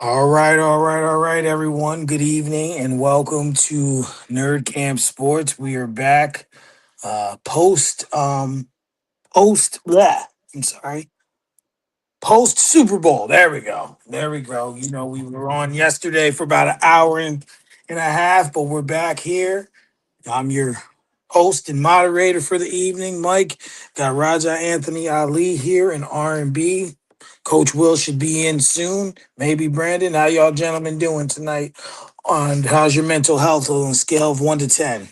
All right, everyone. Good evening and welcome to Nerdcamp Sports. We are back post I'm sorry, post Super Bowl. There we go. There we go. You know, we were on yesterday for about an hour and a half, but we're back here. I'm your host and moderator for the evening, Mike. Got Raja Anthony Ali here in R&B. Coach Will should be in soon. Maybe Brandon. How y'all gentlemen doing tonight? On how's your mental health on a scale of 1 to 10?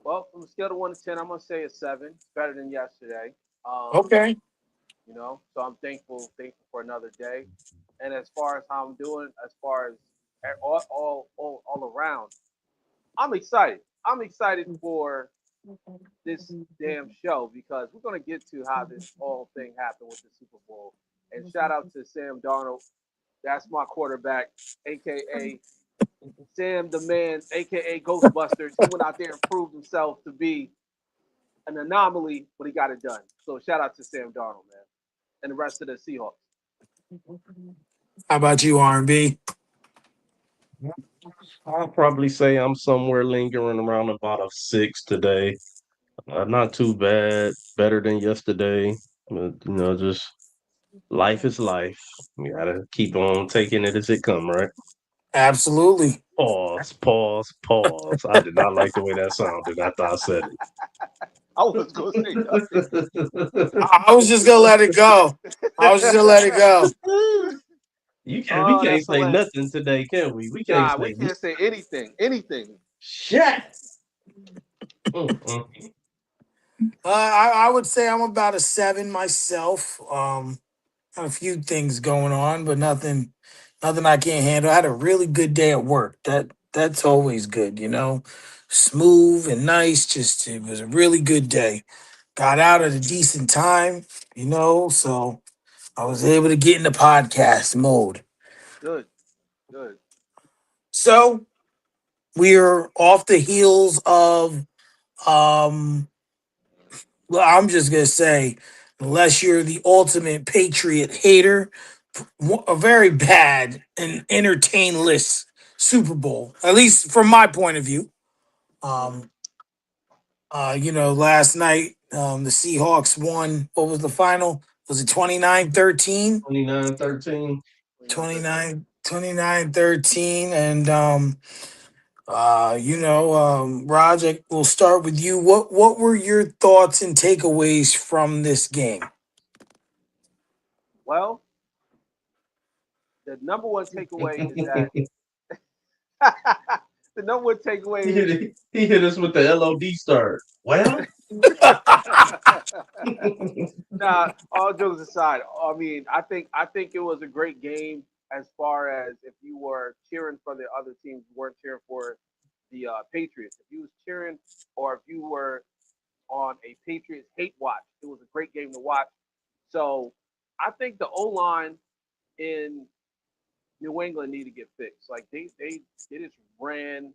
Well, from a scale of 1 to 10, I'm gonna say a 7. It's better than yesterday. Um, Okay. so I'm thankful for another day. And as far as how I'm doing, as far as all around, I'm excited. I'm excited for this damn show because we're gonna get to how this whole thing happened with the Super Bowl. And shout out to Sam Darnold. That's my quarterback, aka Sam the Man, aka Ghostbusters. He went out there and proved himself to be an anomaly, but he got it done. So shout out to Sam Darnold, man, and the rest of the Seahawks. How about you, R&B? I'll probably say I'm somewhere lingering around about a 6 today. Not too bad, better than yesterday. But, just life is life. You gotta keep on taking it as it come, right? Absolutely. Pause, pause, pause. I did not like the way that sounded after I said I was gonna say nothing. I was just gonna let it go. I was just gonna let it go. it. We Oh, can't that's say hilarious. nothing today, can we? We can't Nah, we say can't say anything. Anything. shit. Mm-mm. I would say I'm about a 7 myself. Had a few things going on, but nothing I can't handle. I had a really good day at work. That's always good, you know. Smooth and nice. Just it was a really good day. Got out at a decent time, you know, so I was able to get into podcast mode. Good. Good. So we're off the heels of um well, I'm just gonna say, unless you're the ultimate Patriot hater, a very bad and entertainless Super Bowl, at least from my point of view. Mm. Um, last night the Seahawks won. What was the final? Was it 29-13? 29-13. 29-13. 29-13. And Raj, we'll start with you. What were your thoughts and takeaways from this game? Well, the number one takeaway is that the number one takeaway is He hit us with the LOD start. Well, nah. All jokes aside, I mean, I think it was a great game as far as if you were cheering for the other teams, you weren't cheering for the Patriots. If you was cheering or if you were on a Patriots hate watch. It was a great game to watch. So I think the O line in New England need to get fixed. Like they just ran.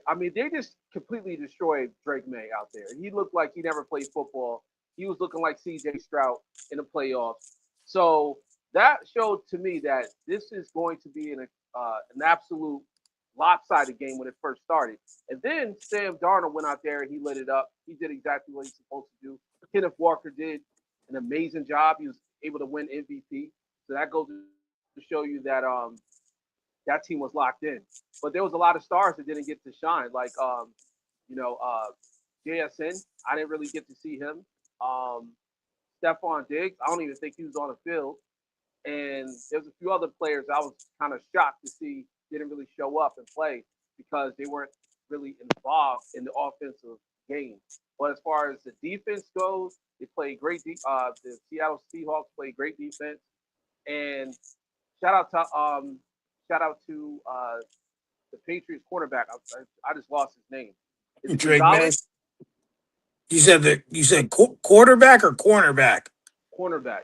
I mean, they just completely destroyed Drake May out there. He looked like he never played football. He was looking like C.J. Stroud in the playoffs. So that showed to me that this is going to be an absolute lopsided game when it first started. And then Sam Darnold went out there and he lit it up. He did exactly what he's supposed to do. Kenneth Walker did an amazing job. He was able to win MVP. So that goes to show you that that team was locked in. But there was a lot of stars that didn't get to shine, like you know, uh, JSN. I didn't really get to see him. Um, Stephon Diggs. I don't even think he was on the field. And there's a few other players I was kind of shocked to see didn't really show up and play because they weren't really involved in the offensive game. But as far as the defense goes, they played the Seattle Seahawks played great defense. And shout out to um, shout out to the Patriots quarterback. I just lost his name. Is it Drake May. Gonzalez? You said quarterback or cornerback? Cornerback.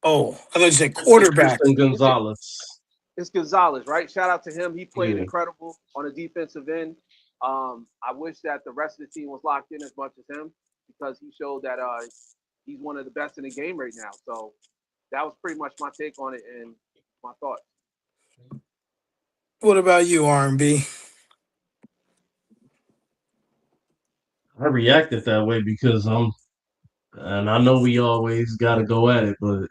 Oh, I thought you said it's quarterback. Christian Is it? Gonzalez. It's Gonzalez, right? Shout out to him. He played Yeah. incredible on the defensive end. I wish that the rest of the team was locked in as much as him because he showed that he's one of the best in the game right now. So that was pretty much my take on it and my thoughts. What about you, R&B? I reacted that way because and I know we always got to go at it, but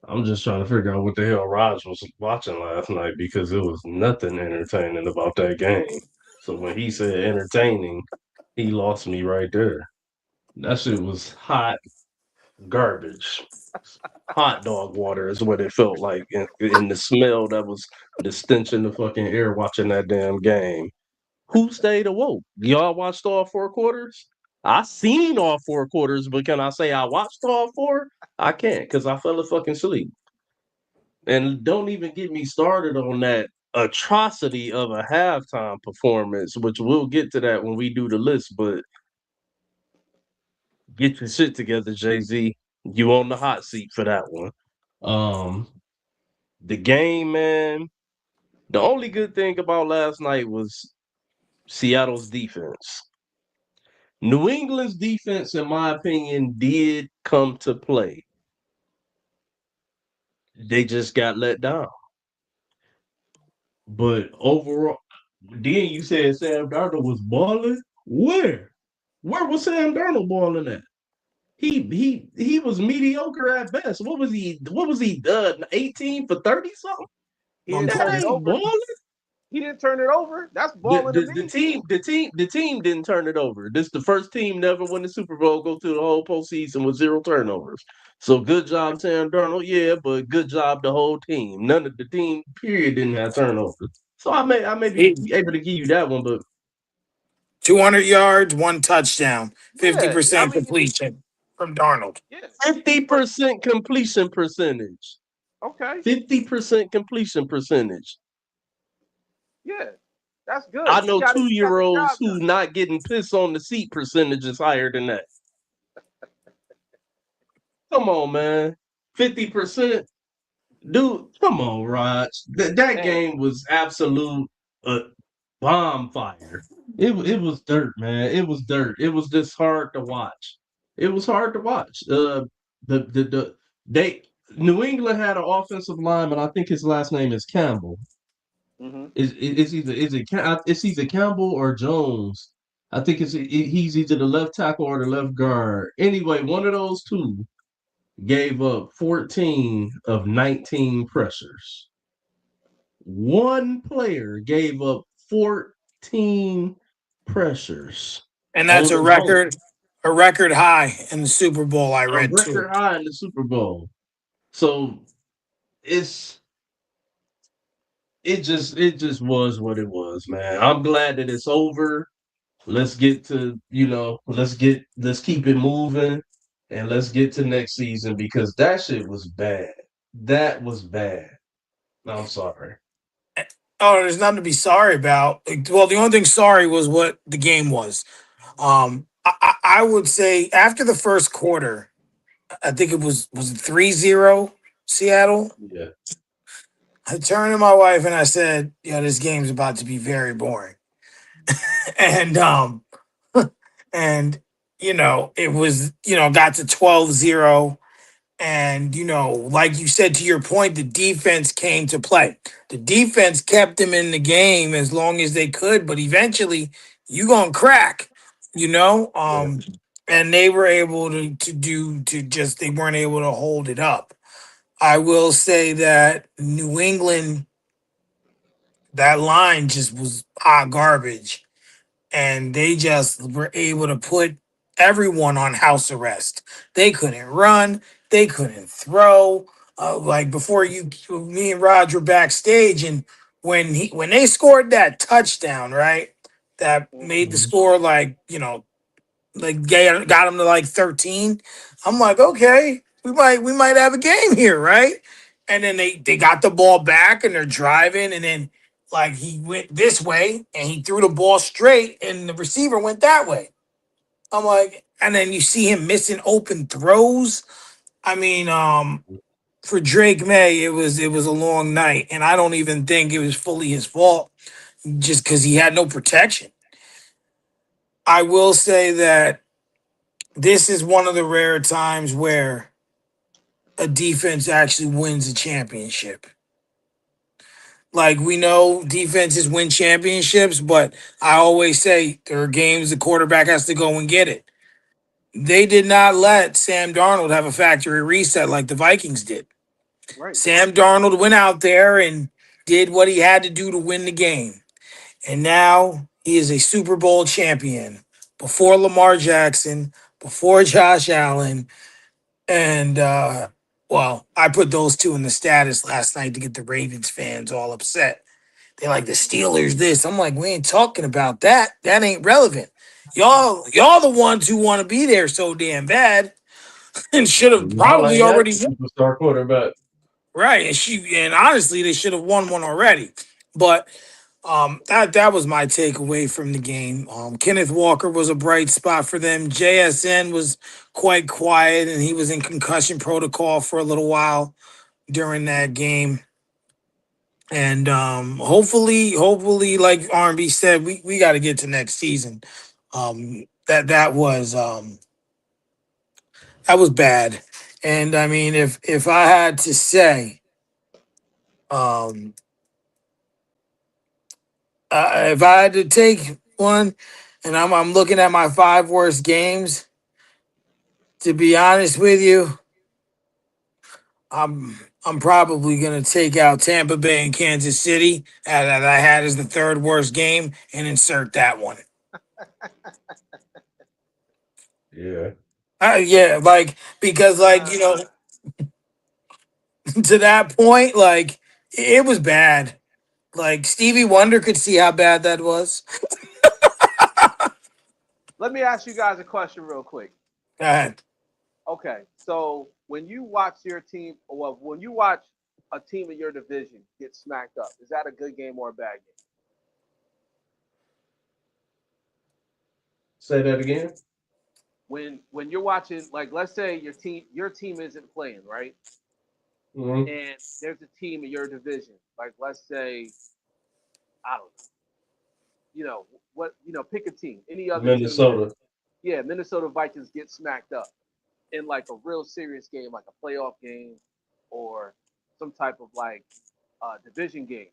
I'm just trying to figure out what the hell Raj was watching last night because it was nothing entertaining about that game. So when he said entertaining, he lost me right there. That shit was hot garbage. Hot dog water is what it felt like. And the smell that was the stench in the fucking air watching that damn game. Who stayed awoke? Y'all watched all four quarters? I seen all four quarters, but can I say I watched all four? I can't because I fell fucking asleep. And don't even get me started on that atrocity of a halftime performance, which we'll get to that when we do the list. But get your shit together, Jay Z. You on the hot seat for that one. Um, the game, man. The only good thing about last night was Seattle's defense. New England's defense, in my opinion, did come to play. They just got let down. But overall, then you said Sam Darnold was balling. Where? Where was Sam Darnold balling at? He was mediocre at best. What was he? What was he? 18 for 30 something. He On didn't That turn it 20. ain't over. balling. He didn't turn it over. That's The, balling to the the me. team the team the team didn't turn it over. This the first team never win the Super Bowl, go through the whole postseason with zero turnovers. So good job, Sam Darnold. Yeah, but good job the whole team. None of the team period didn't have turnovers. So I may be able to give you that one, but 200 yards, one touchdown, Yeah, I 50% mean, completion from Darnold. yeah, fifty but percent completion percentage. okay, 50% completion percentage. yeah, that's I good. He know got it. He got the two-year-olds job who done. not getting pissed on the seat percentage is higher than that. Come on, man. 50%. Dude, come on, Raj. That Hey, game was absolute uh, bomb fire. It was dirt, man. It was dirt. It was just hard to watch. It was hard to watch. They New England had an offensive lineman. I think his last name is Campbell. hmm It's either Campbell or Jones. I think he's either the left tackle or the left guard. Anyway, one of those two gave up 14 of 19 pressures. One player gave up 14 pressures And that's on the road, a record high in the Super Bowl, I a read too. record high in the Super Bowl. So it's it just was what it was, man. I'm glad that it's over. Let's get to, let's keep it moving and let's get to next season because that shit was bad. That was bad. I'm sorry. Oh, there's nothing to be sorry about. Well, the only thing sorry was what the game was. I would say after the first quarter, I think it was 3-0 Seattle. Yeah. I turned to my wife and I said, "Yeah, this game's about to be very boring." And and it was, got to 12-0. And, like you said, to your point, the defense came to play. The defense kept them in the game as long as they could, but eventually you gonna crack, you know? Yeah. And they were able they weren't able to hold it up. I will say that New England, that line just was hot garbage, and they just were able to put everyone on house arrest. They couldn't run, they couldn't throw. Like before, me and Raj were backstage, and when they scored that touchdown, right, that made the Mhm. score like like got them to like 13. I'm like, okay, we might have a game here, right? And then they got the ball back and they're driving, and then like he went this way and he threw the ball straight and the receiver went that way. I'm like, and then you see him missing open throws. I mean, for Drake May, it was a long night, and I don't even think it was fully his fault, just because he had no protection. I will say that this is one of the rare times where a defense actually wins a championship. Like we know defenses win championships, but I always say there are games the quarterback has to go and get it. They did not let Sam Darnold have a factory reset like the Vikings did. Right. Sam Darnold went out there and did what he had to do to win the game. And now he is a Super Bowl champion before Lamar Jackson, before Josh Allen. And, well, I put those two in the status last night to get the Ravens fans all upset. They like the Steelers this. I'm like, we ain't talking about that. That ain't relevant. Y'all the ones who want to be there so damn bad and should have Y'all probably ain't got already the superstar quarterback. right. And honestly, they should have won one already. But that was my takeaway from the game. Kenneth Walker was a bright spot for them. JSN was quite quiet, and he was in concussion protocol for a little while during that game. And hopefully, like R&B said, we got to get to next season. That was bad. And I mean, if I had to say, um, if I had to take one, and I'm looking at my five worst games, to be honest with you, I'm probably gonna take out Tampa Bay and Kansas City that I had as the third worst game and insert that one. Yeah. Yeah, like because like to that point, like it was bad. Like Stevie Wonder could see how bad that was. Let me ask you guys a question real quick. Go ahead. Okay, so when you watch your team, well, when you watch a team in your division get smacked up, is that a good game or a bad game? Say that again. When you're watching, like, let's say your team isn't playing, right? Mm-hmm. And there's a team in your division, like let's say, I don't know, pick a team, any other team that, Minnesota. yeah, Minnesota Vikings get smacked up in like a real serious game, like a playoff game or some type of like division game.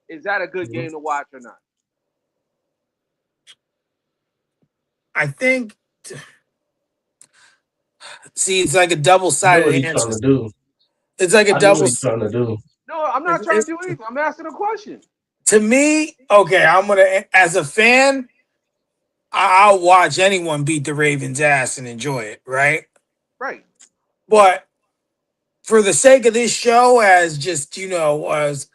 Is that a good Mm-hmm. game to watch or not? I think see it's like a double I know what sided he's answer. trying to do. It's like a I know double. what he's trying to do. No, I'm not trying to do anything. I'm asking a question. To me, okay, I'm gonna as a fan, I'll watch anyone beat the Ravens ass and enjoy it, right? Right. But for the sake of this show, as just as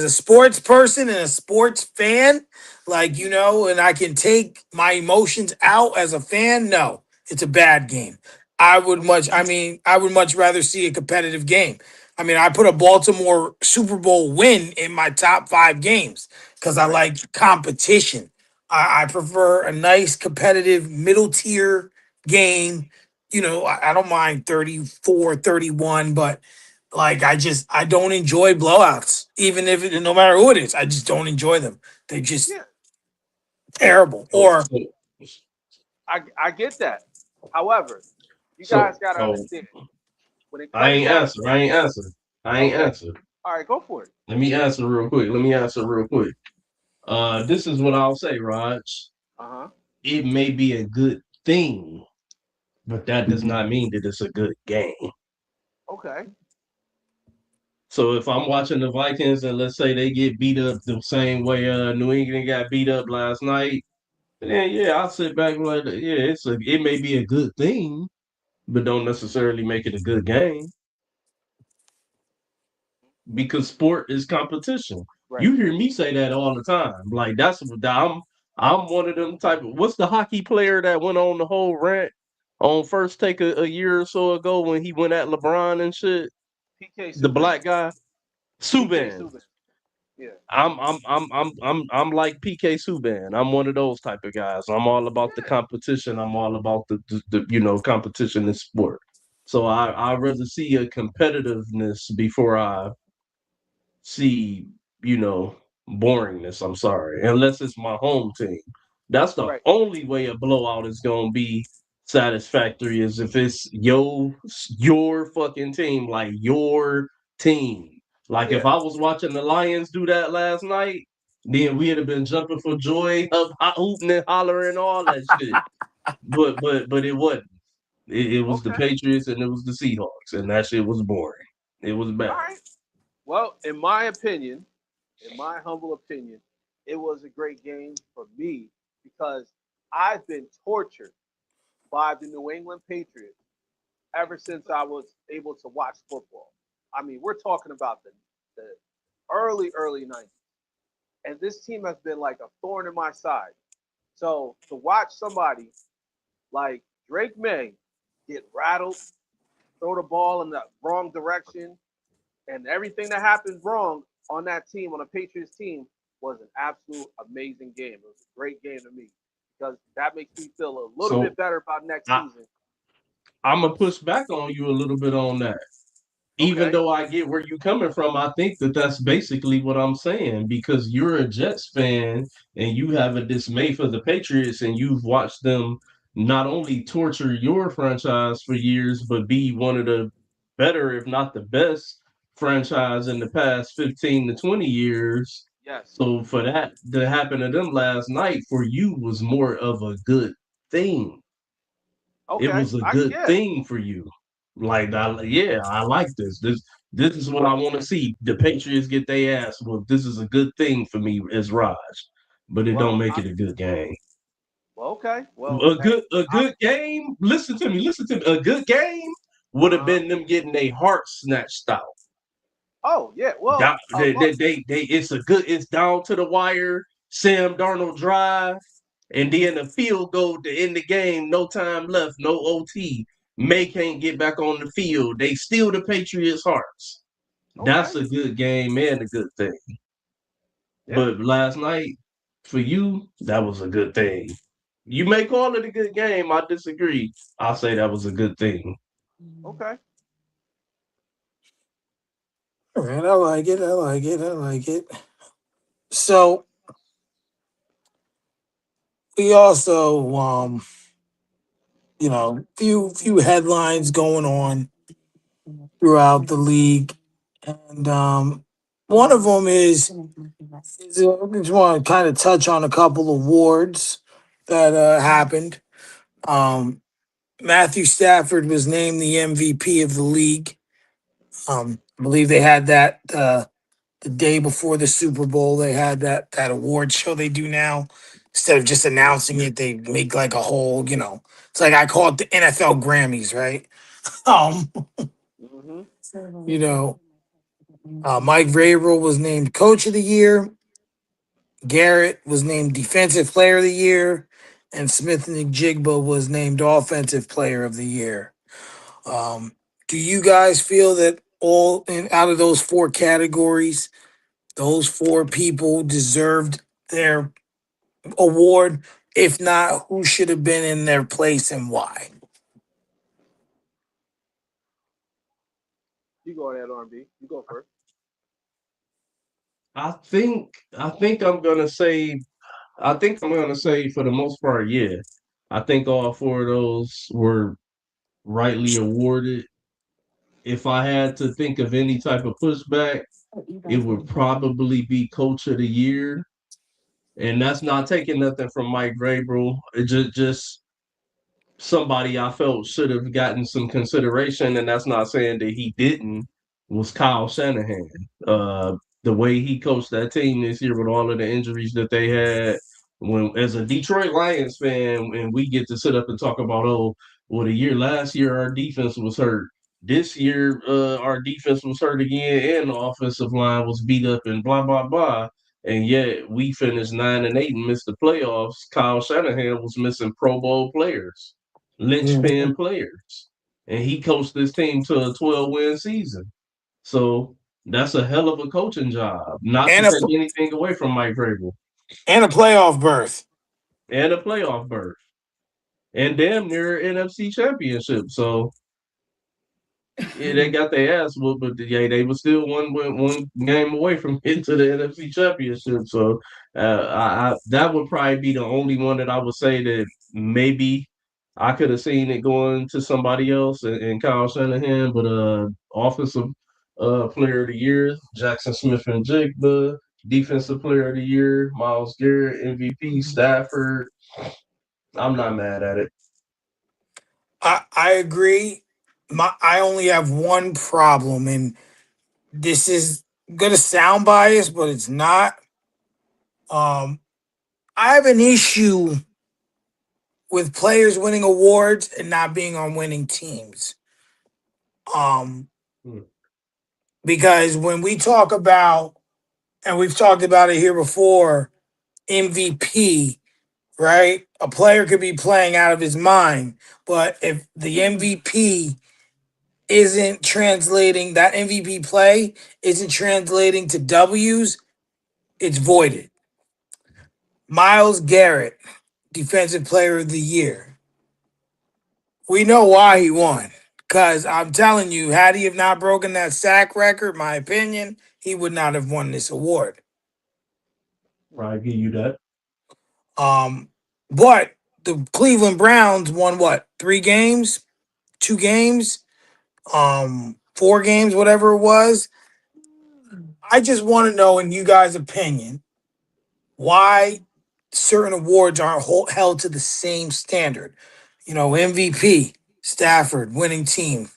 a sports person and a sports fan, like and I can take my emotions out as a fan. No, it's a bad game. I would much rather see a competitive game. I mean, I put a Baltimore Super Bowl win in my top five games because I Right. like competition. I prefer a nice competitive middle tier game. I don't mind 34-31, but like I don't enjoy blowouts, even if no matter who it is, I just don't enjoy them. They're just Yeah, terrible. So, Or so, I get that. However, you guys so, got to so understand when it I comes ain't down. answer. I ain't answer. I ain't Okay. answer. All right, go for it. Let me answer real quick. This is what I'll say, Raj. Uh huh. It may be a good thing, but that does not mean that it's a good game. Okay. So if I'm watching the Vikings and let's say they get beat up the same way New England got beat up last night, then yeah, I'll sit back and like, yeah, it may be a good thing, but don't necessarily make it a good game because sport is competition. Right. You hear me say that all the time. Like that's what I'm one of them type of what's the hockey player that went on the whole rant on first take a year or so ago when he went at LeBron and shit? PK The Subban. black guy, PK Subban. Subban. Yeah. I'm like PK Subban. I'm one of those type of guys. I'm all about the Yeah. competition. I'm all about the competition in sport. So I rather see a competitiveness before I see you know boringness. I'm sorry, unless it's my home team. That's the Right. only way a blowout is gonna be. satisfactory as if it's your fucking team, like your team. Like if Yeah. I was watching the Lions do that last night, then we'd have been jumping for joy, up, hooting and hollering, all that shit. But it wasn't. It was the Okay. Patriots and it was the Seahawks, and that shit was boring. It was All bad. right. Well, in my humble opinion, it was a great game for me because I've been tortured by the New England Patriots ever since I was able to watch football. I mean, we're talking about the early 90s. And this team has been like a thorn in my side. So to watch somebody like Drake May get rattled, throw the ball in the wrong direction, and everything that happened wrong on that team, on the Patriots team, was an absolute amazing game. It was a great game to me because that makes me feel a little So bit better about next I, season. I'm gonna push back on you a little bit on that. Even Okay. though I get where you're coming from, I think that that's basically what I'm saying because you're a Jets fan and you have a dismay for the Patriots and you've watched them not only torture your franchise for years, but be one of the better, if not the best, franchise in the past 15 to 20 years. Yes. So for that to happen to them last night for you was more of a good thing. It Okay. was a I good yeah. thing for you. Like, yeah, I like this. This is what I want to see. The Patriots get their ass. Well, this is a good thing for me as Raj, but it don't Well, make it a good game. well, okay. Well, hey, A good game. Listen to me. Listen to me. A good game would have uh huh. been them getting their hearts snatched out. Oh yeah. Well, It's a good. It's down to the wire. Sam Darnold drive, and then a field goal to end the game. No time left. No OT. May can't get back on the field. They steal the Patriots' hearts. okay. That's a good game and a good thing. Yeah. But last night, for you, that was a good thing. You may call it a good game. I disagree. I'll say that was a good thing. Okay. All right, I like it. I like it. I like it. So we also, few headlines going on throughout the league, and one of them is I just want to kind of touch on a couple awards that happened. Um, Matthew Stafford was named the MVP of the league. I believe they had that the day before the Super Bowl. They had that award show they do now. Instead of just announcing it, they make like a whole. It's like I call it the NFL Grammys, right? Um, Mm-hmm. you know, Mike Vrabel was named Coach of the Year. Garrett was named Defensive Player of the Year, and Smith and Jigba was named Offensive Player of the Year. Um, do you guys feel that out of those four categories, those four people deserved their award? If not, who should have been in their place and why? You go ahead, R&B. You go first. I think I'm gonna say I think I'm gonna say for the most part, yeah. I think all four of those were rightly awarded. If I had to think of any type of pushback, it would probably be Coach of the Year, and that's not taking nothing from Mike Vrabel. It just somebody I felt should have gotten some consideration, and that's not saying that he didn't, was Kyle Shanahan. The way he coached that team this year with all of the injuries that they had. When as a Detroit Lions fan, and we get to sit up and talk about, oh, well, the year last year our defense was hurt. This year, our defense was hurt again, and the offensive line was beat up, and blah blah blah. And yet we finished 9-8 and missed the playoffs. Kyle Shanahan was missing Pro Bowl players, linchpin Mhm. players. And he coached this team to a 12-win season. So that's a hell of a coaching job. Not to And a take anything away from Mike Vrabel and a playoff berth. and a playoff berth and damn near NFC championship. So yeah, they got their ass whooped, but yeah, they were still one game away from into the NFC championship. So that would probably be the only one that I would say that maybe I could have seen it going to somebody else and Kyle Shanahan, but offensive player of the year, Jackson Smith and Jigba, defensive player of the year, Miles Garrett, MVP, Stafford. I'm not mad at it. I agree. I only have one problem, and this is gonna sound biased, but it's not. Um, I have an issue with players winning awards and not being on winning teams. Um, Hmm. because when we talk about, and we've talked about it here before, MVP, right? A player could be playing out of his mind, but if the MVP isn't translating, that MVP play isn't translating to W's, it's voided. Miles Garrett, Defensive Player of the Year. We know why he won. Because I'm telling you, had he have not broken that sack record, my opinion, he would not have won this award. I give you that. Um, but the Cleveland Browns won what? 3 games, 2 games, 4 games, whatever it was. I just want to know, in you guys' opinion, why certain awards aren't held to the same standard. MVP, Stafford, winning team.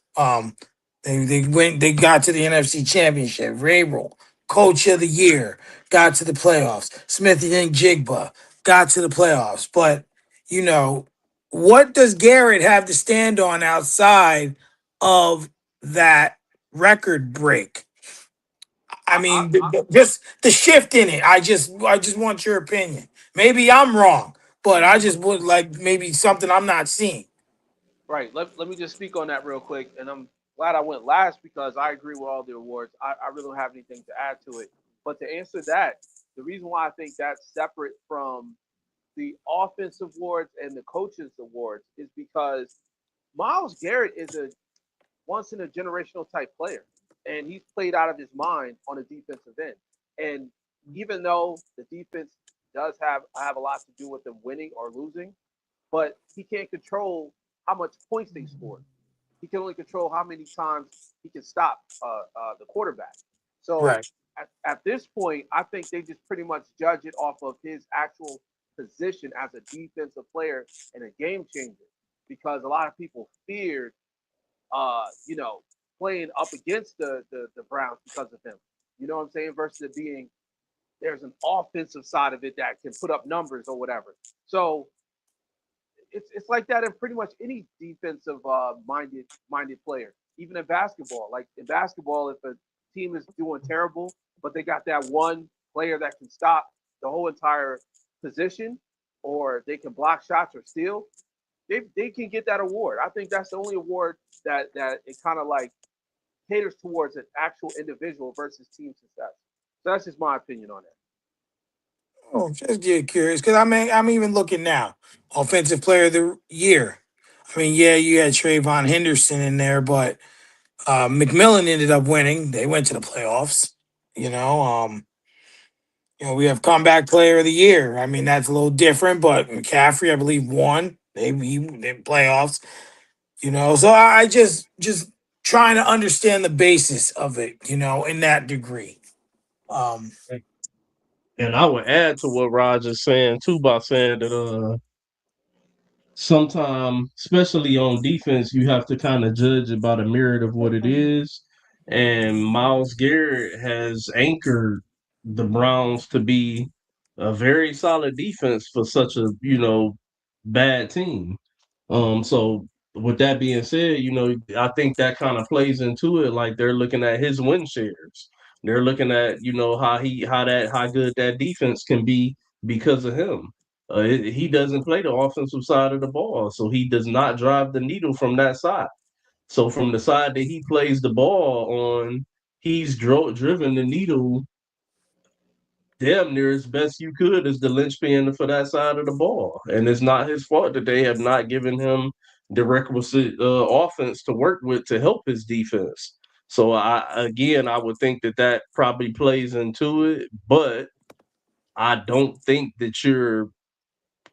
They got to the NFC Championship. Vrabel, Coach of the Year, got to the playoffs. Smithy and Jigba got to the playoffs. But you know, what does Garrett have to stand on outside of that record break? I I, mean, I, just the shift in it. I just want your opinion. Maybe I'm wrong, but I just would like maybe something I'm not seeing. right. Let me just speak on that real quick. And I'm glad I went last because I agree with all the awards. I really don't have anything to add to it. But to answer that, the reason why I think that's separate from the offensive awards and the coaches awards is because Miles Garrett is a once in a generational type player, and he's played out of his mind on a defensive end. And even though the defense does have a lot to do with them winning or losing, but he can't control how much points they score. He can only control how many times he can stop the quarterback. So Right. at this point, I think they just pretty much judge it off of his actual position as a defensive player and a game changer. Because a lot of people feared, you know, playing up against the Browns because of him. You know what I'm saying? Versus it being there's an offensive side of it that can put up numbers or whatever. So it's like that in pretty much any defensive minded player, even in basketball. Like in basketball, if a team is doing terrible, but they got that one player that can stop the whole entire position, or they can block shots or steal, they can get that award. I think that's the only award that it kind of like caters towards an actual individual versus team success. So that's just my opinion on that. Oh, just get curious because I'm even looking now. Offensive Player of the Year. I mean, yeah, you had Trayvon Henderson in there, but McMillan ended up winning. They went to the playoffs. You know, um, we have Comeback Player of the Year. I mean, that's a little different, but McCaffrey, I believe, won. They playoffs. So I just trying to understand the basis of it, in that degree. Um, And I would add to what Roger's saying too by saying that sometimes, especially on defense, you have to kind of judge it by the merit of what it is. And Miles Garrett has anchored the Browns to be a very solid defense for such a bad team. So with that being said, I think that kind of plays into it. Like they're looking at his win shares. They're looking at how good that defense can be because of him. He doesn't play the offensive side of the ball, so he does not drive the needle from that side. So from the side that he plays the ball on, he's driven the needle damn near as best you could as the linchpin for that side of the ball. And it's not his fault that they have not given him the requisite offense to work with to help his defense. So I would think that that probably plays into it, but I don't think that you're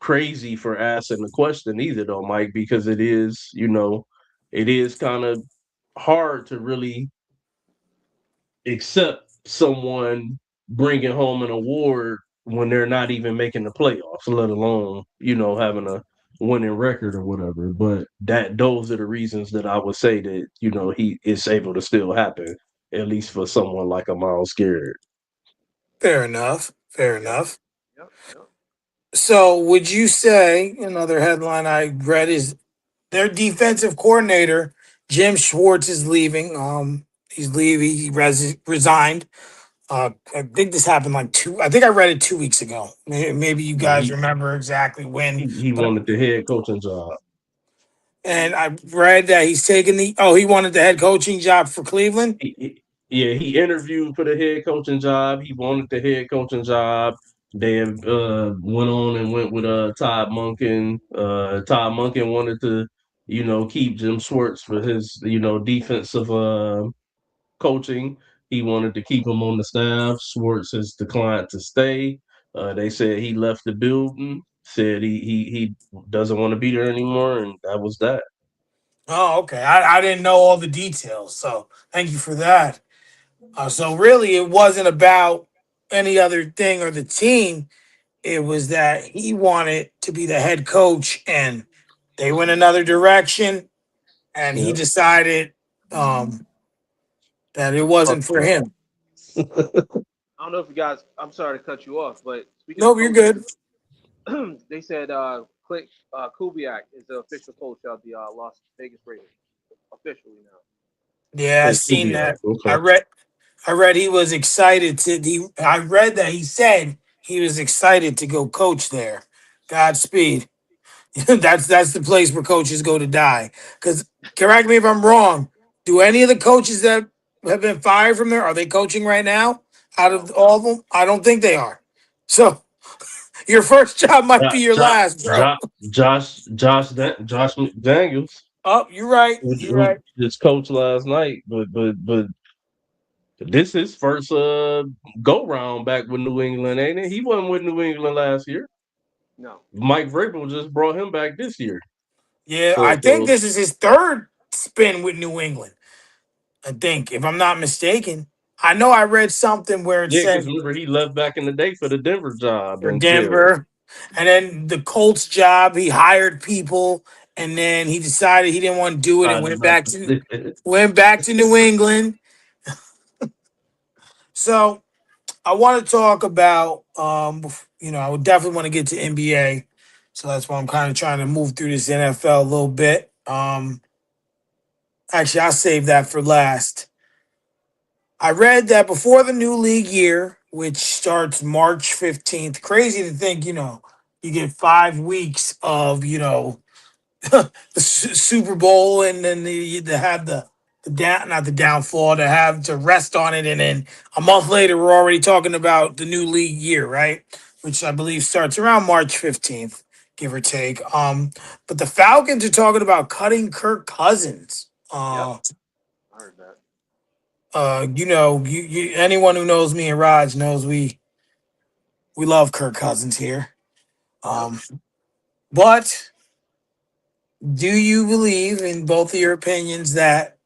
crazy for asking the question either, though, Mike, because it is, it is kind of hard to really accept someone bringing home an award when they're not even making the playoffs, let alone, having a winning record or whatever. But those are the reasons that I would say that, he is able to still happen, at least for someone like a Miles Garrett. Fair enough. Fair Yep. enough. Yep. Yep. So, would you say another headline I read is their defensive coordinator Jim Schwartz is leaving? He's leaving. Resigned. I think this happened like two. I think I read it 2 weeks ago. Maybe you Yeah, guys remember exactly when, he but wanted the head coaching job. and I read that he's taking the. Oh, he wanted the head coaching job for Cleveland. Yeah, he interviewed for the head coaching job. He wanted the head coaching job. They went on and went with Todd Monken. Todd Monken wanted to, keep Jim Schwartz for his, defensive coaching. He wanted to keep him on the staff. Schwartz has declined to stay. They said he left the building. Said he doesn't want to be there anymore, and that was that. Oh, okay. I didn't know all the details, so thank you for that. So really, it wasn't about any other thing or the team. It was that he wanted to be the head coach, and they went another direction, and he Yeah. decided that it wasn't for him. I don't know if you guys. I'm sorry to cut you off, but speaking of Nope, you're coaches, good. they said Clint Kubiak is the official coach of the Las Vegas Raiders officially now. Yeah, I Clint seen Kubiak. that. I Okay. read. I read he was excited to. I read that he said he was excited to go coach there. Godspeed. That's the place where coaches go to die. Because correct me if I'm wrong. Do any of the coaches that have been fired from there are they coaching right now? Out of No, all of them, I don't think they are. So your first job might be your Josh, last, bro. Josh, Josh McDaniels, Oh, you're right. You're who right. just coached last night, but this is first go round back with New England, ain't it? He wasn't with New England last year. no. Mike Vrabel just brought him back this year. Yeah, So I think this is his third spin with New England. I think, if I'm not mistaken. I know I read something where it yeah, because said remember he left back in the day for the Denver job for and failed. Denver. And then the Colts job, he hired people, and then he decided he didn't want to do it and Decided not to. went back to New England. So I want to talk about I would definitely want to get to NBA. So that's why I'm kind of trying to move through this NFL a little bit. Actually, I'll save that for last. I read that before the new league year, which starts March 15th, crazy to think, you get 5 weeks of, the Super Bowl, and then they have the down, not the downfall, to have to rest on it, and then a month later we're already talking about the new league year, right? Which I believe starts around March 15th, give or take. But the Falcons are talking about cutting Kirk Cousins. Yep, I heard that. Anyone who knows me and Raj knows we love Kirk Cousins here. Yep. Um, but do you believe, in both of your opinions, that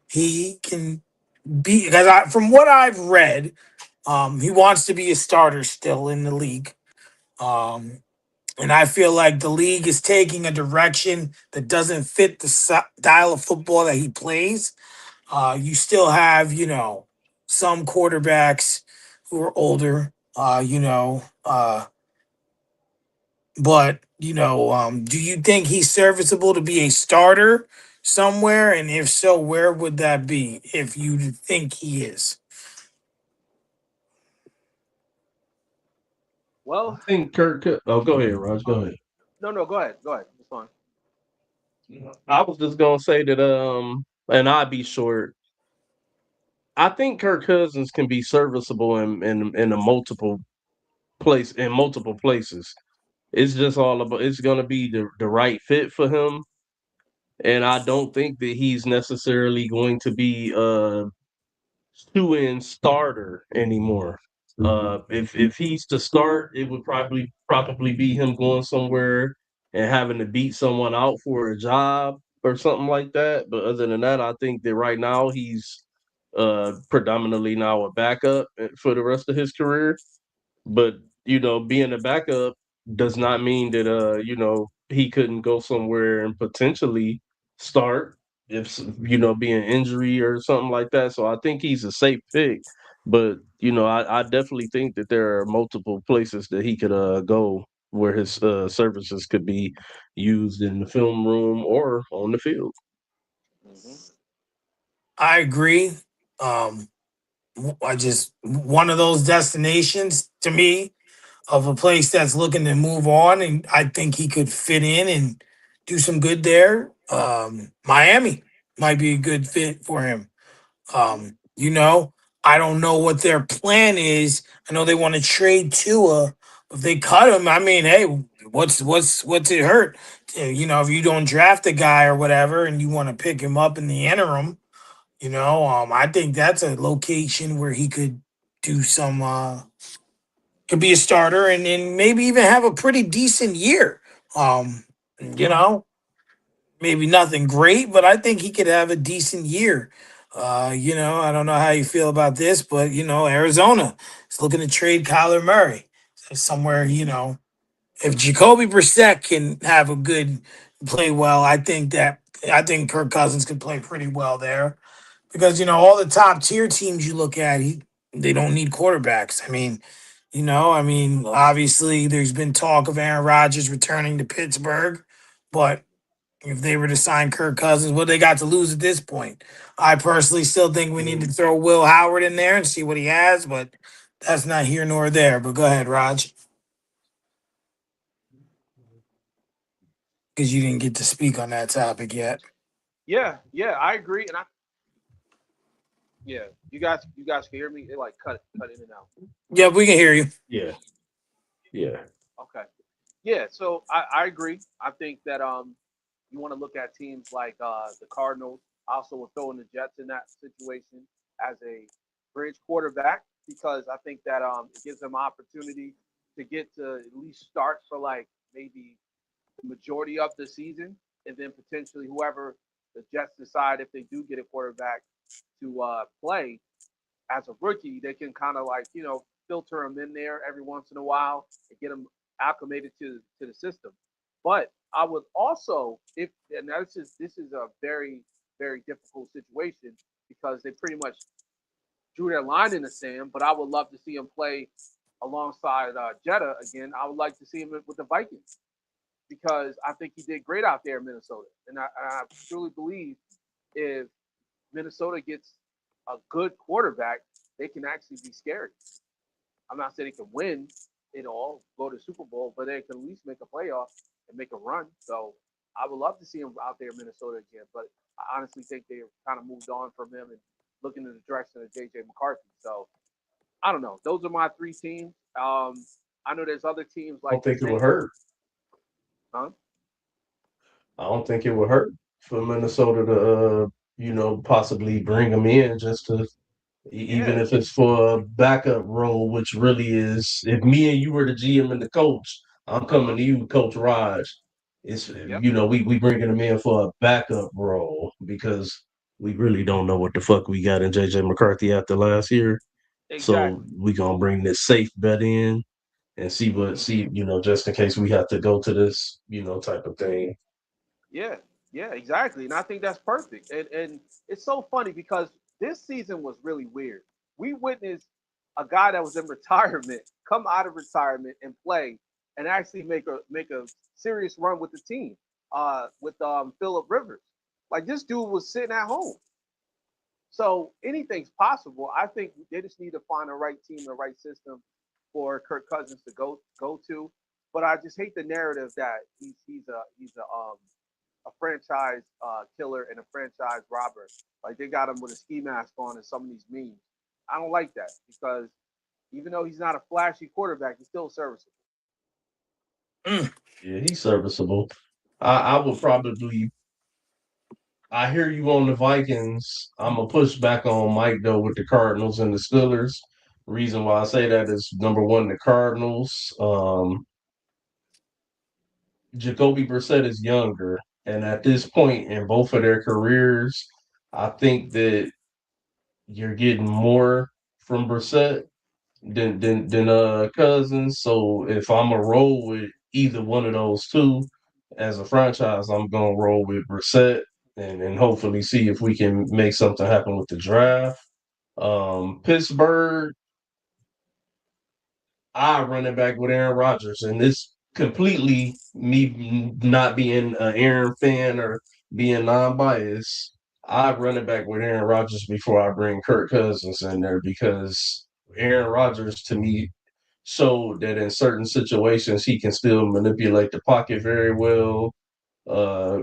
he can be? Because from what I've read, he wants to be a starter still in the league. Um, and I feel like the league is taking a direction that doesn't fit the style of football that he plays. You still have, some quarterbacks who are older, but do you think he's serviceable to be a starter somewhere? And if so, where would that be if you think he is? I Well, think Kirk. Oh, go ahead, Raj. Go um, ahead. no, no. Go ahead. Go ahead. It's fine. I was just gonna say that, and I'd be short. I think Kirk Cousins can be serviceable in a multiple places. It's just all about. It's gonna be the right fit for him, and I don't think that he's necessarily going to be a shoe-in starter anymore. If he's to start, it would probably be him going somewhere and having to beat someone out for a job or something like that. But other than that, I think that right now he's predominantly now a backup for the rest of his career. But being a backup does not mean that he couldn't go somewhere and potentially start if being injury or something like that. So I think he's a safe pick. But I definitely think that there are multiple places that he could go where his services could be used in the film room or on the field. Hmm. I agree. Um, I just one of those destinations to me of a place that's looking to move on, and I think he could fit in and do some good there. Miami might be a good fit for him. Hmm. You know, I don't know what their plan is. I know they want to trade Tua. If they cut him, I mean, hey, what's it hurt? If you don't draft a guy or whatever, and you want to pick him up in the interim, I think that's a location where he could do some. Could be a starter and maybe even have a pretty decent year. Um, you know, maybe nothing great, but I think he could have a decent year. I don't know how you feel about this, but Arizona is looking to trade Kyler Murray. So somewhere, if Jacoby Brissett can have a good play well, I think Kirk Cousins could play pretty well there because all the top tier teams you look at, they don't need quarterbacks. Obviously there's been talk of Aaron Rodgers returning to Pittsburgh, but if they were to sign Kirk Cousins, what they got to lose at this point? I personally still think we need to throw Will Howard in there and see what he has, but that's not here nor there. But go ahead, Raj, because you didn't get to speak on that topic yet. Yeah, yeah, I agree, and yeah, you guys can hear me. It like cut in and out. Yeah, we can hear you. Yeah, yeah. Okay. Yeah, so I agree. I think that you want to look at teams like the Cardinals. I also would throw in the Jets in that situation as a bridge quarterback because I think that it gives them opportunity to get to at least start for like maybe the majority of the season, and then potentially whoever the Jets decide if they do get a quarterback to play as a rookie, they can kind of like filter him in there every once in a while and get him acclimated to the system. But I would also, if and this is a very difficult situation because they pretty much drew their line in the sand. But I would love to see him play alongside Jetta again. I would like to see him with the Vikings because I think he did great out there in Minnesota, and I truly believe if Minnesota gets a good quarterback, they can actually be scary. I'm not saying they can win it all, go to Super Bowl, but they can at least make a playoff and make a run. So I would love to see him out there in Minnesota again. But I honestly think they kind of moved on from him and looking in the direction of JJ McCarthy. So I don't know. Those are my three teams. I know there's other teams I don't like the think it would Saints. hurt. Huh? I don't think it would hurt for Minnesota to, possibly bring him in just to, even Yeah. if it's for a backup role, which really is, if me and you were the GM and the coach, I'm Uh coming huh. to you, Coach Raj. It's, Yep. we bringing him in for a backup role because we really don't know what the fuck we got in JJ McCarthy after last year. So Exactly. we gonna bring this safe bet in and Hmm. just in case we have to go to this, type of thing. Yeah, yeah, exactly. And I think that's perfect. And it's so funny because this season was really weird. We witnessed a guy that was in retirement come out of retirement and play and actually make a serious run with the team. With Philip Rivers. Like this dude was sitting at home. So anything's possible. I think they just need to find the right team, the right system for Kirk Cousins to go to. But I just hate the narrative that he's a franchise killer and a franchise robber. Like they got him with a ski mask on in some of these memes. I don't like that because even though he's not a flashy quarterback, he's still serviceable. Mm. Yeah, he's serviceable. I would probably. I hear you on the Vikings. I'm gonna push back on Mike though with the Cardinals and the Steelers Reason why I say that is number one, the Cardinals. Jacoby Brissett is younger, and at this point in both of their careers, I think that you're getting more from Brissett than Cousins. So if I'm a roll with either one of those two as a franchise, I'm gonna roll with Brissett and hopefully see if we can make something happen with the draft. Pittsburgh, I run it back with Aaron Rodgers, and this completely me not being an Aaron fan or being non-biased. I run it back with Aaron Rodgers before I bring Kirk Cousins in there because Aaron Rodgers to me showed that in certain situations he can still manipulate the pocket very well.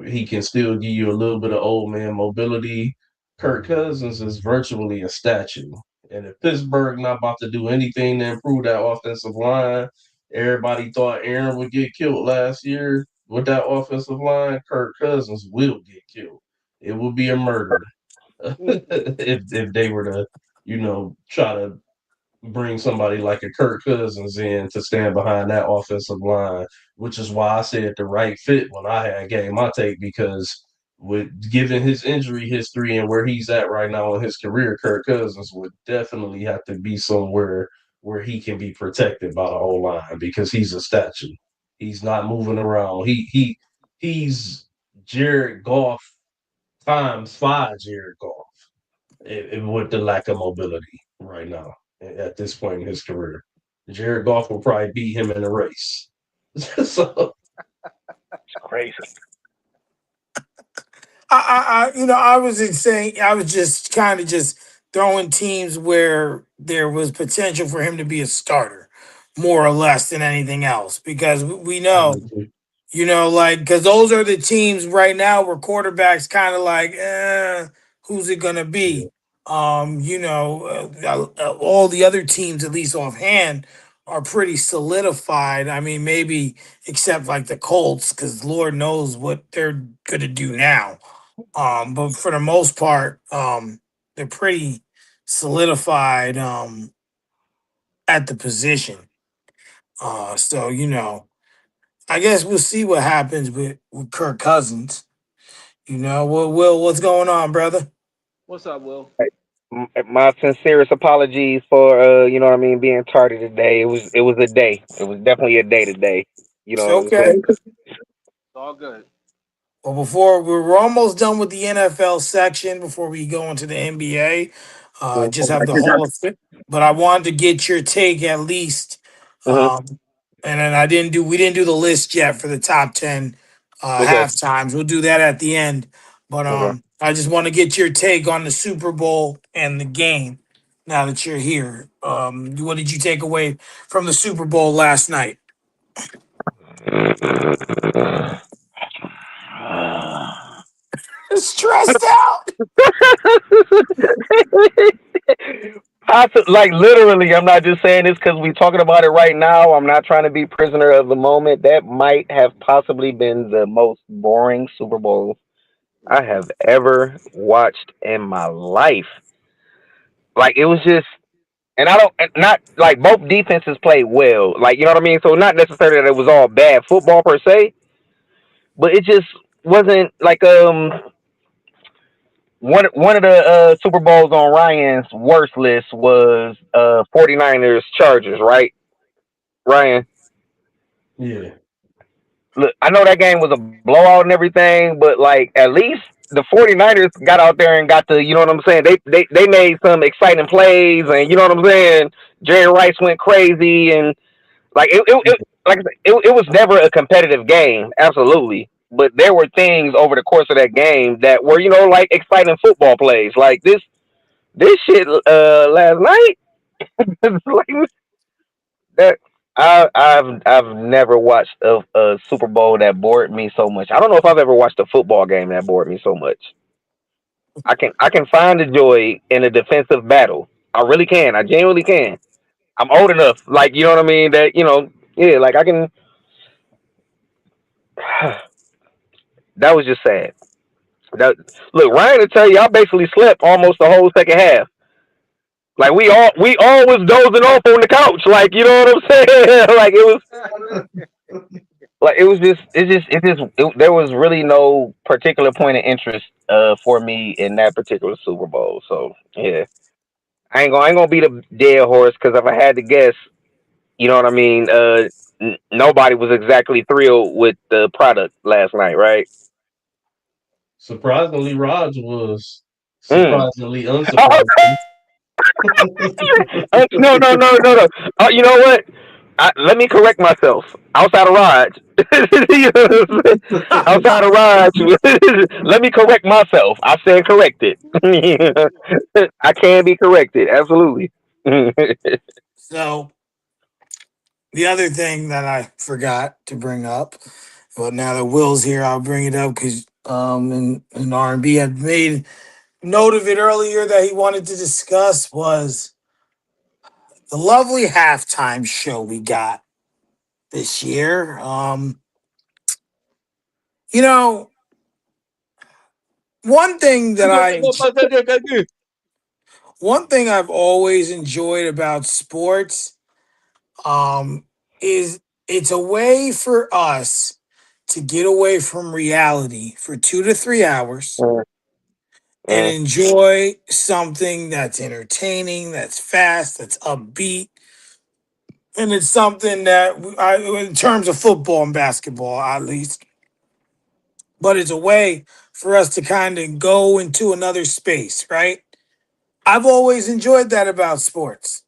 He can still give you a little bit of old man mobility. Kirk Cousins is virtually a statue. And if Pittsburgh not about to do anything to improve that offensive line, everybody thought Aaron would get killed last year with that offensive line. Kirk Cousins will get killed. It will be a murder if they were to, try to bring somebody like a Kirk Cousins in to stand behind that offensive line, which is why I said the right fit when I had gave my take because with given his injury history and where he's at right now in his career, Kirk Cousins would definitely have to be somewhere where he can be protected by the whole line because he's a statue. He's not moving around. He's Jared Goff times five Jared Goff with the lack of mobility right now at this point in his career. Jared Goff will probably beat him in a race. So It's crazy. I wasn't saying. I was just kind of just throwing teams where there was potential for him to be a starter, more or less than anything else, because we I know, get you. like, because those are the teams right now where quarterbacks kind of like, who's it gonna Yeah, be? All the other teams, at least offhand, are pretty solidified. I mean, maybe except like the Colts, because Lord knows what they're gonna do now. But for the most part, they're pretty solidified at the position. So I guess we'll see what happens with Kirk Cousins. Will, what's going on, brother? What's up, Will? My sincerest apologies for you know what I mean, being tardy today. It was a day. It was definitely a day today. You It's know, okay. so It's all good. Well, before we're almost done with the NFL section, before we go into the NBA, just have the Hall of Fame. But I wanted to get your take at least. hmm Um, and then we didn't do the list yet for the top 10 okay. half times. We'll do that at the end. But Okay. I just want to get your take on the Super Bowl and the game now that you're here. What did you take away from the Super Bowl last night? Stressed out. Like literally, I'm not just saying this because we're talking about it right now. I'm not trying to be prisoner of the moment. That might have possibly been the most boring Super Bowl I have ever watched in my life. Like it was just, and I don't, and not like both defenses played well. Like you know what I mean. So not necessarily that it was all bad football per se, but it just wasn't like one of the Super Bowls on Ryan's worst list was 49ers Chargers, right? Ryan, yeah, look, I know that game was a blowout and everything, but like at least the 49ers got out there and got to, you know what I'm saying? They made some exciting plays and you know what I'm saying? Jerry Rice went crazy and like it like I said, it was never a competitive game, absolutely. But there were things over the course of that game that were, you know, like exciting football plays. Like this shit last night like that I've never watched a Super Bowl that bored me so much. I don't know if I've ever watched a football game that bored me so much. I can find the joy in a defensive battle. I really can. I genuinely can. I'm old enough, like you know what I mean. That you know, yeah, like I can. That was just sad. That look, Ryan will tell you, I basically slept almost the whole second half. Like we all was dozing off on the couch. Like you know what I'm saying? Like it was like there was really no particular point of interest for me in that particular Super Bowl. So yeah, I ain't gonna beat a dead horse because if I had to guess, you know what I mean. Nobody was exactly thrilled with the product last night, right? Surprisingly, Raj was Mm. surprisingly Oh, unsurprising. no, no, no, no, no. You know what? Let me correct myself. Outside of Raj, you know what I'm saying? Outside of Raj, let me correct myself. I said corrected. I can be corrected. Absolutely. So the other thing that I forgot to bring up, well, now that Will's here, I'll bring it up because and R&B had made note of it earlier that he wanted to discuss was the lovely halftime show we got this year. You know, one thing that one thing I've always enjoyed about sports um, is it's a way for us to get away from reality for 2 to 3 hours Mm, and mm. enjoy something that's entertaining, that's fast, that's upbeat, and it's something that in terms of football and basketball, at least, but it's a way for us to kind of go into another space, right? I've always enjoyed that about sports.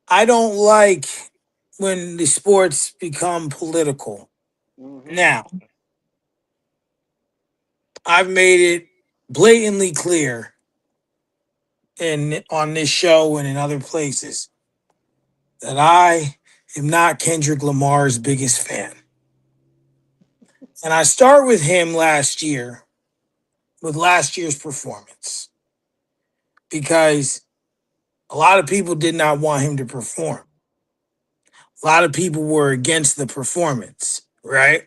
I don't like when the sports become political. Mm-hmm. Now, I've made it blatantly clear in on this show and in other places that I am not Kendrick Lamar's biggest fan. And I start with him last year, with last year's performance, because a lot of people did not want him to perform. A lot of people were against the performance, right?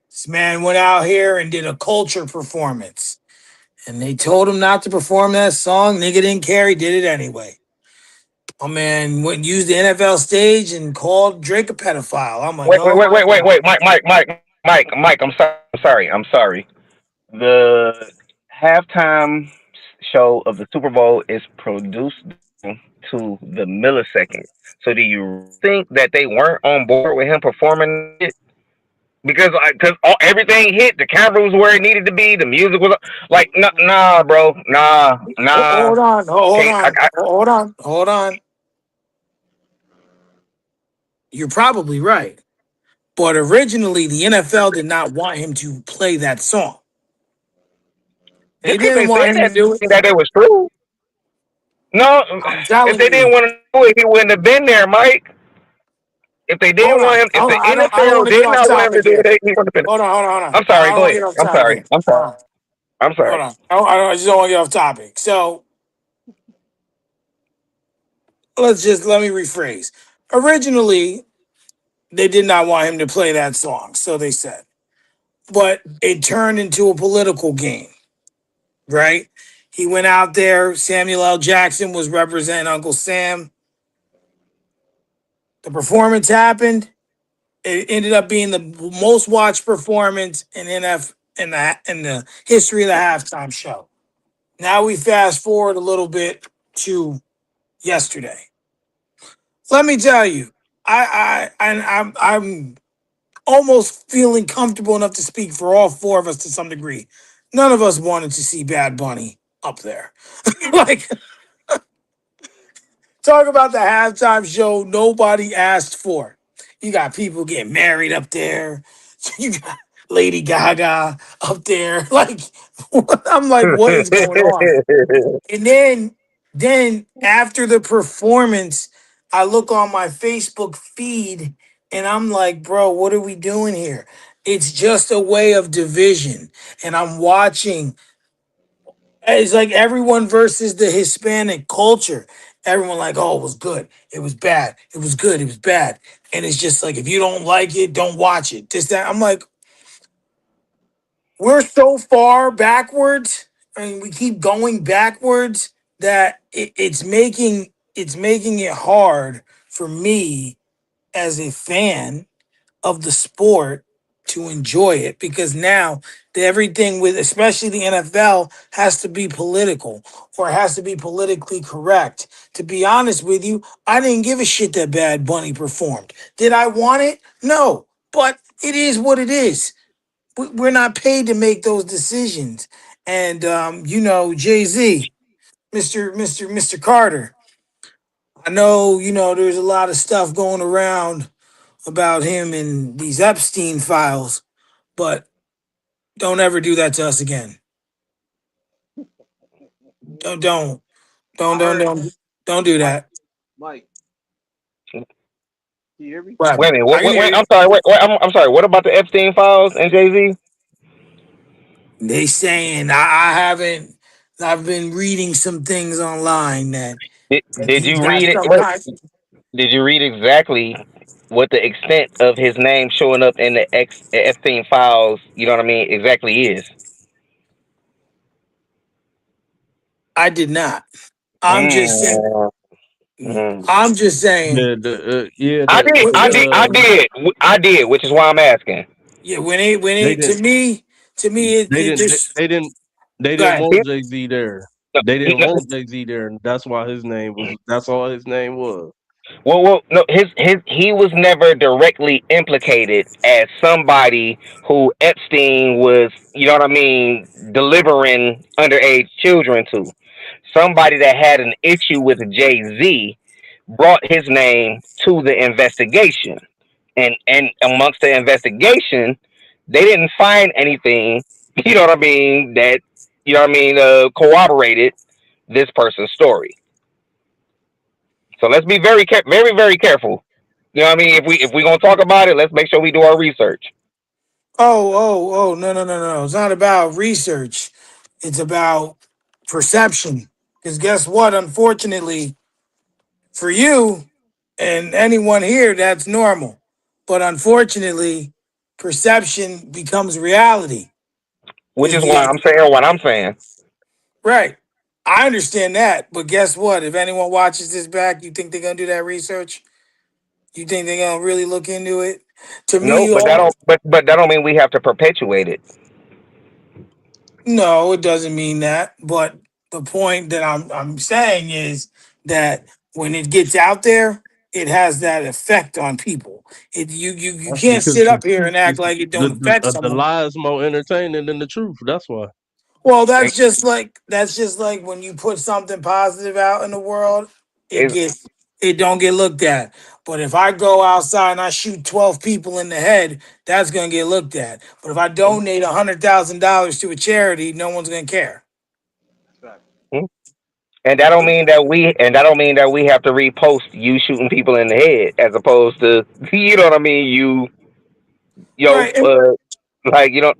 This man went out here and did a culture performance. And they told him not to perform that song. Nigga didn't care. He did it anyway. My man went and used the NFL stage and called Drake a pedophile. I'm like, Wait, wait, oh wait, my wait, wait, God. wait, Mike. I'm sorry. The halftime show of the Super Bowl is produced down to the millisecond. So do you really think that they weren't on board with him performing that shit? Because everything hit, the camera was where it needed to be, the music was like, nah, bro, nah, Hold on, hold can't. on, hold on, hold on. You're probably right. But originally, the NFL did not want him to play that song. They Just because didn't they want said him to that do it. doesn't mean that it was true. No, I'm if telling they didn't you. want to do it, he wouldn't have been there, Mike. If they Hold didn't want on, him, if hold the on. I don't NFL want to get did off not want him to topic do here. it, he wouldn't have been. Hold on. I'm I sorry. don't Go want to ahead. get off I'm topic sorry. here. I'm Hold sorry. on, I'm hold sorry. on. I just don't want to get off topic. So let me rephrase. Originally, they did not want him to play that song, so they said. But it turned into a political game, right? He went out there. Samuel L. Jackson was representing Uncle Sam. The performance happened. It ended up being the most watched performance in NF in the history of the halftime show. Now we fast forward a little bit to yesterday. Let me tell you, I'm almost feeling comfortable enough to speak for all four of us to some degree. None of us wanted to see Bad Bunny up there. Like, talk about the halftime show nobody asked for. You got people getting married up there. You got Lady Gaga up there. Like, I'm like, what is going on? And then after the performance, I look on my Facebook feed and I'm like, bro, what are we doing here? It's just a way of division. And I'm watching. It's like everyone versus the Hispanic culture. Everyone like, oh, it was good. It was bad. It was good. It was bad. And it's just like, if you don't like it, don't watch it. This, that. I'm like, we're so far backwards and we keep going backwards that it's making it hard for me as a fan of the sport to enjoy it, because now everything with especially the NFL has to be political or has to be politically correct. To be honest with you, I didn't give a shit that Bad Bunny performed. Did I want it? No, but it is what it is. We're not paid to make those decisions. And Jay Z, Mr. Carter. I know there's a lot of stuff going around about him and these Epstein files, but don't ever do that to us again. Don't don't don't I don't heard don't don't do Mike. that. Mike, can you hear me? What Wait a happened? minute. I can hear I'm you. sorry. I'm sorry. What about the Epstein files and Jay Z? They saying I haven't. I've been reading some things online that Did he's you got read it? some What kind. did you read exactly what the extent of his name showing up in the Epstein files? You know what I mean? Exactly is. I did not. I'm just saying. Mm, mm. I'm just saying. I did. What, I what did. it, I did. I did. Which is why I'm asking. yeah, when it they didn't to me it they didn't just they go didn't ahead. want Jay Z there. No, They he, didn't want Jay Z there, and that's why his name was. That's all his name was. no, his he was never directly implicated as somebody who Epstein was, you know what I mean, delivering underage children to. Somebody that had an issue with Jay Z brought his name to the investigation, and amongst the investigation, they didn't find anything, you know what I mean, that you know what I mean, corroborated this person's story. So let's be very very careful. You know what I mean? If we gonna talk about it, let's make sure we do our research. Oh, no, no, no, no. It's not about research. It's about perception. Because guess what? Unfortunately, for you and anyone here, that's normal. But unfortunately, perception becomes reality. Which Because is why I'm saying what I'm saying. right. I understand that. But guess what? If anyone watches this back, you think they're gonna do that research? You think they're gonna really look into it? To No, me, but that all don't. But that don't mean we have to perpetuate it. no, it doesn't mean that. But the point that I'm saying is that when it gets out there, it has that effect on people. You That's can't because sit up here and act like it don't affect the someone. lie is more entertaining than the truth. That's why. Well, Ex- that's just like when you put something positive out in the world, it ex- gets it don't get looked at. But if I go outside and I shoot 12 people in the head, that's gonna get looked at. But if I donate $100,000 to a charity, no one's gonna care. Fact. And that don't mean that we have to repost you shooting people in the head as opposed to you know what I mean. You Right. know, like you know.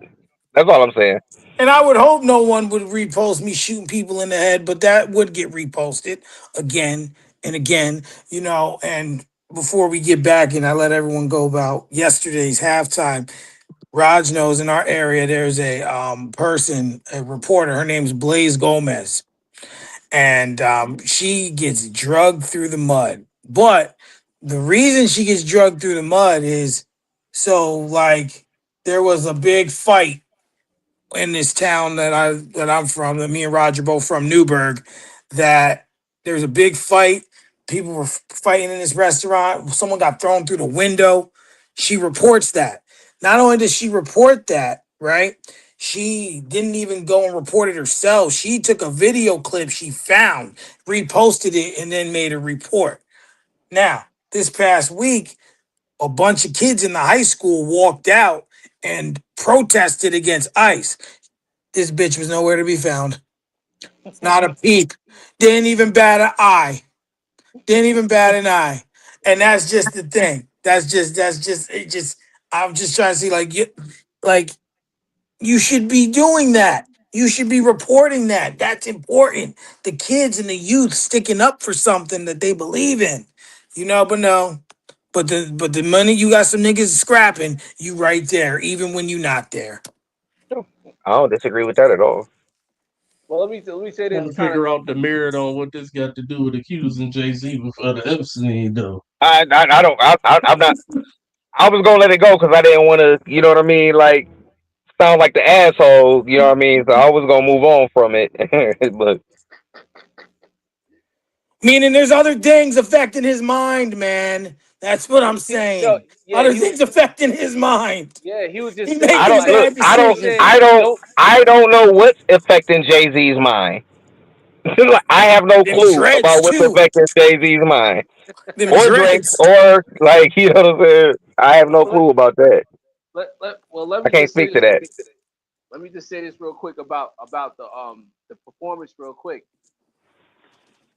That's all I'm saying. And I would hope no one would repost me shooting people in the head, but that would get reposted again and again, And before we get back and I let everyone go about yesterday's halftime, Raj knows in our area there's a person, a reporter. Her name's Blaze Gomez, and she gets drugged through the mud. But the reason she gets drugged through the mud is so like there was a big fight in this town that I'm from, that me and Roger both from Newburgh, that there's a big fight. People were fighting in this restaurant. Someone got thrown through the window. She reports that. Not only does she report that, right? She didn't even go and report it herself. She took a video clip she found, reposted it, and then made a report. Now, this past week, a bunch of kids in the high school walked out and protested against ICE. This bitch was nowhere to be found. Not a peep. Didn't even bat an eye. Didn't even bat an eye. And that's just the thing. That's just it. Just I'm just trying to see like you should be doing that. You should be reporting that. That's important. The kids and the youth sticking up for something that they believe in. But no. But the money you got some niggas scrapping, you right there, even when you not there. I don't disagree with that at all. Well, let me say this Trying to to kind of figure out the merit on what this got to do with accusing Jay-Z for the Epstein though. I don't. I'm not. I was gonna let it go because I didn't want to. You know what I mean? Like sound like the asshole. You know what I mean? So I was gonna move on from it. But Meaning there's other things affecting his mind, man. That's what I'm no, saying. yeah, Other he was things affecting his mind. he was He just I saying making don't like look. bad he was saying decisions. don't I don't know what's affecting Jay Z's mind. I have no Them clue dreads about what's too. affecting Jay Z's mind Them or Drake dreads. or like you know what I'm saying. I have no well, let, clue about that. let I me can't just say speak to this. that. Let me just say this real quick about the performance real quick.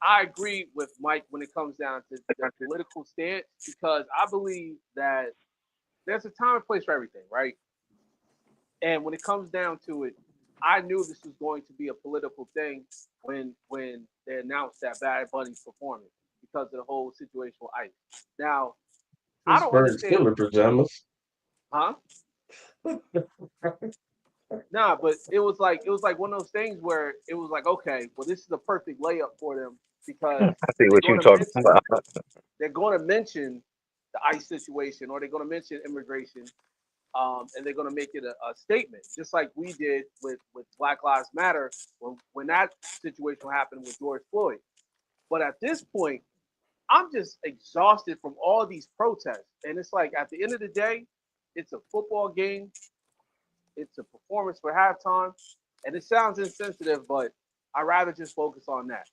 I agree with Mike when it comes down to the political stance because I believe that there's a time and place for everything, right? And when it comes down to it, I knew this was going to be a political thing when they announced that Bad Bunny's performance because of the whole situation with ICE. Now, I don't Pittsburgh understand, Steelers pajamas. huh? Nah, but it was like one of those things where it was like, okay, well, this is a perfect layup for them because I see they're what you're going to talking mention about. they're going to mention the ICE situation or they're going to mention immigration, and they're going to make it a statement, just like we did with Black Lives Matter when that situation happened with George Floyd. But at this point, I'm just exhausted from all these protests, and it's like at the end of the day, it's a football game, it's a performance for halftime, and it sounds insensitive, but I rather just focus on that.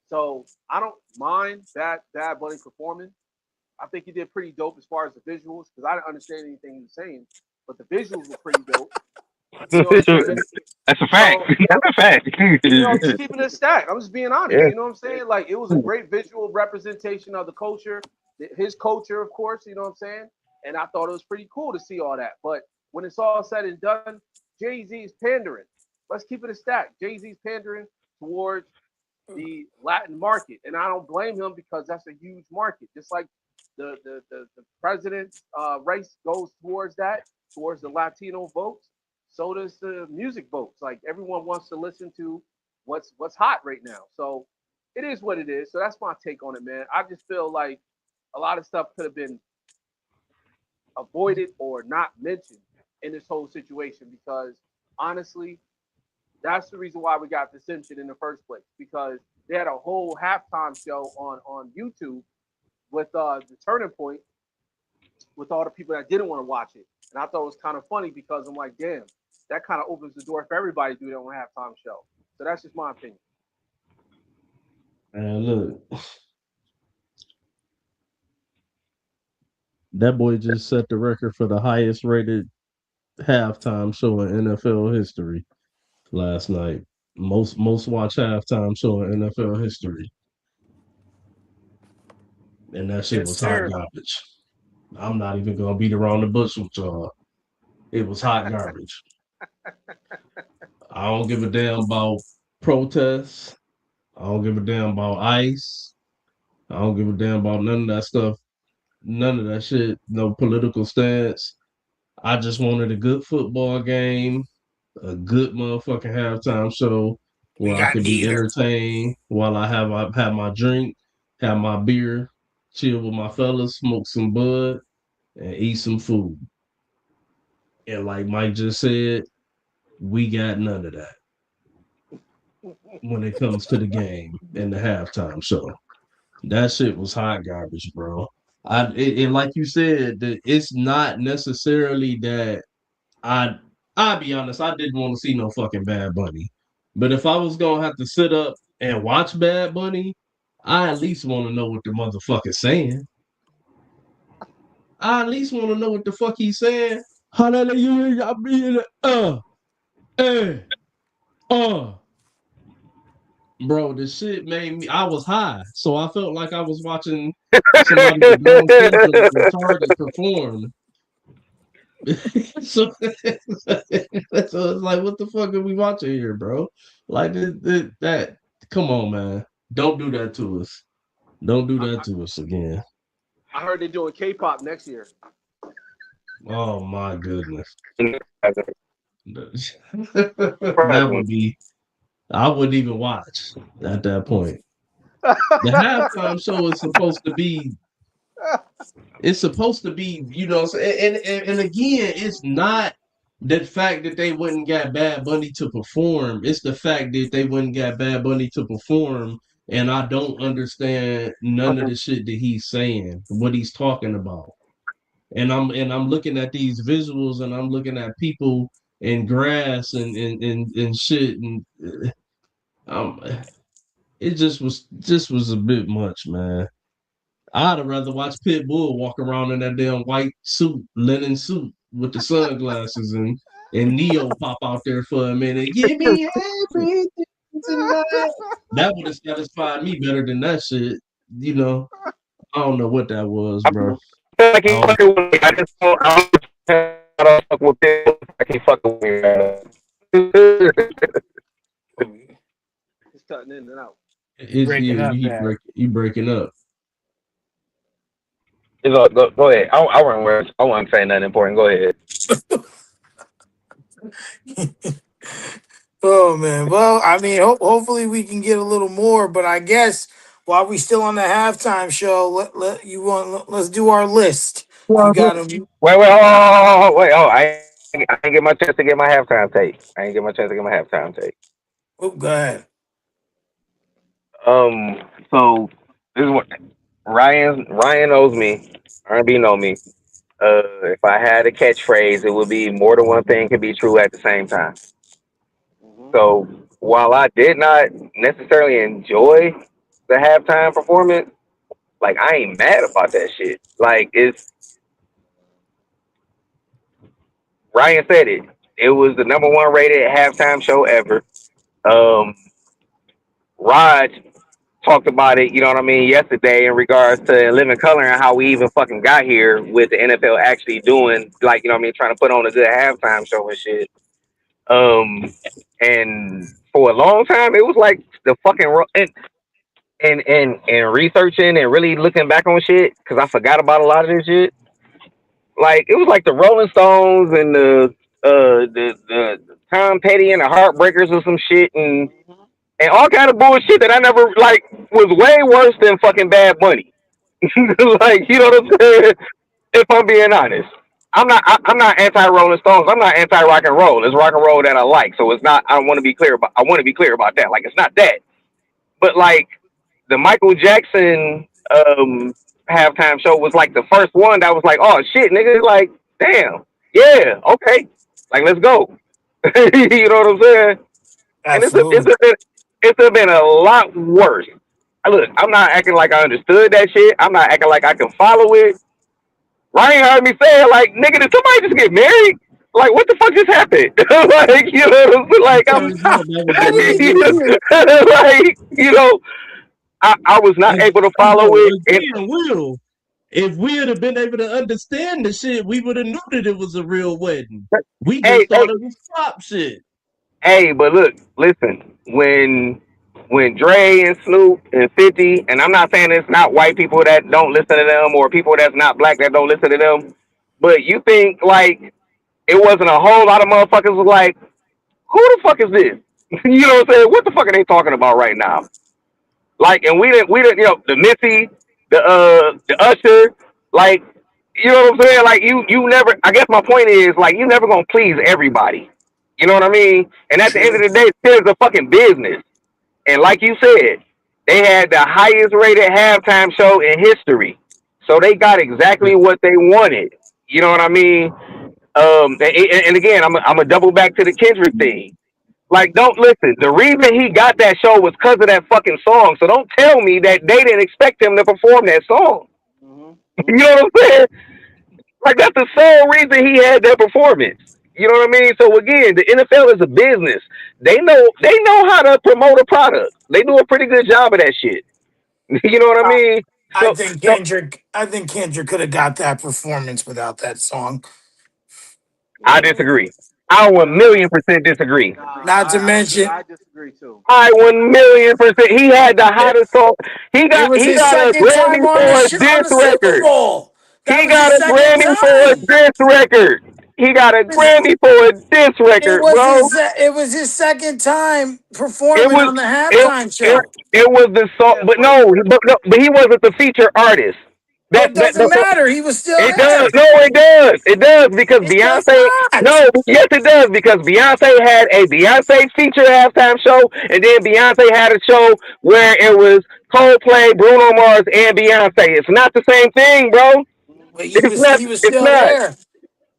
So I don't mind Bad Bunny performing. I think he did pretty dope as far as the visuals because I didn't understand anything he was saying, but the visuals were pretty dope. You know what I'm saying? That's a fact. So That's a fact. I'm just keeping it stacked. I'm just being honest. Yeah. You know what I'm saying? Like it was a great visual representation of the culture, his culture, of course. You know what I'm saying? And I thought it was pretty cool to see all that. But when it's all said and done, Jay Z's pandering. Let's keep it a stack. Jay Z's pandering towards the Latin market, and I don't blame him because that's a huge market. Just like the president's race goes towards that, towards the Latino votes. So does the music votes. Like everyone wants to listen to what's hot right now. So it is what it is. So that's my take on it, man. I just feel like a lot of stuff could have been avoided or not mentioned in this whole situation because honestly, that's the reason why we got dissension in the first place because they had a whole halftime show on YouTube with the Turning Point with all the people that didn't want to watch it, and I thought it was kind of funny because I'm like, damn, that kind of opens the door for everybody to do their own halftime show. So that's just my opinion. And look, that boy just set the record for the highest rated halftime show in NFL history last night. Most watched halftime show in NFL history. And that shit Yes, was hot sir. garbage. I'm not even gonna beat around the bush with y'all. It was hot garbage. I don't give a damn about protests. I don't give a damn about ICE. I don't give a damn about none of that stuff. None of that shit. No political stance. I just wanted a good football game, a good motherfucking halftime show We where I got could be neither. entertained while I have my drink, have my beer, chill with my fellas, smoke some bud, and eat some food. And like Mike just said, we got none of that when it comes to the game and the halftime show. That shit was hot garbage, bro. And like you said, it's not necessarily that I I'll be honest, I didn't want to see no fucking Bad Bunny. But if I was gonna have to sit up and watch Bad Bunny, I at least want to know what the motherfucker's saying. I at least want to know what the fuck he's saying. Hallelujah, I mean, eh, uh. Bro, the shit made me. I was high, so I felt like I was watching somebody with Down syndrome retarded perform. so, so it's like, what the fuck are we watching here, bro? Like that. Come on, man. Don't do that to us. Don't do I, that I, to us again. I heard they're doing K-pop next year. Oh my goodness. Surprising. that would be. I wouldn't even watch at that point. The halftime show is supposed to be. It's supposed to be, and again, it's not the fact that they wouldn't got Bad Bunny to perform. It's the fact that they wouldn't got Bad Bunny to perform, and I don't understand none of the shit that he's saying, what he's talking about. And I'm looking at these visuals, and I'm looking at people in grass and shit, and um, it just was a bit much, man. I'd have rather watch Pitbull walk around in that damn white suit, linen suit with the sunglasses and Neo pop out there for a minute. Give me everything tonight. That would have satisfied me better than that shit. You know, I don't know what that was, bro. I feel like I he don't, fucking with me. I just don't. I don't fuck with people. I can't fucking with me right now. Oh, He's cutting in and out. it's breaking you. up bad. You breaking up. Go ahead. I wasn't saying nothing important. Go ahead. Oh man. Well, I mean, hopefully we can get a little more. But I guess while we still on the halftime show, let's do our list. You got them. Wait, wait. Oh, I ain't get my chance to get my halftime take. I ain't get my chance to get my halftime take. Oh, go ahead. So this is what Ryan knows me. R&B know me. If I had a catchphrase, it would be more than one thing can be true at the same time. Hmm. So while I did not necessarily enjoy the halftime performance, like I ain't mad about that shit. Like it's Ryan said it. It was the number one rated halftime show ever. Um, Raj talked about it, you know what I mean, yesterday in regards to living color and how we even fucking got here with the NFL actually doing like, you know what I mean, trying to put on a good halftime show and shit. Um, and for a long time, it was like the fucking and researching and really looking back on shit because I forgot about a lot of this shit. Like it was like the Rolling Stones and the Tom Petty and the Heartbreakers or some shit Hmm. and all kind of bullshit that I never like was way worse than fucking Bad Bunny. Like you know what I'm saying? If I'm being honest. I'm not anti Rolling Stones. I'm not anti rock and roll. It's rock and roll that I like. So it's not. I want to be clear about that. Like it's not that. But like the Michael Jackson halftime show was like the first one that was like, oh shit, nigga, like damn, yeah, okay, like let's go. You know what I'm saying? And Absolutely. it's a been a lot worse. Look, I'm not acting like I understood that shit. I'm not acting like I can follow it. Ryan heard me say it, like, nigga, did somebody just get married? Like, what the fuck just happened? Like, you know what I'm saying? Like, I'm, Turns out that was How the did he last get nigga. married? like, I was not able to Hey, follow yo, it. And again, Will. If we would have been able to understand the shit, we would have knew that it was a real wedding. We hey, just hey, thought it was pop shit. hey, but look, listen, when Dre and Snoop and 50, and I'm not saying it's not white people that don't listen to them or people that's not black that don't listen to them, but you think like it wasn't a whole lot of motherfuckers was like, who the fuck is this? You know what I'm saying? What the fuck are they talking about right now? Like, and we didn't, the Missy, the Usher, like, you know what I'm saying? Like, you never. I guess my point is, like, you never gonna please everybody. You know what I mean? And at the end of True. the day, it's a fucking business. And like you said, they had the highest rated halftime show in history, so they got exactly what they wanted. You know what I mean? And again, I'm a double back to the Kendrick thing. Like, don't listen. The reason he got that show was because of that fucking song. So don't tell me that they didn't expect him to perform that song. Hmm. You Hmm. know what I'm saying? Like, that's the sole reason he had that performance. You know what I mean? So again, the NFL is a business. They know how to promote a product. They do a pretty good job of that shit. You know what I I, mean? I So think so Kendrick. I think Kendrick could have got that performance without that song. I Hmm. disagree. I Nah, 1,000,000% disagree. Not to mention, I disagree too. I 1,000,000%. He had the it, hottest song. it was He his got a second Grammy time on for a on diss the Super record. Bowl. That He was his got a second Grammy for a time. diss record. he got a It's- Grammy for a diss record, bro. it was his second time It performing was on the it halftime it, show. it was the song, Yeah, but but no, but he wasn't the featured artist. Well, That it that doesn't the matter. He was still It does. there. No, it does because It does Beyonce. not. No, yes, it does because Beyonce had a Beyonce feature halftime show, and then Beyonce had a show where it was Coldplay, Bruno Mars, and Beyonce. It's not the same thing, bro. But It's not. he was It's still not. there.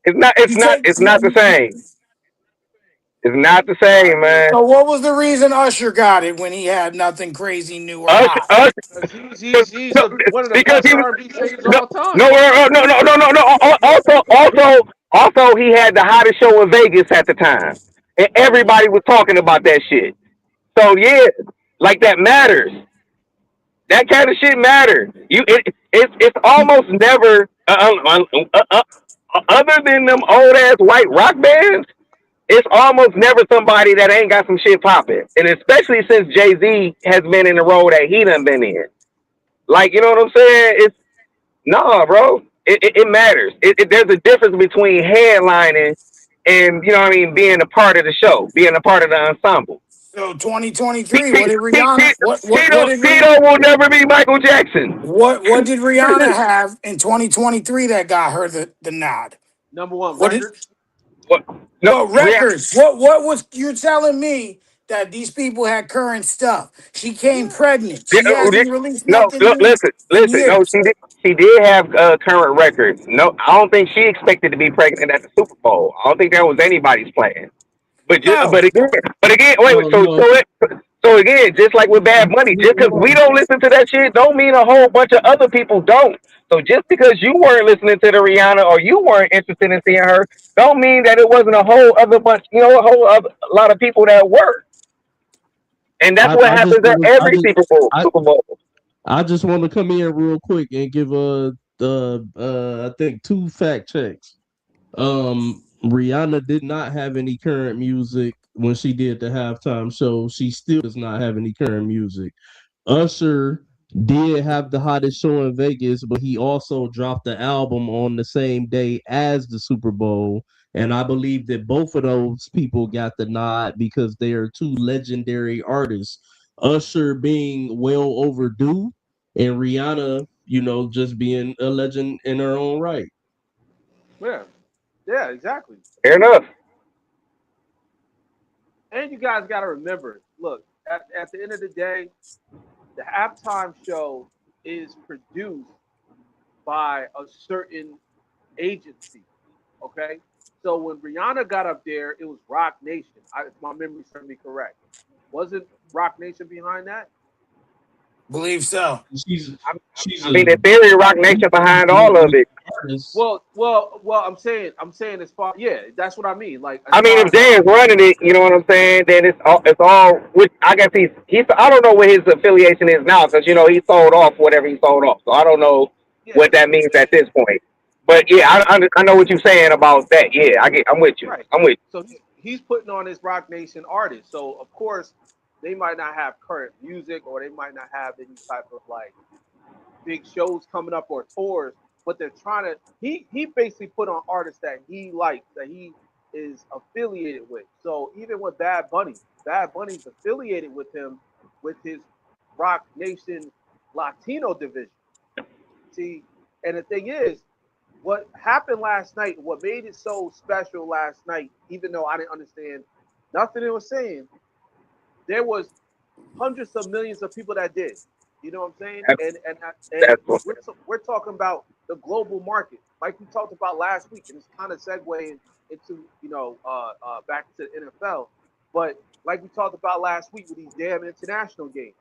It's not. It's You not. take It's not the same. It's not the I same, agree. man. So what was the reason Usher got it when he had nothing crazy new or Usher, hot? Usher, Because he's one of the because best he was R&B singers of no, all time. no, no. Also, he had the hottest show in Vegas at the time, and Hmm. everybody was talking about that shit. So yeah, like that matters. That kind of shit matters. It's almost never other than them old ass white rock bands. It's almost never somebody that ain't got some shit popping, and especially since Jay Z has been in the role that he done been in. Like you know what I'm saying? It's nah, bro. It matters. There's a difference between headlining and you know what I mean, being a part of the show, being a part of the ensemble. So 2023, Tito, what did Rihanna Tito will never be Michael Jackson. what did Rihanna have in 2023 that got her the nod? Number one What did records. What? No, But records, what was you're telling me that these people had current stuff? She came Yeah. pregnant. She hasn't released no. nothing Look, new in listen. No, years. she did have current records. No, I don't think she expected to be pregnant at the Super Bowl. I don't think that was anybody's plan. No. But again, wait. No, no. So again, just like with Bad Money, just because we don't listen to that shit, don't mean a whole bunch of other people don't. So just because you weren't listening to the Rihanna or you weren't interested in seeing her, don't mean that it wasn't a whole other bunch, a whole other a lot of people that were. And that's what I just happens at want to every Super Bowl. I, Super Bowl. I just want to come in real quick and give I think two fact checks. Rihanna did not have any current music when she did the halftime show. She still does not have any current music. Usher did have the hottest show in Vegas, but he also dropped the album on the same day as the Super Bowl. And I believe that both of those people got the nod because they are two legendary artists. Usher being well overdue, and Rihanna, just being a legend in her own right. Yeah. Yeah, exactly. Fair enough. And you guys got to remember, look, at the end of the day, the halftime show is produced by a certain agency. Okay, so when Rihanna got up there, it was Rock Nation. If my memory serves me correct, wasn't Rock Nation behind that? Believe so. She's I, she's I mean, a in theory, Rock Nation behind all of it. artist. well. I'm saying as far, yeah, that's what I mean. Like as I mean, far if as Jay is running it, you know what I'm saying? Then it's all. Which I guess he's. I don't know what his affiliation is now because he sold off whatever he sold off. So I don't know yeah, what that means at this point. But yeah, I know what you're saying about that. Yeah, I'm with you. right. I'm with So he's putting on his Rock Nation artist. So of course they might not have current music or they might not have any type of like big shows coming up or tours, but they're trying to. He basically put on artists that he likes, that he is affiliated with. So even with Bad Bunny's affiliated with him with his Rock Nation Latino division. See, and the thing is, what happened last night, what made it so special last night, even though I didn't understand nothing it was saying, there was hundreds of millions of people that did. You know what I'm saying? you. And That's what. we're talking about the global market, like we talked about last week, and it's kind of segueing into back to the NFL. But like we talked about last week with these damn international games.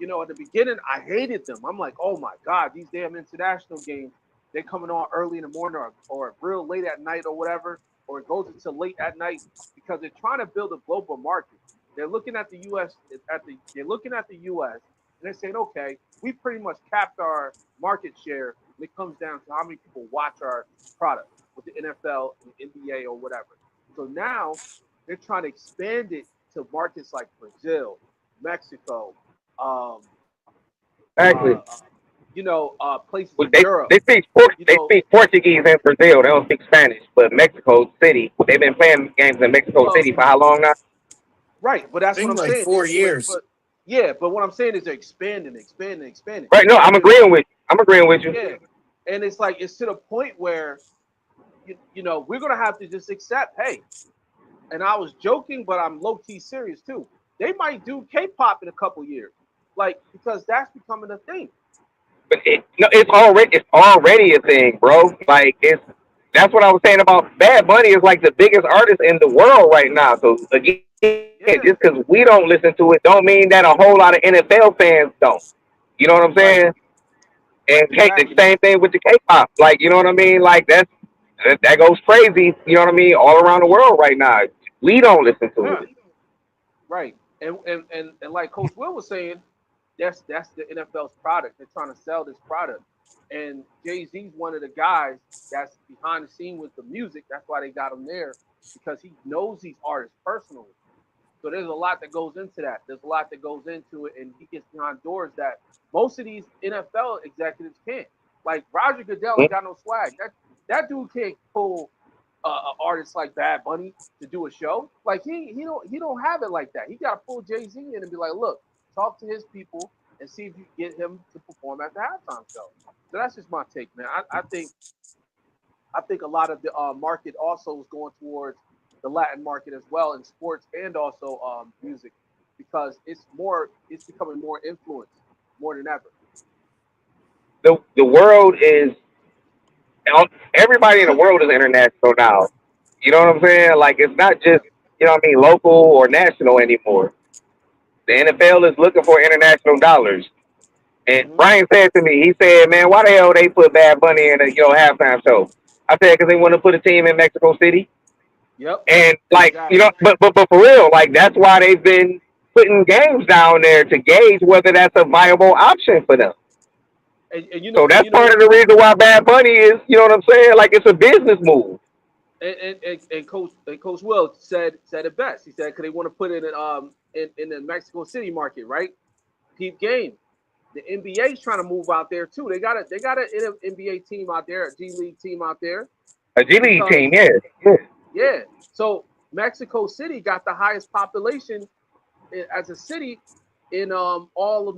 At the beginning, I hated them. I'm like, oh my god, these damn international games, they're coming on early in the morning or real late at night or whatever, or it goes into late at night because they're trying to build a global market. They're looking at the U.S. They're looking at the U.S. and they're saying, okay, we pretty much capped our market share when it comes down to how many people watch our product with the NFL and the NBA or whatever. So now they're trying to expand it to markets like Brazil, Mexico, um, uh, Exactly. places Well, in they Europe. they speak You they know, speak Portuguese in Brazil. They don't speak Spanish. But Mexico City, they've been playing games in Mexico well, City for how long now? right, but I that's what think I'm like saying. 4 years. But yeah, but what I'm saying is they're expanding, expanding, expanding, Right? No, I'm and agreeing with you. I'm agreeing with you. yeah, and it's like it's to the point where we're gonna have to just accept, hey, and I was joking, but I'm low key serious too. They might do K-pop in a couple years, like because that's becoming a thing. But no, it's already a thing, bro. Like that's what I was saying about Bad Bunny is like the biggest artist in the world right now. So again, just because Yeah, we don't listen to it, don't mean that a whole lot of NFL fans don't. You know what I'm saying? right, And the exactly. same thing with the K-pop. Like you know what I mean? Like that goes crazy. You know what I mean? All around the world right now. We don't listen to Yeah, it. right. And like Coach Will was saying, that's the NFL's product. They're trying to sell this product. And Jay-Z's one of the guys that's behind the scene with the music. That's why they got him there because he knows these artists personally. So there's a lot that goes into that. There's a lot that goes into it, and he gets behind doors that most of these NFL executives can't. Like Roger Goodell ain't got no swag. That dude can't pull an artist like Bad Bunny to do a show. Like he don't have it like that. He got to pull Jay Z in and be like, look, talk to his people and see if you get him to perform at the halftime show. So that's just my take, man. I think a lot of the market also is going towards the Latin market as well in sports and also music because it's becoming more influenced more than ever. The world is everybody in the world is international now. You know what I'm saying? Like it's not Yeah. just local or national anymore. The NFL is looking for international dollars. And Hmm. Brian said to me, he said, "Man, why the hell they put Bad Bunny in a halftime show?" I said, "Because they want to put a team in Mexico City." Yep. And like Exactly. but for real, like that's why they've been putting games down there to gauge whether that's a viable option for them. And you So know and that's you know part what of the reason why Bad Bunny is, you know what I'm saying? Like it's a business move. and Coach Will said it best. He said because they want to put it in the Mexico City market, right? Peep game. The NBA is trying to move out there too. They got an NBA team out there, a G League team out there A G League because team, yeah, yeah. yeah. So Mexico City got the highest population as a city in all of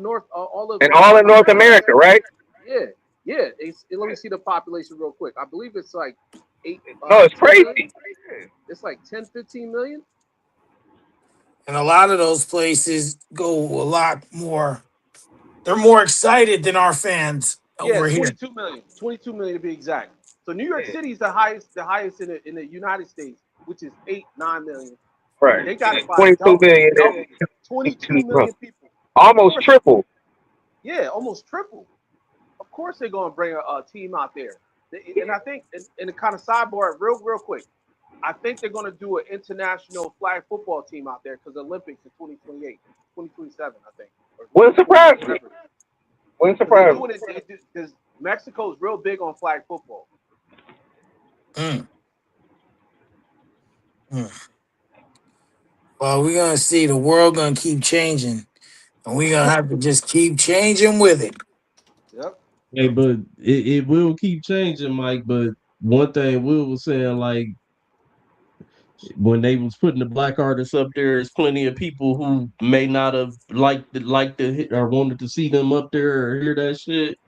And all in North America. America, right? Yeah, yeah. Let me see the population real quick. I believe it's like eight, No, it's 10 million. crazy. It's like 10, 15 million. And a lot of those places go a lot more. They're more excited than our fans Yeah, over here. 22 million. 22 million to be exact. So New York City is the highest in the United States, which is 8, 9 million. Right. They got it by 22 double, million double. 22 is million people. Of almost course, triple. yeah, almost triple. Of course, they're going to bring a team out there. And I think, in the kind of sidebar, real quick, I think they're going to do an international flag football team out there because the Olympics in 2028, 2027, I think, or Wouldn't 2028, surprise me. whatever. Wouldn't Because they're surprise me. doing it because Mexico's real big on flag football. Mm, mm. Well, we're gonna see the world gonna keep changing, and we're gonna have to just keep changing with it. Yep. Hey, but it will keep changing, Mike. But one thing Will was saying, like when they was putting the black artists up there, there's plenty of people who may not have liked to hit or wanted to see them up there or hear that shit,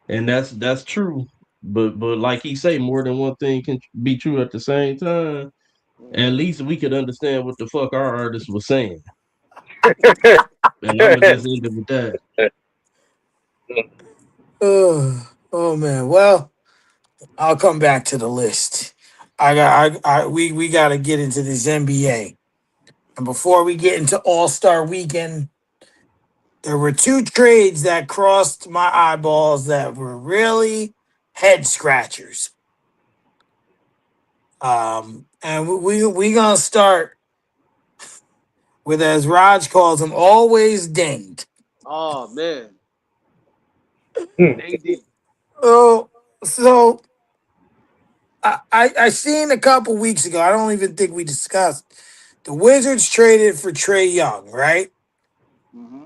and that's true. But like he say, more than one thing can be true at the same time. At Hmm. least we could understand what the fuck our artist was saying, and I'm gonna just end it with that. Oh man. Well, I'll come back to the list. We got to get into this NBA, and before we get into All Star Weekend, there were two trades that crossed my eyeballs that were really head scratchers. And we gonna start with, as Raj calls him, always dinged. Oh man, AD. Oh, so I seen a couple weeks ago. I don't even think we discussed the Wizards traded for Trey Young, right? Hmm.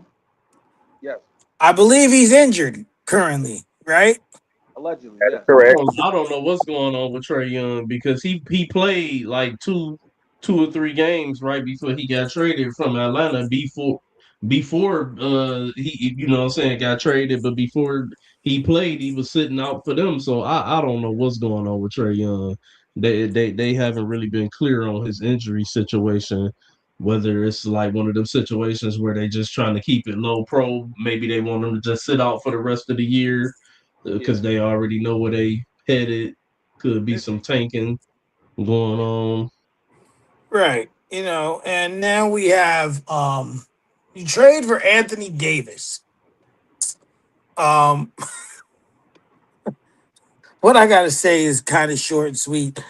Yes. I believe he's injured currently. right? Allegedly, That is yes. correct. I don't know what's going on with Trey Young because he played like two or three games right before he got traded from Atlanta before he you know what I'm saying got traded, but before he played he was sitting out for them. So I don't know what's going on with Trey Young. They haven't really been clear on his injury situation. Whether it's like one of them situations where they just trying to keep it low pro, maybe they want him to just sit out for the rest of the year Yeah. because they already know where they headed. Could be It, some tanking going it, on. Right. And now we have you trade for Anthony Davis. Um, what I gotta say is kind of short and sweet.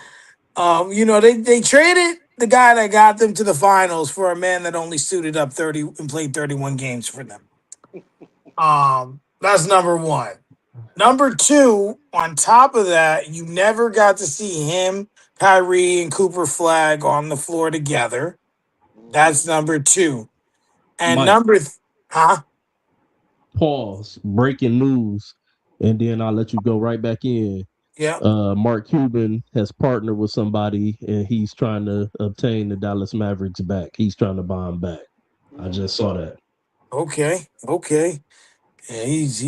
They traded the guy that got them to the finals for a man that only suited up 30 and played 31 games for them. That's number one. Number two, on top of that, you never got to see him, Kyrie, and Cooper Flag on the floor together. hmm That's number two. And Mike, huh? pause. Breaking news, and then I'll let you go right back in. Yeah. Mark Cuban has partnered with somebody, and he's trying to obtain the Dallas Mavericks back. He's trying to buy them back. I hmm just saw that. Okay. Okay. Yeah, he's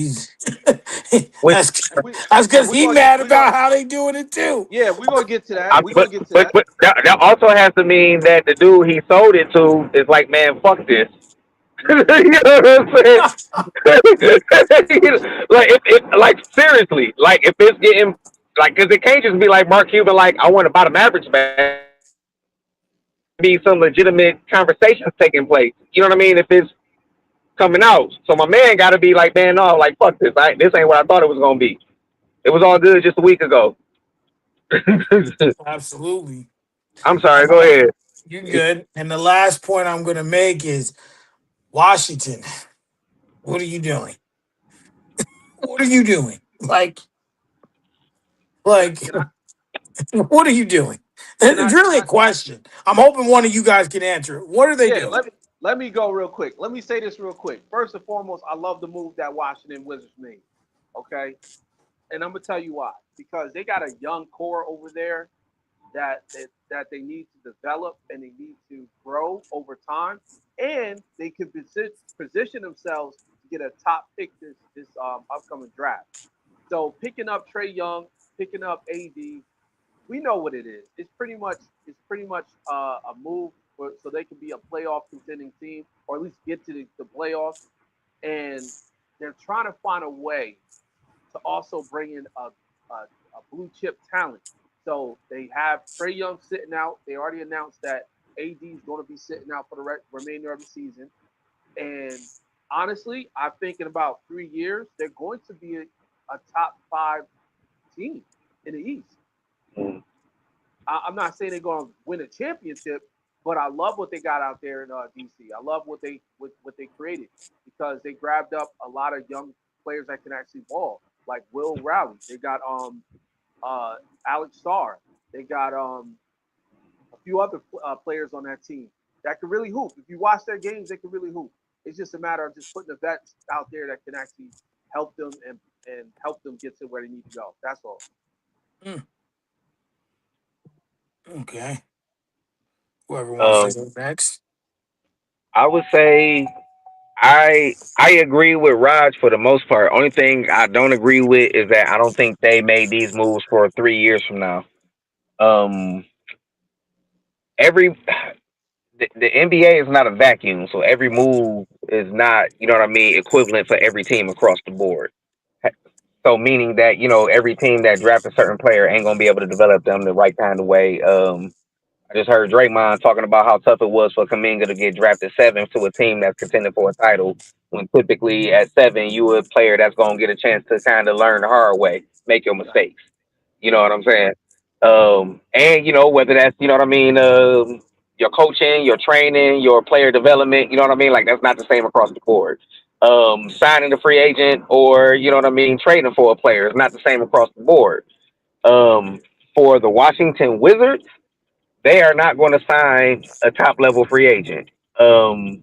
Which, We that's because we're he going mad we're going about how they doing it too. yeah, we're gonna get to that. I, We're gonna get to that. but that also has to mean that the dude he sold it to is like, man, fuck this. You know what I'm saying? Like like seriously, like if it's getting like, because it can't just be like Mark Cuban, like I want to buy the Mavericks back. Be some legitimate conversations taking place. You know what I mean? If it's coming out, so my man got to be like, man, no, like fuck this. This ain't what I thought it was gonna be. It was all good just a week ago. Absolutely. I'm sorry. And Go ahead. you're good. And the last point I'm gonna make is Washington. What are you doing? What are you doing? Like, Can I what are you doing? It's can really a I question. I'm hoping one of you guys can answer it. What are they yeah, doing? let me go real quick. Let me say this real quick. First and foremost, I love the move that Washington Wizards made. Okay? And I'm gonna tell you why. Because they got a young core over there that they need to develop and they need to grow over time, and they can position themselves to get a top pick this upcoming draft. So picking up Trey Young, picking up AD, we know what it is. It's pretty much a move so they can be a playoff contending team or at least get to the playoffs. And they're trying to find a way to also bring in a blue chip talent. So they have Trey Young sitting out. They already announced that AD is going to be sitting out for the remainder of the season. And honestly, I think in about 3 years, they're going to be a top five team in the East. I'm not saying they're going to win a championship, but I love what they got out there in DC. I love what they created because they grabbed up a lot of young players that can actually ball, like Will Rowley. They got uh Alex Starr. They got a few other players on that team that can really hoop. If you watch their games, they can really hoop. It's just a matter of just putting the vets out there that can actually help them and help them get to where they need to go. That's all. Hmm, okay. Whoever wants to Um, go next. I would say I agree with Raj for the most part. Only thing I don't agree with is that I don't think they made these moves for 3 years from now. Um, every the NBA is not a vacuum, so every move is not, you know what I mean, equivalent for every team across the board. So meaning that, every team that draft a certain player ain't gonna be able to develop them the right kind of way. I just heard Draymond talking about how tough it was for Kaminga to get drafted seventh to a team that's contending for a title. When typically at seven, you a player that's gonna get a chance to kind of learn the hard way, make your Right. mistakes. You know what I'm saying? And whether that's, you know what I mean, your coaching, your training, your player development. You know what I mean? Like that's not the same across the board. Signing a free agent or, you know what I mean, trading for a player is not the same across the board. Um, for the Washington Wizards, they are not going to sign a top level free agent. Um,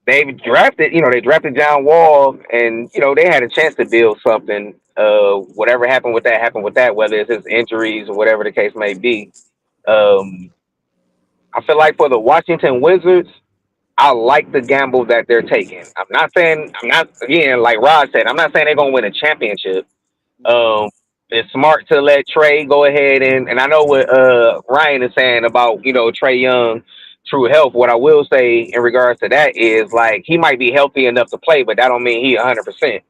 they drafted John Wall, and they had a chance to build something. Whatever happened with that, whether it's his injuries or whatever the case may be. Um, I feel like for the Washington Wizards, I like the gamble that they're taking. I'm not, again, like Rod said, I'm not saying they're going to win a championship. Mm-hmm. Um, it's smart to let Trey go ahead and I know what Ryan is saying about, Trey Young, true health. What I will say in regards to that is like he might be healthy enough to play, but that don't mean he 100%.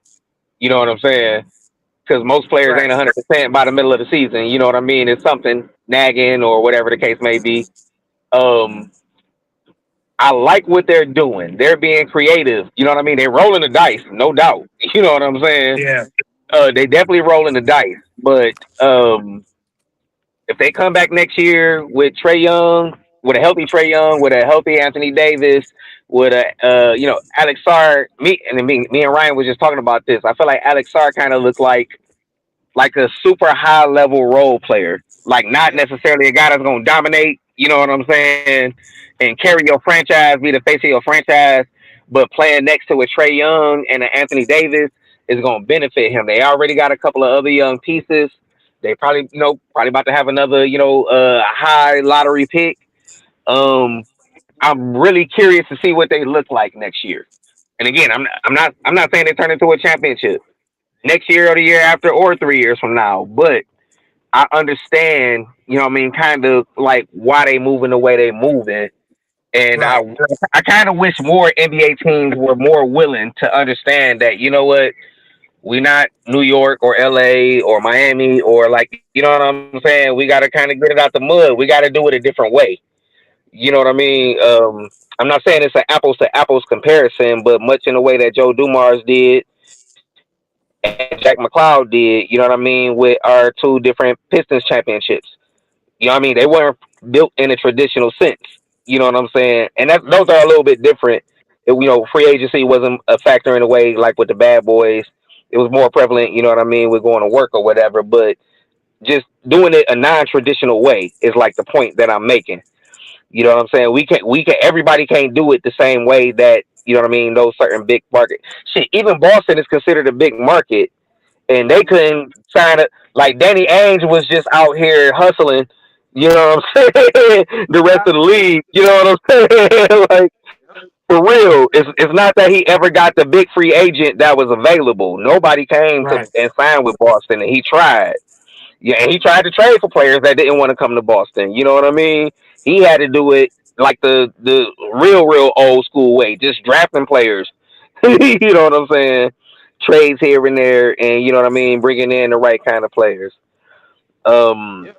You know what I'm saying? Because most players ain't Right. 100% by the middle of the season. You know what I mean? It's something nagging or whatever the case may be. Um, I like what they're doing. They're being creative. You know what I mean? They're rolling the dice, no doubt. You know what I'm saying? Yeah. They definitely rolling the dice. But if they come back next year with Trey Young, with a healthy Trey Young, with a healthy Anthony Davis, with a Alex Sarr, me and Ryan was just talking about this. I feel like Alex Sarr kind of looked like a super high level role player, like not Yep. necessarily a guy that's gonna dominate. You know what I'm saying? And carry your franchise, be the face of your franchise, but playing next to a Trey Young and an Anthony Davis is gonna benefit him. They already got a couple of other young pieces. They probably, probably about to have another, high lottery pick. Um, I'm really curious to see what they look like next year. And again, I'm not saying they turn into a championship next year or the year after or 3 years from now. But I understand, kind of like why they moving the way they moving. And Right. I kind of wish more NBA teams were more willing to understand that, we not New York or LA or Miami or like, what I'm saying? We got to kind of get it out the mud. We got to do it a different way. You know what I mean? I'm not saying it's an apples to apples comparison, but much in the way that Joe Dumars did and Jack McLeod did, with our two different Pistons championships. You know what I mean? They weren't built in a traditional sense. You know what I'm saying? And those are a little bit different. Free agency wasn't a factor in a way like with the bad boys. It was more prevalent, you know what I mean, with going to work or whatever. But just doing it a non-traditional way is like the point that I'm making. You know what I'm saying? Everybody can't do it the same way that, you know what I mean, those certain big market. Shit, even Boston is considered a big market and they Mm-hmm. couldn't sign it. Like Danny Ainge was just out here hustling. You know what I'm saying? The rest of the Absolutely. league. You know what I'm saying? Like Yep. for real, it's not that he ever got the big free agent that was available. Nobody came to Right. and signed with Boston, and he tried. Yeah, and he tried to trade for players that didn't want to come to Boston. You know what I mean? He had to do it like the real old school way, just drafting players. You know what I'm saying? Trades here and there, and you know what I mean, bringing in the right kind of players. Um, Yep.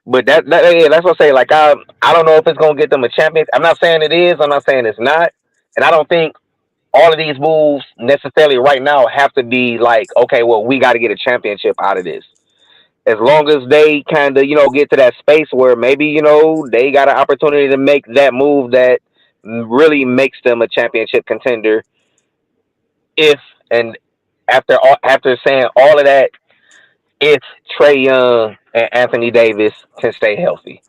but yeah, that's what I say. Like I don't know if it's gonna get them a champion. I'm not saying it is. I'm not saying it's not. And I don't think all of these moves necessarily right now have to be like, okay, well, we got to get a championship out of this. As long as they kind of, get to that space where maybe, they got an opportunity to make that move that really makes them a championship contender. If and after saying all of that, if Trey Young and Anthony Davis can stay healthy.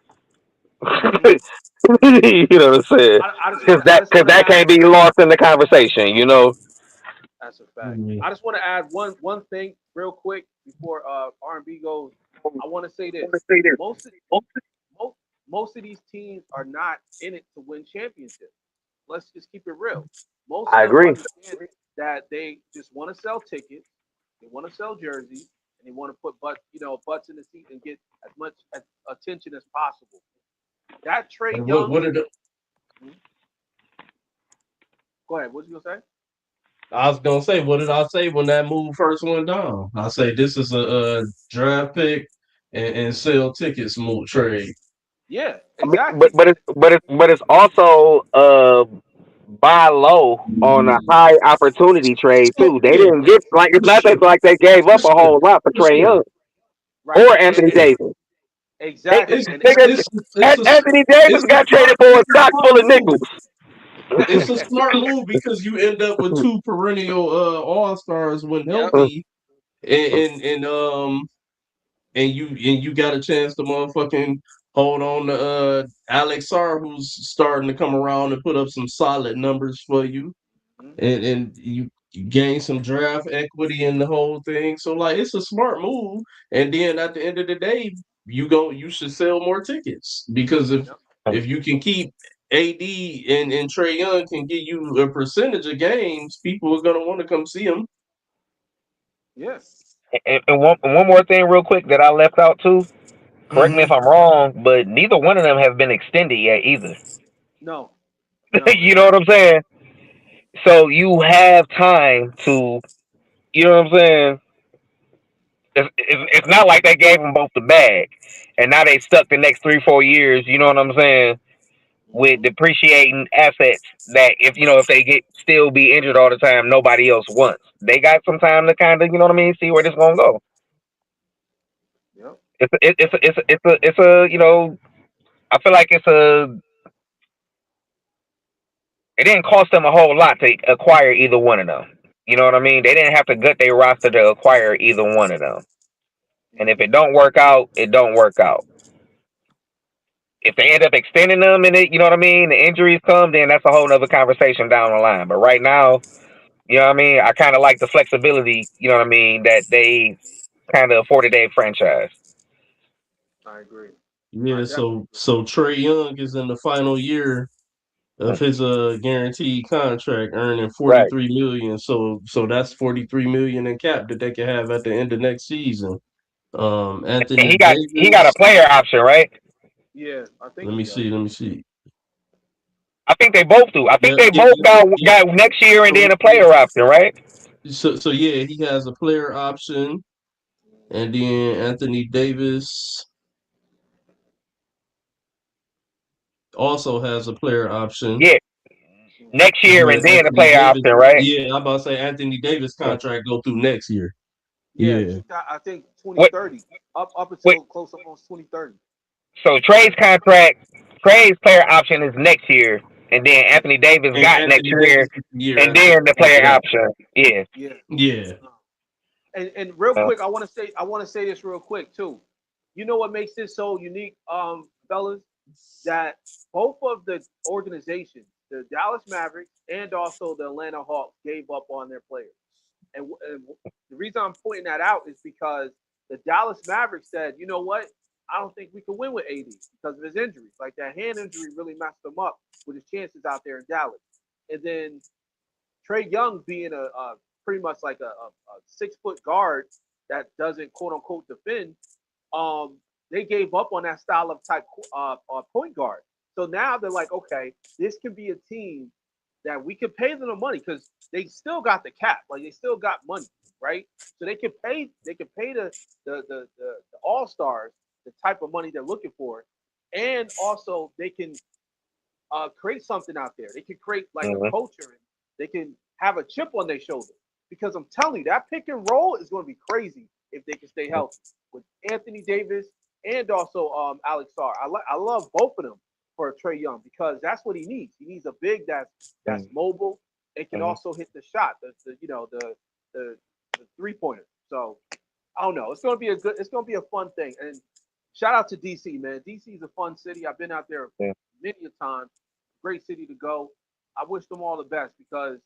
Mm-hmm. You know what I'm saying? I just Because want to that add. can't be lost in the conversation, you know? That's a fact. Mhm. I just want to add one thing real quick before R&B goes. I want to say this. Most of most most of these teams are not in it to win championships. Let's just keep it real. Most of I them agree. understand that they just want to sell tickets, they want to sell jerseys, and they want to put butts in the seat and get as much attention as possible. That Trey And what Young. did Hmm? Go ahead. What you gonna say? I was gonna say? What did I say when that move first went down? I say this is a draft pick and sell tickets move trade. Yeah, I mean, but exactly. but it's also buy low on a high opportunity trade too. They Yeah, didn't get like it's for not sure, that like they gave up for a sure, whole lot for for Trey sure. Young Right. or And, Anthony and Davis. They, exactly. It's And nigga, it's it's a Anthony Davis it's a got traded smart for a it's a sock smart full of move. nickels. It's a smart move because you end up with two perennial all stars when yep. healthy, and you got a chance to motherfucking hold on to Alex Sarr, who's starting to come around and put up some solid numbers for you. Mhm. And you you gain some draft equity in the whole thing. So like it's a smart move. And then at the end of the day, you should sell more tickets because Yep. if you can keep AD and Trey Young can give you a percentage of games, people are gonna want to come see them. Yeah. And one more thing, real quick, that I left out too. Correct me if Mm-hmm. I'm wrong, but neither one of them have been extended yet either. No. No, they You know what haven't. I'm saying? So you have time to, you know what I'm saying? It's not like they gave them both the bag, and now they stuck the next 3 4 years. You know what I'm saying? With Hmm. depreciating assets that if they get still be injured all the time, nobody else wants. They got some time to kind of see where this gonna go. Yep. I feel like it didn't cost them a whole lot to acquire either one of them. You know what I mean? They didn't have to gut their roster to acquire either one of them. And if Hmm. it don't work out, it don't work out. If they end up extending them and you know what I mean, the injuries come, then that's a whole nother conversation down the line. But right now, you know what I mean, I kind of like the flexibility, you know what I mean, that they kind of afforded their franchise. I agree. I Yeah, definitely so agree. so Trey Young is in the final year of his guaranteed contract earning Right. 43 million. So that's 43 million in cap that they can have at the end of next season. And Anthony he got a Davis. player option, right? Yeah, I think Let he me does. see. Let me see. I think they both do. I think Yep, they yep, both yep, yep. got next year and then So a player option, right? so yeah, he has a player option, and then Anthony Davis also has a player option. Yeah, Hmm. next year and But then a Anthony player Davis, option, right? yeah, I'm about to say Anthony Davis contract go through next year. Yeah, Yeah, I think What 2030, up what until close almost 2030. so Trey's player option is next year, and then Anthony Davis and got next Anthony year, Davis is the year and then the after player that. option. Yeah. Yeah. Yeah, Uh, and real Uh, quick, I want to say this real quick too. You know what makes this so unique, fellas? That both of the organizations, the Dallas Mavericks and also the Atlanta Hawks, gave up on their players. And the reason I'm pointing that out is because the Dallas Mavericks said, you know what? I don't think we can win with AD because of his injuries. Like that hand injury really messed him up with his chances out there in Dallas. And then Trey Young being a pretty much like a 6 foot guard that doesn't quote unquote defend, um, they gave up on that style of type point guard. So now they're like, okay, this can be a team that we can pay them the money because they still got the cap, like they still got money, right? So they can pay the all stars the type of money they're looking for, and also they can create something out there. They can create like a mhm, culture and they can have a chip on their shoulder. Because I'm telling you, that pick and roll is going to be crazy if they can stay healthy with Anthony Davis and also Alex Sarr. I love both of them for Trey Young because that's what he needs. He needs a big that's mhm, mobile and can mhm. also hit the shot, the, the 3 pointer. So I don't know. It's gonna be a fun thing. And shout out to DC, man. DC is a fun city. I've been out there Yeah. many a time. Great city to go. I wish them all the best because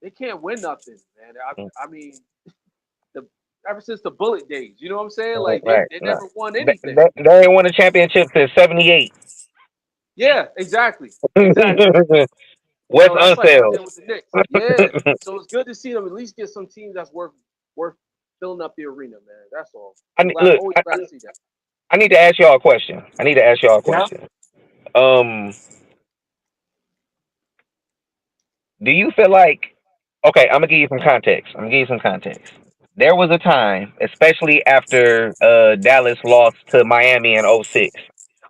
they can't win nothing, man. I mean, the ever since the Bullet days, you know what I'm saying? Like they, Right. they No. never won They, anything. they, they ain't won a championship since '78. Yeah, exactly, exactly. West That's like out Unseld. there with the Knicks. Yeah. So it's good to see them at least get some teams that's worth filling up the arena, man. That's all. Look, Always glad to see that. I need to ask y'all a question. I need to ask y'all a Yeah. question. Um, do you feel like okay, I'm gonna give you some context. I'm gonna give you some context. There was a time, especially after Dallas lost to Miami in '06,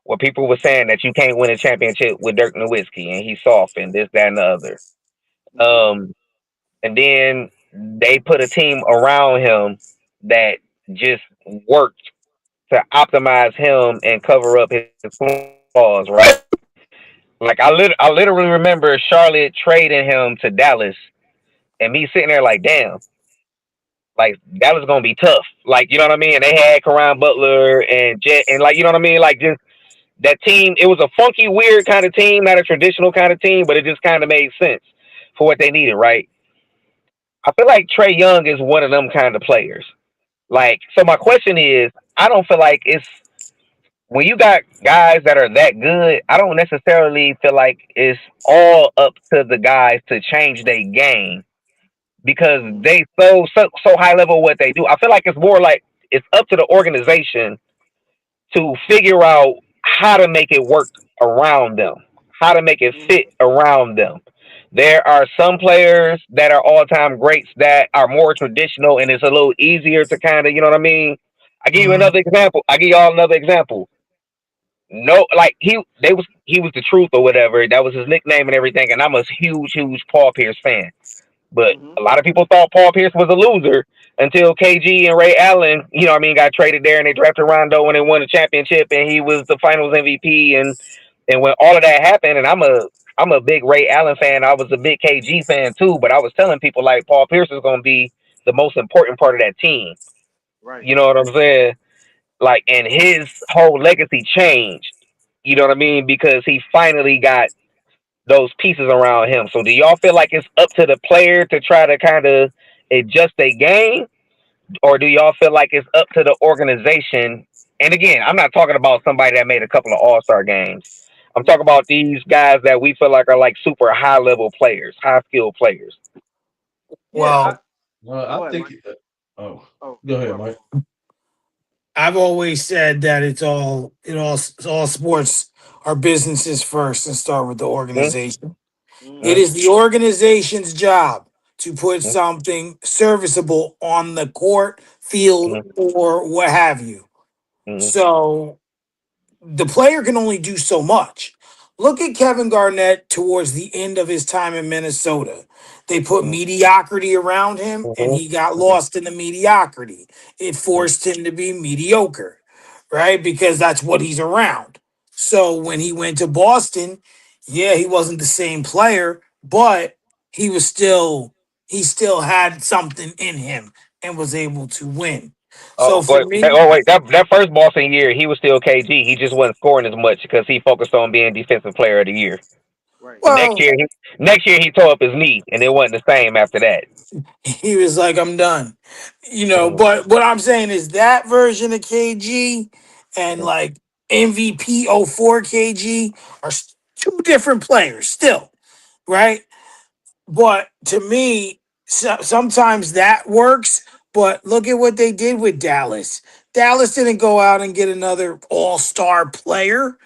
where people were saying that you can't win a championship with Dirk Nowitzki and he's soft and this, that, and the other. Hmm. Um, and then they put a team around him that just worked to optimize him and cover up his flaws, right? Like I literally remember Charlotte trading him to Dallas and me sitting there like, damn, like that was gonna be tough. Like, you know what I mean? And they had Karan Butler and Jet and like you know what I mean? Like just that team, it was a funky, weird kind of team, not a traditional kind of team, but it just kind of made sense for what they needed, right? I feel like Trey Young is one of them kind of players. Like, so my question is, I don't feel like it's when you got guys that are that good. I don't necessarily feel like it's all up to the guys to change their game because Mm-hmm. they so high level what they do. I feel like it's more like it's up to the organization to figure out how to make it work around them, how to make it Mm-hmm. fit around them. There are some players that are all time greats that are more traditional and it's a little easier to kind of, you know what I mean? I give you Mhm. another example. I give y'all another example. No, like he was the truth or whatever. That was his nickname and everything. And I'm a huge Paul Pierce fan. But Mm-hmm. a lot of people thought Paul Pierce was a loser until KG and Ray Allen, you know what I mean, got traded there and they drafted Rondo and they won the championship and he was the finals MVP and when all of that happened and I'm a big Ray Allen fan, I was a big KG fan too, but I was telling people like Paul Pierce is gonna be the most important part of that team. Right. You know what I'm saying? Like and his whole legacy changed. You know what I mean? Because he finally got those pieces around him. So do y'all feel like it's up to the player to try to kind of adjust their game, or do y'all feel like it's up to the organization? And again, I'm not talking about somebody that made a couple of All Star games. I'm talking about these guys that we feel like are like super high level players, high skilled players. Yeah. Well, Go I ahead, Mike. think. Oh, Oh, go ahead, whoever. Mike. I've always said that all sports are businesses first and start with the Mm-hmm. organization. It Mm-hmm. is the organization's job to put something serviceable on the court, field, Mm-hmm. or what have you. Mm-hmm. So the player can only do so much. Look at Kevin Garnett towards the end of his time in Minnesota. They put mediocrity around him and he got lost in the mediocrity. It forced him to be mediocre, right? Because that's what he's around. So when he went to Boston, yeah, he wasn't the same player, but he was still he still had something in him and was able to win. So Oh for wait, me, that first Boston year, he was still KG. He just wasn't scoring as much because he focused on being defensive player of the year. Right. The well, next year he tore up his knee, and it wasn't the same after that. he was like, I'm done. Mm-hmm. But what I'm saying is that version of KG and like MVP '04 KG are two different players still, right? But to me, sometimes that works. But look at what they did with Dallas. Dallas didn't go out and get another all-star player,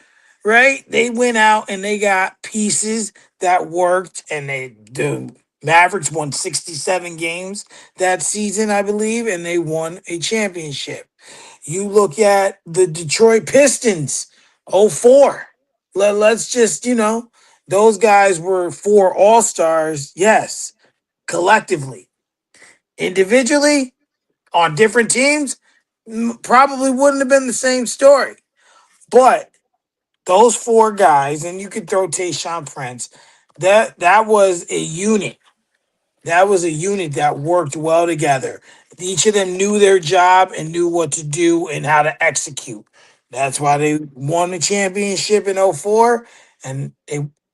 right? They went out and they got pieces that worked, and the Mavericks won 67 games that season, I believe, and they won a championship. You look at the Detroit Pistons, '04. Let's just, those guys were four all-stars, yes, collectively. Individually, on different teams, probably wouldn't have been the same story. But those four guys, and you could throw Tayshaun Prince, that was a unit. That was a unit that worked well together. Each of them knew their job and knew what to do and how to execute. That's why they won the championship in '04, and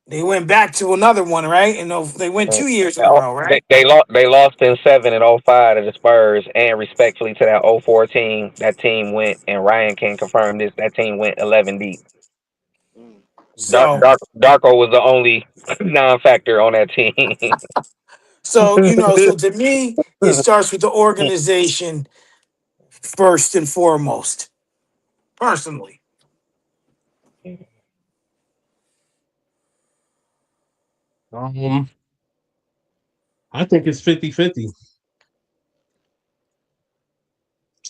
they went back to another one, right? And they went Mm. 2 years in a row, right? They lost in seven and '05 to the Spurs, and respectfully to that '04 team, that team went and Ryan can confirm this. That team went 11 deep. So Darko was the only non-factor on that team. so to me, it starts with the organization first and foremost. Personally. Um, I think it's 50-50.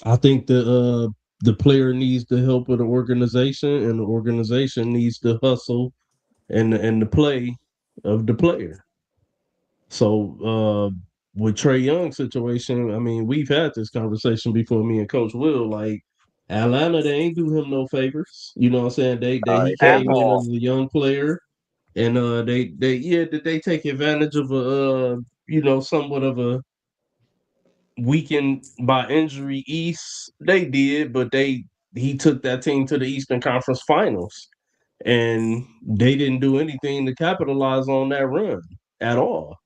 I think the player needs the help of the organization, and the organization needs the hustle and the play of the player. So with Trey Young situation, I mean, we've had this conversation before, me and Coach Will. Like Atlanta, they ain't do him no favors. You know what I'm saying? They he At came in all. as a young player, and they yeah, did they take advantage of a somewhat of a weakened by injury East? They did, but he took that team to the Eastern Conference Finals, and they didn't do anything to capitalize on that run at all.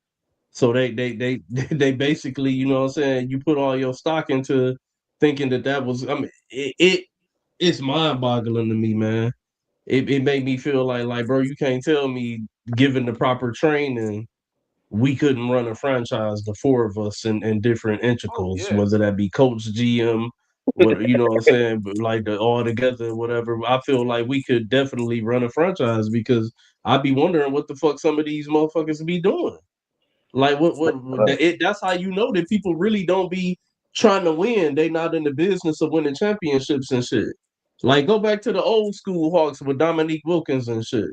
So they they basically, you know what I'm saying, you put all your stock into thinking that was, I mean, it's mind boggling to me, man. It made me feel like, bro, you can't tell me, given the proper training, we couldn't run a franchise, the four of us, in different Oh intricals, yeah. whether that be coach, GM, what, you know what I'm saying, but like the all together, whatever. I feel like we could definitely run a franchise, because I'd be wondering what the fuck some of these motherfuckers be doing. Like that's how you know that people really don't be trying to win. They not in the business of winning championships and shit. Like, go back to the old school Hawks with Dominique Wilkins and shit.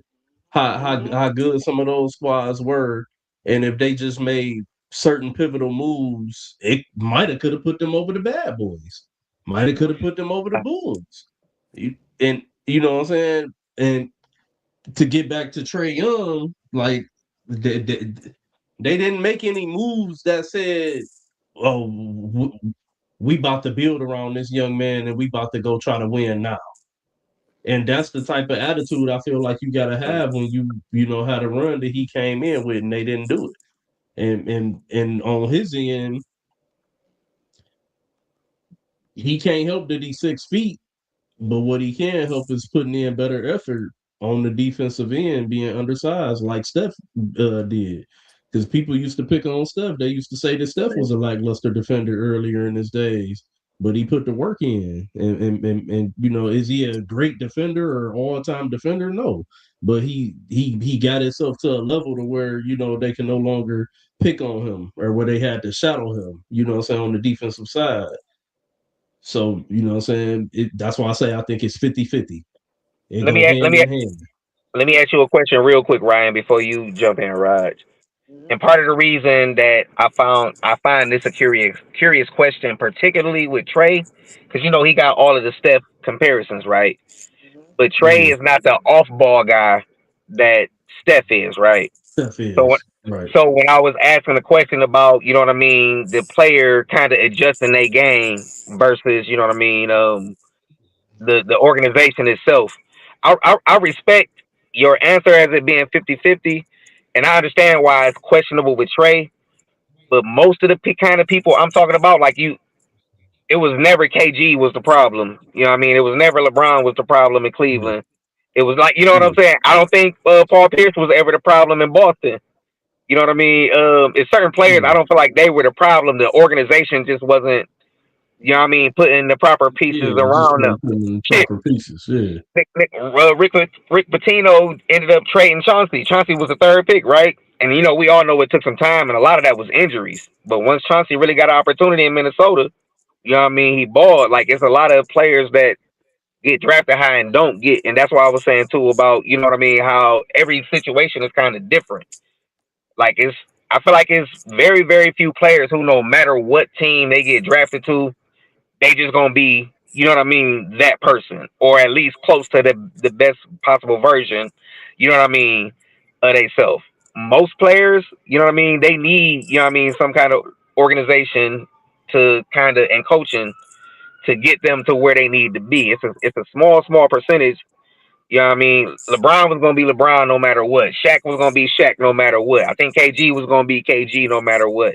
Hmm. How good some of those squads were, and if they just made certain pivotal moves, it might have could have put them over the bad boys. Might have could have put them over the Bulls. And you know what I'm saying? And to get back to Trey Young, like, they didn't make any moves that said, "Oh, we about to build around this young man, and we about to go try to win now." And that's the type of attitude I feel like you got to have when you know how to run that he came in with, and they didn't do it. And on his end, he can't help that he's 6 feet. But what he can help is putting in better effort on the defensive end, being undersized like Steph did. Because people used to pick on Steph. They used to say that Steph was a lackluster defender earlier in his days, but he put the work in. And you know, is he a great defender or all time defender? No, but he got himself to a level to where, you know, they can no longer pick on him, or where they had to shadow him. You know what I'm saying, on the defensive side. So, you know what I'm saying? That's why I say I think it's 50-50. It Let go me a- hand in hand. let me ask you a question real quick, Ryan, before you jump in, Raj. Hmm. And part of the reason that I find this a curious question, particularly with Trey, because you know he got all of the Steph comparisons, right? Hmm. But Trey Yeah, is not the off ball guy that Steph is, right? Steph So when is. Right. so when I was asking the question about, you know what I mean, the player kind of adjusting their game versus, you know what I mean, the organization itself, I respect your answer as it being 50-50, and I understand why it's questionable with Trey. But most of the kind of people I'm talking about, like you, it was never KG was the problem. You know what I mean? It was never LeBron was the problem in Yeah. Cleveland. It was like, you know what I'm Yeah. saying? I don't think Paul Pierce was ever the problem in Boston. You know what I mean? It's certain players, I Yeah. don't feel like they were the problem. The organization just wasn't, you know what I mean, putting the proper pieces Yeah. Just around them. wasn't putting in Shit, proper pieces. Yeah. Rick Pitino ended up trading Chauncey. Chauncey was the third pick, right? And you know, we all know it took some time, and a lot of that was injuries. But once Chauncey really got an opportunity in Minnesota, you know what I mean, he balled. Like, it's a lot of players that get drafted high and don't get, and that's why I was saying too about, you know what I mean, how every situation is kind of different. Like, I feel like it's very very few players who, no matter what team they get drafted to, they just gonna be, you know what I mean, that person, or at least close to the best possible version, you know what I mean, of themselves. Most players, you know what I mean, they need, you know what I mean, some kind of organization to kind of, and coaching to get them to where they need to be. It's a small percentage. You know what I mean? LeBron was gonna be LeBron no matter what. Shaq was gonna be Shaq no matter what. I think KG was gonna be KG no matter what.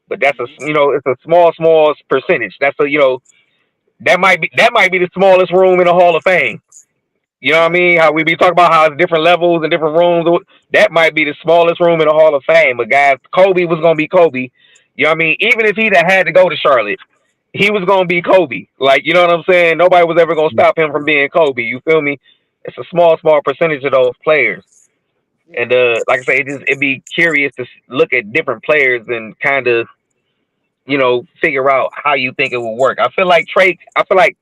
But that's a, Hmm. you know, it's a small percentage. That's a, you know, that might be the smallest room in the Hall of Fame. You know what I Yeah. mean? How we be talking about how it's different levels and different rooms. That might be the smallest room in the Hall of Fame. But guys, Kobe was gonna be Kobe. You know what I mean? Even if he'd have had to go to Charlotte, he was gonna be Kobe. Like, you know what I'm saying? Nobody was ever gonna stop him from being Kobe. You feel me? It's a small percentage of those players. Yeah. And like I say, it'd be curious to look at different players and kind of, you know, figure out how you think it will work. I feel like Trey. I feel like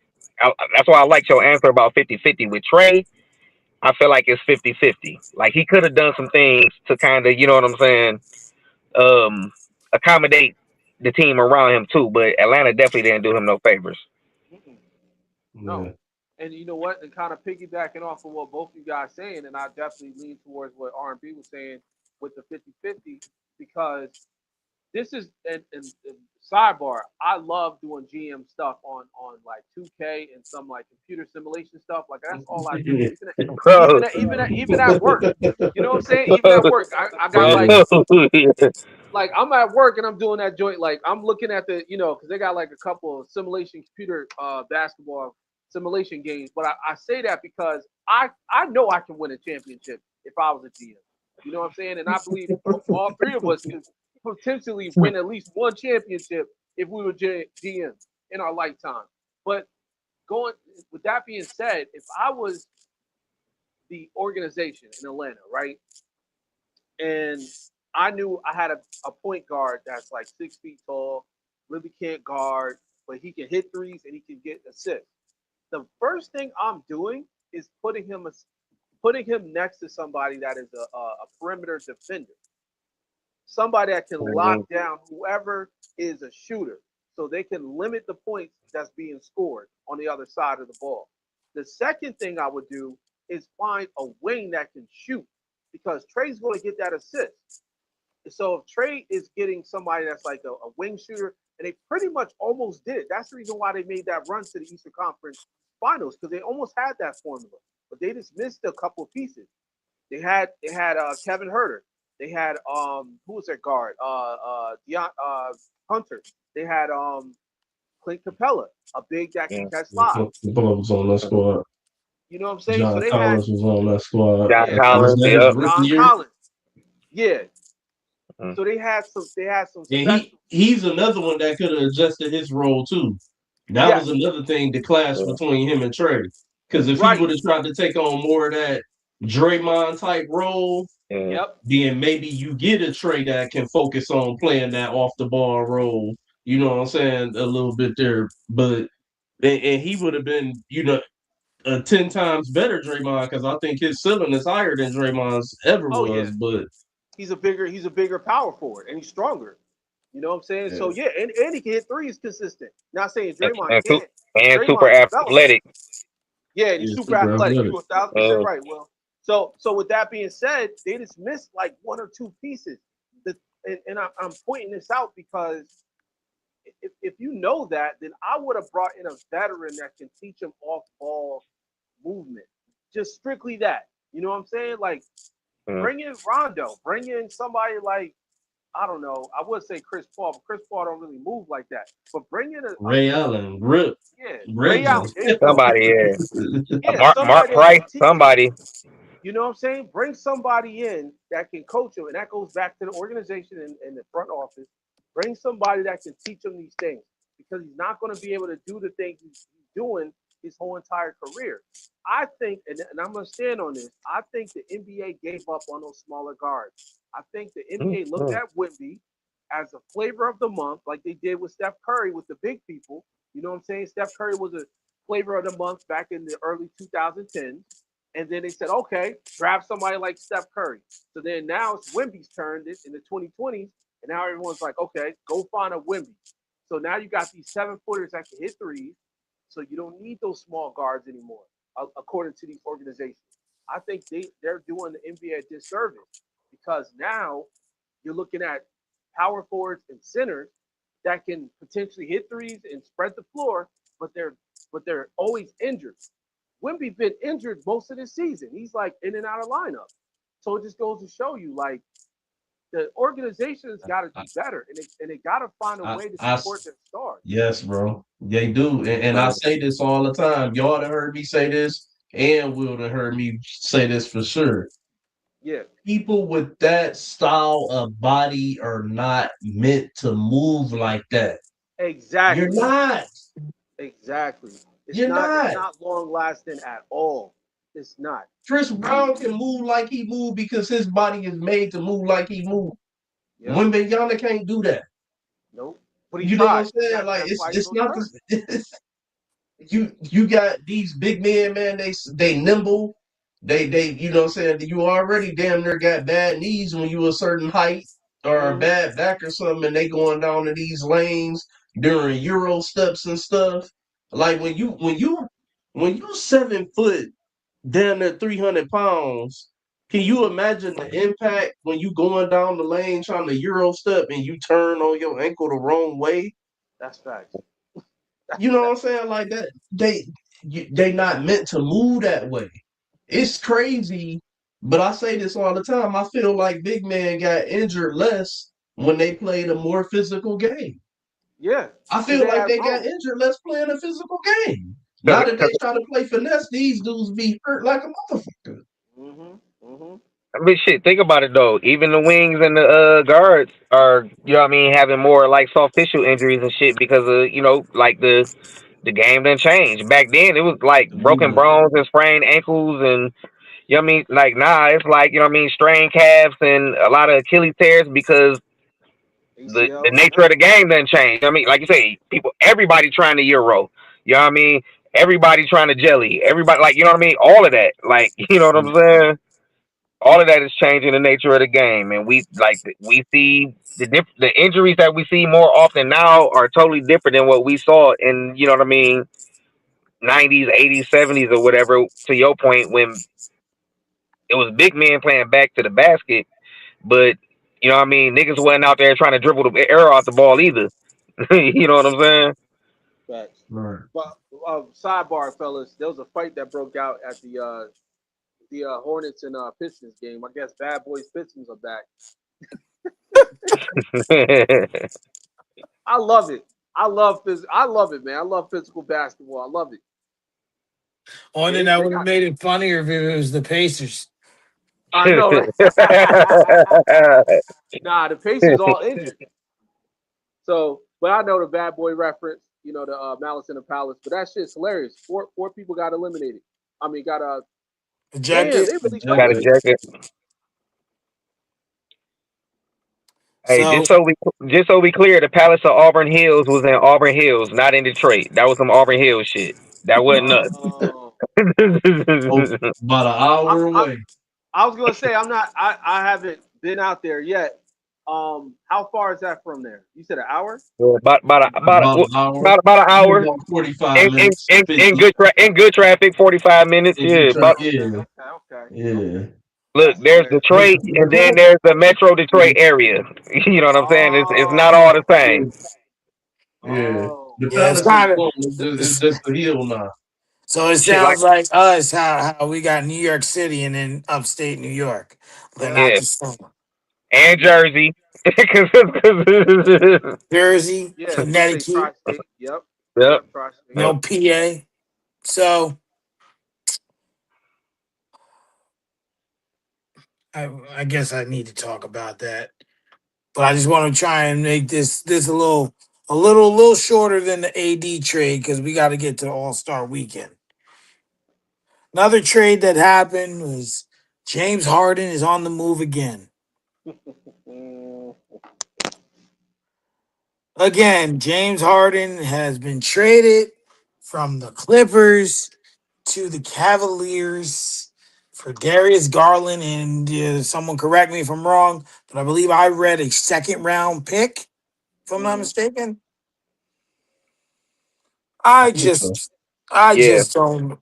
that's why I liked your answer about 50-50 with Trey. I feel like it's 50-50. Like, he could have done some things to kind of, you know what I'm saying, um, accommodate the team around him too. But Atlanta definitely didn't do him no favors. Mm-mm. No. Yeah. And you know what? And kind of piggybacking off of what both you guys saying, and I definitely lean towards what R&B was saying with the 50-50, because this is and sidebar. I love doing GM stuff on like 2K and some like computer simulation stuff. Like, that's all I do. Yeah. Even Bro. at even at even at work. You know what I'm saying? Even at work, I got like like I'm at work and I'm doing that joint. Like I'm looking at the, because they got like a couple of simulation computer basketball simulation games. But I say that because I know I can win a championship if I was a GM. You know what I'm saying? And I believe all three of us could potentially win at least one championship if we were GMs in our lifetime. But going with that being said, if I was the organization in Atlanta, right, and I knew I had a point guard that's like 6 feet tall, really can't guard, but he can hit threes and he can get assists. The first thing I'm doing is putting him next to somebody that is a perimeter defender, somebody that can lock Mhm. down whoever is a shooter, so they can limit the points that's being scored on the other side of the ball. The second thing I would do is find a wing that can shoot because Trey's going to get that assist. So if Trey is getting somebody that's like a wing shooter, and they pretty much almost did it. That's the reason why they made that run to the Eastern Conference Finals because they almost had that formula, but they just missed a couple of pieces. They had Kevin Herter. They had who was their guard? Hunter. They had Clint Capella, a big that can Yeah. catch The live. was on that squad. You know what I'm saying? So John they had Collins was on that squad. John yeah, Was Collins, that his yep. rookie John year? Collins. Yeah. Mm. So they had some And special. he's another one that could have adjusted his role too. That was Yes. another thing, the clash Yeah. between him and Trey. Because if he Right. would have tried to take on more of that Draymond type role, Yeah. Yep. then maybe you get a Trey that can focus on playing that off the ball role. You know what I'm saying? A little bit there, but and he would have been, 10 times better Draymond because I think his ceiling is higher than Draymond's ever Oh yeah. was. But He's a bigger power forward and he's stronger. You know what I'm saying? yeah, So yeah, and he can hit threes consistent. Not saying And, Draymond and, su- can't. and super Draymond developed that. athletic. Yeah, and he's he's super super athletic. athletic. You a thousand percent Uh, right, Will. So with that being said, they just missed like one or two pieces. The, and I'm pointing this out because if you know that, then I would have brought in a veteran that can teach him off ball movement. Just strictly that. You know what I'm saying? Like mm. bring in Rondo, bring in somebody like I don't know. I would say Chris Paul, but Chris Paul don't really move like that. But bring in Ray Allen, Rip, yeah, Ray Reggie. Allen. There you go. Somebody, yeah. Yeah, Mark somebody that Price, can teach him. somebody. You know what I'm saying? Bring somebody in that can coach him, and that goes back to the organization and the front office. Bring somebody that can teach him these things because he's not going to be able to do the things he's doing his whole entire career. I think, and I'm going to stand on this. I think the NBA gave up on those smaller guards. I think the Mm, NBA looked mm. at Wemby as a flavor of the month, like they did with Steph Curry with the big people. You know what I'm saying? Steph Curry was a flavor of the month back in the early 2010s. And then they said, okay, draft somebody like Steph Curry. So then now it's Wemby's turn in the 2020s. And now everyone's like, okay, go find a Wemby. So now you got these 7 footers that can hit threes. So you don't need those small guards anymore, according to these organizations. I think they're doing the NBA a disservice because now you're looking at power forwards and centers that can potentially hit threes and spread the floor, but they're always injured. Wemby been injured most of this season. He's like in and out of lineup. So it just goes to show you, like the organization's got to do I, better, and they got to find a I, way to I, support their stars. yes, bro, they do, and I Uh, say this all the time. Y'all done heard me say this, and Will done heard me say this for sure. Yeah, People with that style of body are not meant to move like that. You're exactly, not. exactly. It's You're not. It's not. not long lasting at all. It's not. Chris Brown can move like he moved because his body is made to move like he moved. Yep. Wembanyama can't do that. Nope. But he You know what I'm tried. saying? Like That's why he it's goes not hurt. this. You got these big men, man. They nimble. They you know what I'm saying. You already damn near got bad knees when you a certain height or a Mm-hmm. bad back or something, and they going down to these lanes during Euro steps and stuff. Like when you 7 foot down there 300 pounds. Can you imagine the impact when you going down the lane trying to Euro step and you turn on your ankle the wrong way? That's facts. That's You know what I'm facts. saying? Like that, they not meant to move that way. It's crazy, but I say this all the time. I feel like big man got injured less when they played a more physical game. Yeah, I because feel they like had they got room. injured. Let's play in a physical game. Now Cause, that they 'cause, try to play finesse, these dudes be hurt like a motherfucker. Mhm. Mhm. I mean, shit. Think about it though. Even the wings and the guards are, you know what I mean, having more like soft tissue injuries and shit because of like the game done changed. Back then, it was like broken Yeah. bones and sprained ankles, and you know what I mean. Like nah, it's like you know what I mean, strained calves and a lot of Achilles tears because the ACLs. nature of the game done changed. I mean, like you say, everybody trying to Euro. You know what I mean? Everybody trying to jelly. Everybody like you know what I mean. All of that, like you know what I'm saying. All of that is changing the nature of the game, and we see the injuries that we see more often now are totally different than what we saw in you know what I mean 90s, 80s, 70s or whatever. To your point, when it was big men playing back to the basket, but you know what I mean niggas wasn't out there trying to dribble the air off the ball either. You know what I'm saying? Facts. Right. But sidebar, fellas, there was a fight that broke out at the Hornets and Pistons game. I guess Bad Boys Pistons are back. I love it. I love it, man. I love physical basketball. I love it. Only thing They that they would have got. made it funnier if it was the Pacers. I know, right? Nah, the Pacers all injured. So, but I know the Bad Boy reference. You know the Malice in the Palace. But that shit's hilarious. Four people got eliminated. I mean, got damn. Ejected. They really Got a doubled. Ejected. jacket. Hey, So just so we clear, the Palace of Auburn Hills was in Auburn Hills, not in Detroit. That was some Auburn Hills shit. That wasn't us. Oh, Oh, about an I'm, hour I'm. away. I was gonna say I'm not. I haven't been out there yet. How far is that from there? You said an hour? About an hour. About an Maybe hour about 45 minutes, in 50. good traffic, 45 minutes. If you Yeah, try, but Okay, yeah, okay, okay, yeah. okay. look, That's there's hilarious. The, Detroit, the and then closest there's the Metro Detroit is, area. You know what I'm saying? It's not all the Oh, yeah, same. yeah. oh, The yeah, it's palace is kind close. It's of. just a hill now. So it Shit like sounds like us how we got New York City and then upstate New York. They're yep, not yeah, the same. and yep, Jersey. 'Cause- Jersey, yeah. I was gonna say Connecticut, tri-state. Yep, yep, yep, tri-state. yep. PA. So I guess I need to talk about that. But I just want to try and make this a little shorter than the AD trade because we got to get to All Star Weekend. Another trade that happened was James Harden is on the move again. Mm, Again, James Harden has been traded from the Clippers to the Cavaliers for Darius Garland. And someone correct me if I'm wrong, but I believe I read a second round pick, if I'm not mhm. mistaken. I I think so. just, I Yeah, just don't,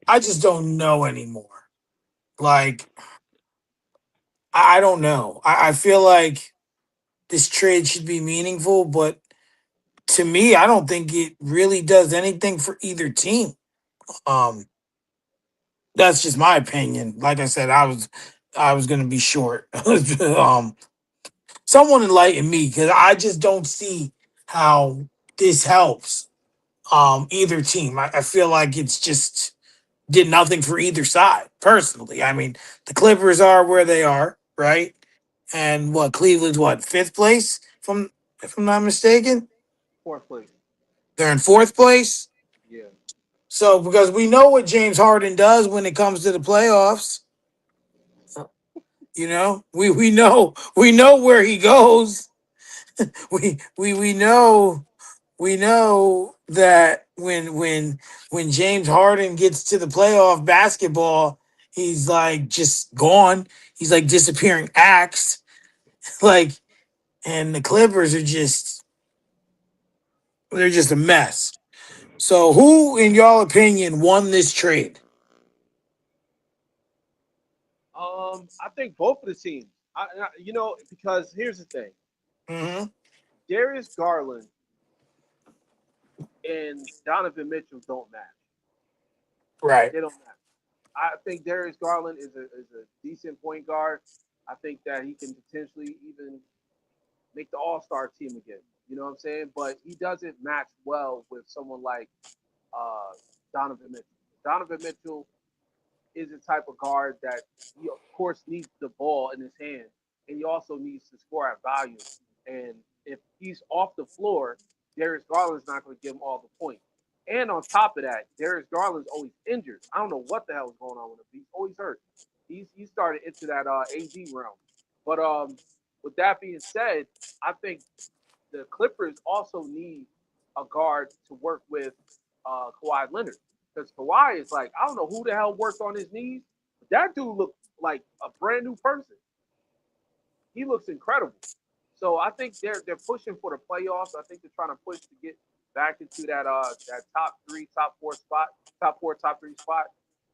I just don't know anymore. Like, I don't know. I feel like this trade should be meaningful, but to me, I don't think it really does anything for either team. Um, that's just my opinion. Like I said, I was gonna be short. Someone enlighten me because I just don't see how this helps either team. I feel like it's just did nothing for either side, personally. I mean, the Clippers are where they are, right? And what Cleveland's what, fifth place, if I'm not mistaken? Fourth place. They're in fourth place. Yeah. So because we know what James Harden does when it comes to the playoffs, we know where he goes. We know that when James Harden gets to the playoff basketball, he's like just gone. He's like disappearing acts. Like, and the Clippers are they're just a mess. So who, in y'all opinion, won this trade? I think both of the teams. Because here's the thing: Mm-hmm. Darius Garland and Donovan Mitchell don't match. Right. They don't match. I think Darius Garland is a decent point guard. I think that he can potentially even make the All-Star team again. You know what I'm saying? But he doesn't match well with someone like uh, Donovan Mitchell. Donovan Mitchell is the type of guard that he of course needs the ball in his hand, and he also needs to score at volume. And if he's off the floor, Darius Garland's not going to give him all the points. And on top of that, Darius Garland's always injured. I don't know what the hell is going on with him. He's always hurt. He started into that AD realm. But with that being said, I think the Clippers also need a guard to work with Kawhi Leonard, because Kawhi is like, I don't know who the hell worked on his knees, but that dude looked like a brand new person. He looks incredible. So I think they're pushing for the playoffs. I think they're trying to push to get back into that top three, top four spot, top four, top three spot.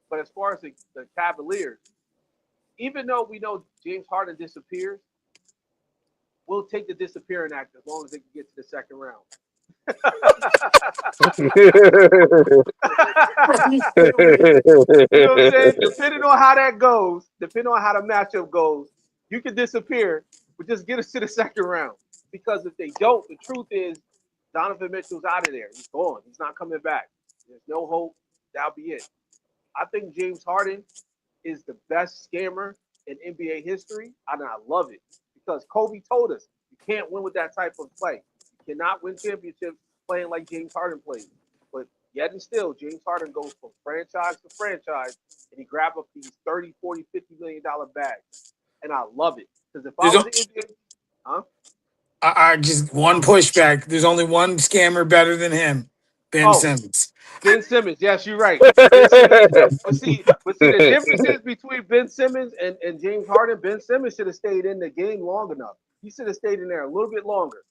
But as far as the Cavaliers, even though we know James Harden disappears, we'll take the disappearing act as long as they can get to the second round. You know what I'm saying? Depending on how that goes, depending on how the matchup goes, you can disappear, but just get us to the second round. Because if they don't, the truth is Donovan Mitchell's out of there. He's gone. He's not coming back. There's no hope. That'll be it. I think James Harden is the best scammer in NBA history, and I love it because Kobe told us you can't win with that type of play. You cannot win championships playing like James Harden plays. But yet and still, James Harden goes from franchise to franchise and he grabs up these 30, 40, $50 million bags. And I love it. Because if I There's was an NBA, huh? I just one pushback. There's only one scammer better than him, Ben Oh, Simmons. Ben Simmons. Yes, you're right. Ben Simmons. But see, the difference is between Ben Simmons and James Harden. Ben Simmons should have stayed in the game long enough. He should have stayed in there a little bit longer.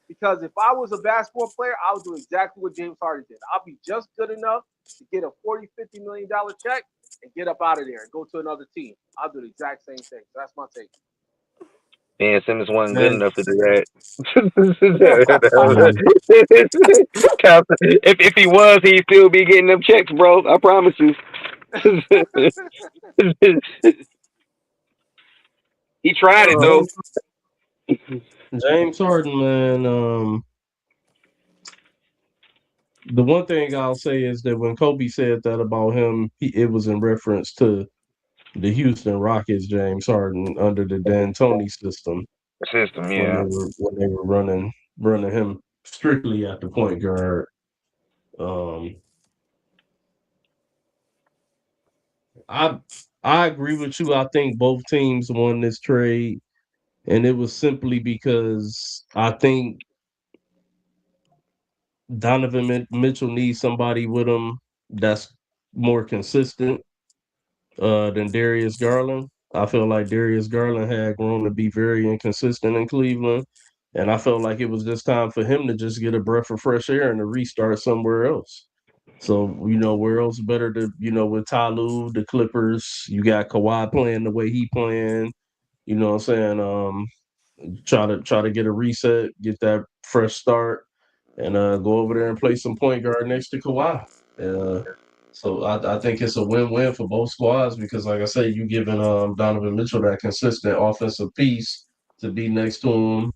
Because if I was a basketball player, I would do exactly what James Harden did. I'll be just good enough to get a 40, $50 million check and get up out of there and go to another team. I'll do the exact same thing. So that's my take. Dan Simmons wasn't good Man, enough to do that. yeah. If he was, he'd still be getting them checks, bro. I promise you. He tried it though. James, James Harden, man. The one thing I'll say is that when Kobe said that about him, it was in reference to the Houston Rockets, James Harden, under the D'Antoni system System, when yeah. they were running him strictly at the point guard. Um, I I agree with you. I think both teams won this trade, and it was simply because I think Mitchell needs somebody with him that's more consistent than Darius Garland. I feel like Darius Garland had grown to be very inconsistent in Cleveland, and I felt like it was just time for him to just get a breath of fresh air and to restart somewhere else. So, where else better to, with Tyloo, the Clippers, you got Kawhi playing the way he playing, you know what I'm saying? Try to get a reset, get that fresh start, and go over there and play some point guard next to Kawhi. Uh, so I think it's a win-win for both squads because, like I say, you giving Donovan Mitchell that consistent offensive piece to be next to him.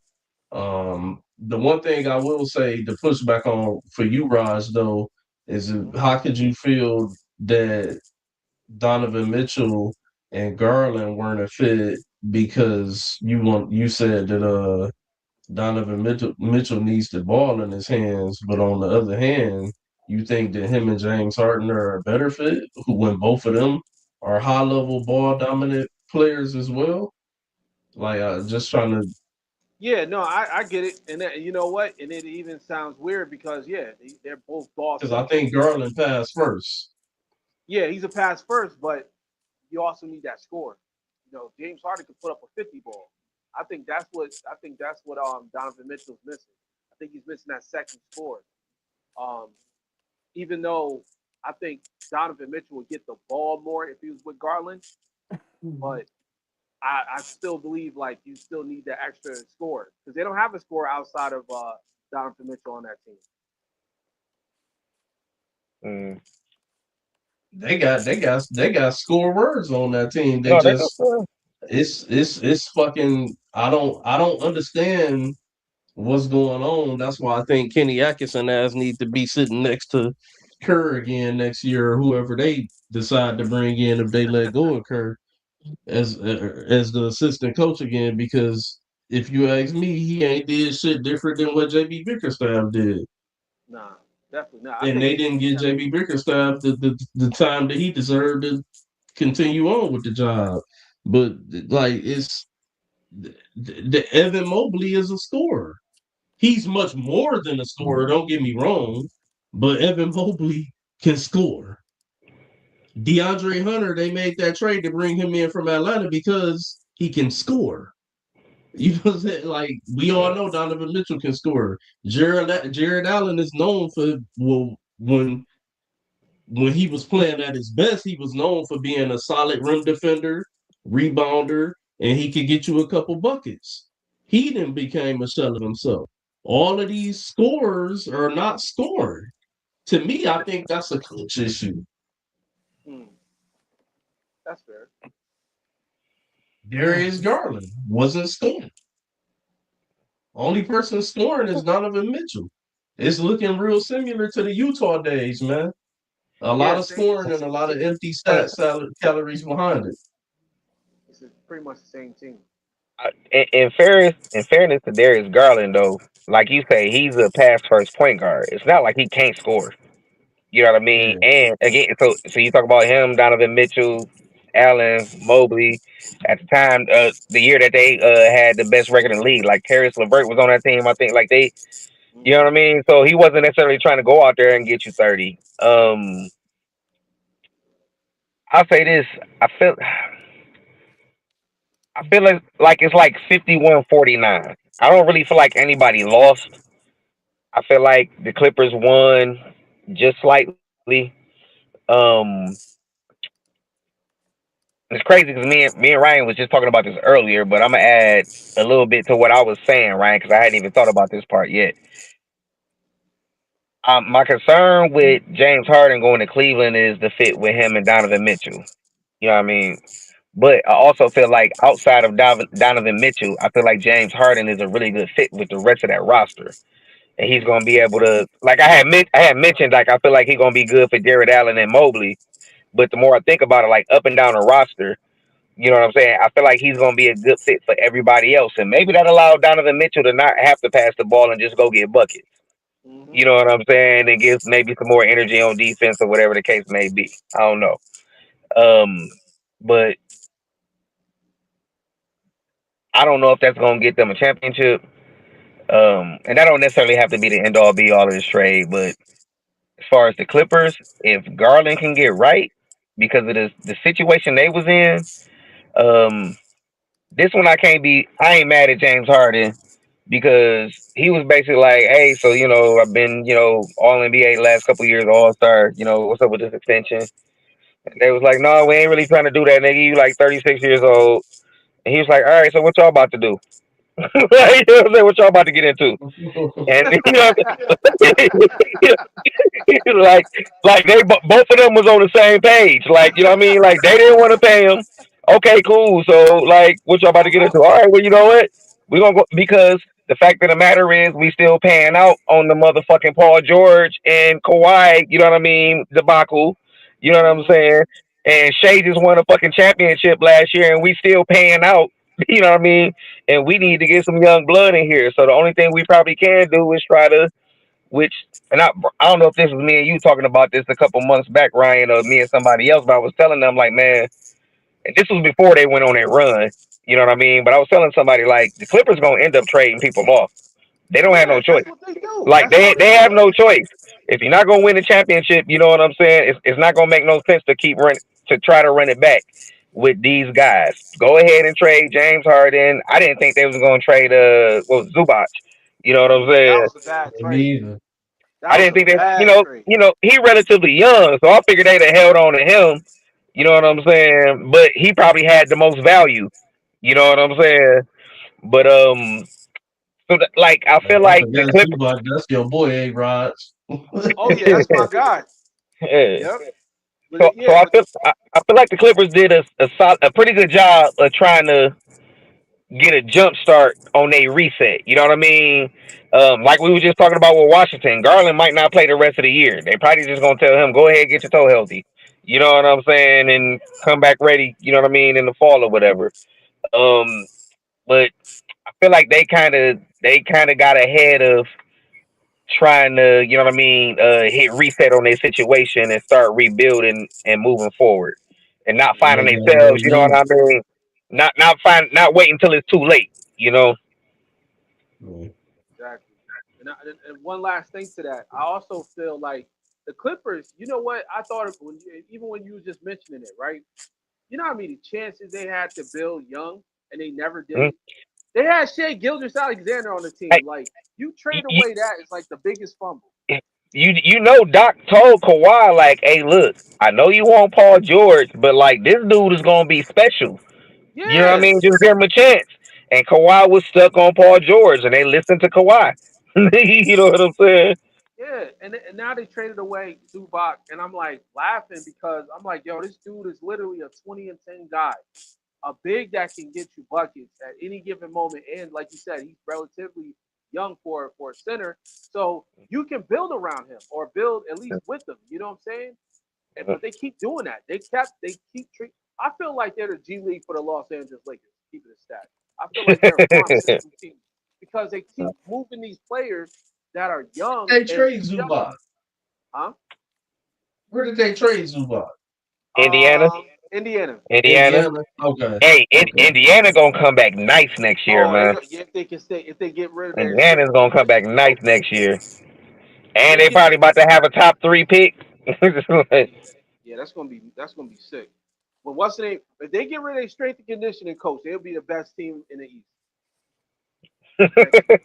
The one thing I will say to push back on for you, Raj, though, is how could you feel that Donovan Mitchell and Garland weren't a fit because you said that Donovan Mitchell needs the ball in his hands, but on the other hand, you think that him and James Harden are a better fit when both of them are high level ball dominant players as well. Like just trying to, Yeah, no, I get it. And that, you know what? And it even sounds weird because, yeah, they're both because I bosses. think Garland passed first. Yeah, he's a pass first, but you also need that score. James Harden could put up a 50 ball. I think that's what Donovan Mitchell's missing. I think he's missing that second score. Um, Even though I think Donovan Mitchell would get the ball more if he was with Garland, but I still believe like you still need that extra score because they don't have a score outside of Donovan Mitchell on that team. Mm. They got scorers on that team. They No, they don't just score. It's fucking. I don't understand what's going on. That's why I think Kenny Atkinson ass need to be sitting next to Kerr again next year, or whoever they decide to bring in if they let go of Kerr as the assistant coach again. Because if you ask me, he ain't did shit different than what JB Bickerstaff did, Nah, definitely not. I and think they didn't give yeah, JB Bickerstaff the time that he deserved to continue on with the job. But like the Evan Mobley is a scorer. He's much more than a scorer, don't get me wrong, but Evan Mobley can score. DeAndre Hunter, they made that trade to bring him in from Atlanta because he can score. You know what I'm saying? Like, we all know Donovan Mitchell can score. Jared Allen is known for, well, when he was playing at his best, he was known for being a solid rim defender, rebounder, and he could get you a couple buckets. He then became a shell of himself. All of these scorers are not scoring. To me, I think that's a coach issue. mm, that's fair. Darius Garland wasn't scoring. Only person scoring is Donovan Mitchell. It's looking real similar to the Utah days, man. A lot Yeah, of same scoring and a same lot of team. empty calories behind it. It's pretty much the same team. In fairness to Darius Garland, though, like you say, he's a pass first point guard. It's not like he can't score. You know what I mean? Yeah. And again, so you talk about him, Donovan Mitchell, Allen, Mobley. At the time, the year that they had the best record in the league, like Karis LeVert was on that team. I think, like they, you know what I Hmm. mean. So he wasn't necessarily trying to go out there and get you 30. I'll say this. I feel, I feel like it's like 51-49. I don't really feel like anybody lost. I feel like the Clippers won just slightly. Um, it's crazy because me and Ryan was just talking about this earlier, but I'm gonna add a little bit to what I was saying, Ryan, because I hadn't even thought about this part yet. My concern with James Harden going to Cleveland is the fit with him and Donovan Mitchell. You know what I mean? But I also feel like outside of Donovan Mitchell, I feel like James Harden is a really good fit with the rest of that roster, and he's Hmm. gonna be able to, like I had mentioned, like I feel like he's gonna be good for Jared Allen and Mobley. But the more I think about it, like up and down the roster, you know what I'm saying? I feel like he's going to be a good fit for everybody else. And maybe that allowed Donovan Mitchell to not have to pass the ball and just go get buckets. Hmm. You know what I'm saying? And gives maybe some more energy on defense or whatever the case may be. I don't know. Um, but I don't know if that's going to get them a championship. And that don't necessarily have to be the end all be all of this trade. But as far as the Clippers, if Garland can get right because of the situation they was in, um, this one I ain't mad at James Harden because he was basically like, "Hey, so I've been All NBA last couple years, All Star. What's up with this extension?" And they was like, "No, we ain't really trying to do that, nigga. You like 36 years old." And he was like, "All right, so what y'all about to do?" Like, you know what I'm saying? What y'all about to get into? And like both of them was on the same page. Like, you know what I mean? Like they didn't want to pay him. Okay, cool. So like, what y'all about to get into? All right, well, you know what? We gonna go because the fact of the matter is we still paying out on the motherfucking Paul George and Kawhi. You know what I mean? Debacle. You know what I'm Hmm. saying? And Shea just won a fucking championship last year, and we still paying out. You know what I mean? And we need to get some young blood in here. So the only thing we probably can do is try to which and I don't know if this was me and you talking about this a couple months back, Ryan, or me and somebody else, but I was telling them like, man, and this was before they went on their run. You know what I mean? But I was telling somebody like the Clippers gonna end up trading people off. They don't have Yeah, no choice. that's what they do. Like That's how they they do have it. no choice. If you're not gonna win the championship, you know what I'm saying? It's not gonna make no sense to keep run to try to run it back with these guys. Go ahead and trade James Harden. I didn't think they was gonna trade what was Zubac. You know what I'm Yeah, that saying? was a bad Me trade. either. That I was didn't a think that bad trade. he relatively young, so I figured they'd have held on to him. You know what I'm saying? But he probably had the most value. You know what I'm saying? But like I feel I like the forgot Clippers. Zubac. That's your boy, A. Rod. Oh yeah, that's my guy. Yep. But So yeah, but I feel like the Clippers did a pretty good job of trying to get a jump start on a reset. You know what I mean? Like we were just talking about with Washington, Garland might not play the rest of the year. They probably just gonna tell him, go ahead, get your toe healthy. You know what I'm saying, and come back ready. You know what I mean, in the fall or whatever. Um, but I feel like they kind of got ahead of trying to, you know what I mean, hit reset on their situation and start rebuilding and moving forward, and not Yeah, finding they got a little themselves. You know what I youth. mean? Not waiting until it's too late. You know. Yeah. exactly. And one last thing to that, I also feel like the Clippers. You know what? I thought even when you were just mentioning it, right? You know how many chances they had to build young and they never did Mhm. it. They had Shea Gilgis Alexander on the Hey, team. Like you trade you, away that is like the biggest fumble. you know Doc told Kawhi like, hey, look, I know you want Paul George, but like this dude is gonna be special. You know what I Yeah, mean? Just give him a chance. And Kawhi was stuck on Paul George, and they listened to Kawhi. You know what I'm saying? yeah. And now they traded away Zubac, and I'm like laughing because I'm like, yo, this dude is literally a 20 and 10 guy, a big that can get you buckets at any given moment. And like you said, he's relatively young for a center, so you can build around him or build at least with him. You know what I'm saying? But they keep doing that. They keep treat. I feel like they're the G League for the Los Angeles Lakers. Keep it a stat. I feel like they're a farm system team because they keep moving these players that are young They and trade young. Zubac. Huh? Where did they trade Zubac? Indiana, Indiana. Indiana. Indiana. Okay. Hey, Okay. Indiana gonna come back nice next year, Oh, man. yeah, if they can stay, if they get rid of their Indiana's restricted gonna come back conditioning nice coach, next year, if and they they get probably about to have a top three pick. yeah, yeah, that's gonna be sick. But what's the name? If they get rid of their strength and conditioning coach, they'll be the best team in the East next year.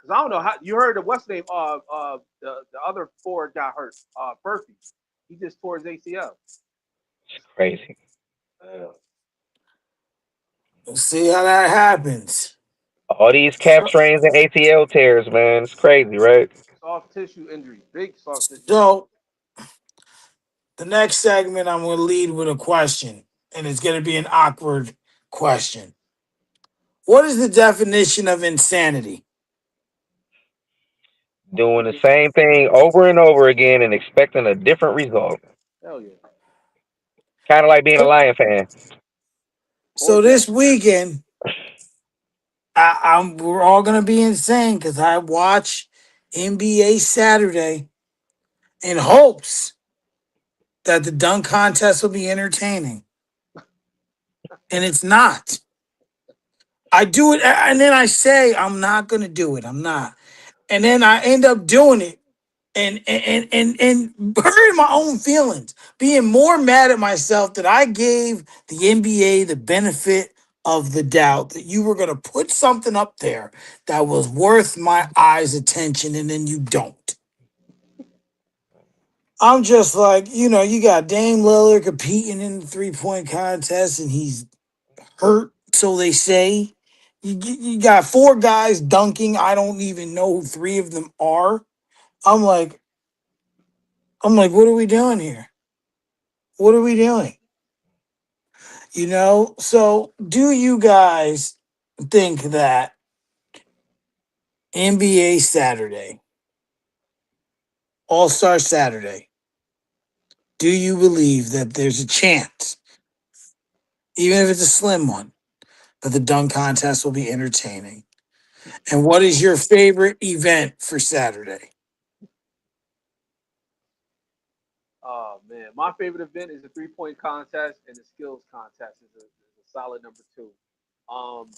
Because I don't know how you heard of what's the name? The other four got hurt. Furphy, he just tore his ACL. Crazy. Uh, We'll see how that happens. All these calf So, strains and ATL tears, man. It's crazy, right? soft tissue injury, big soft tissue injury. so the next segment, I'm going to lead with a question, and it's going to be an awkward question. What is the definition of insanity? Doing the Being same thing over and over again and expecting a different result. hell yeah, Kind of like being a Lion fan. or So Jet. this weekend, we're all going to be insane because I watch NBA Saturday in hopes that the dunk contest will be entertaining, and it's not. I do it, and then I say I'm not going to do it. I'm not, and then I end up doing it and hurting my own feelings, being more mad at myself that I gave the NBA the benefit of the doubt that you were going to put something up there that was worth my eyes' attention, and then you don't. I'm just like, you got Dame Lillard competing in the 3-point contest, and he's hurt, so they say. You got four guys dunking. I don't even know who three of them are. I'm like, what are we doing here? What are we doing? So do you guys think that NBA Saturday, All Star Saturday, do you believe that there's a chance, even if it's a slim one, that the dunk contest will be entertaining? And what is your favorite event for Saturday? Oh man, my favorite event is the 3-point contest and the skills contest is a solid number two. Um,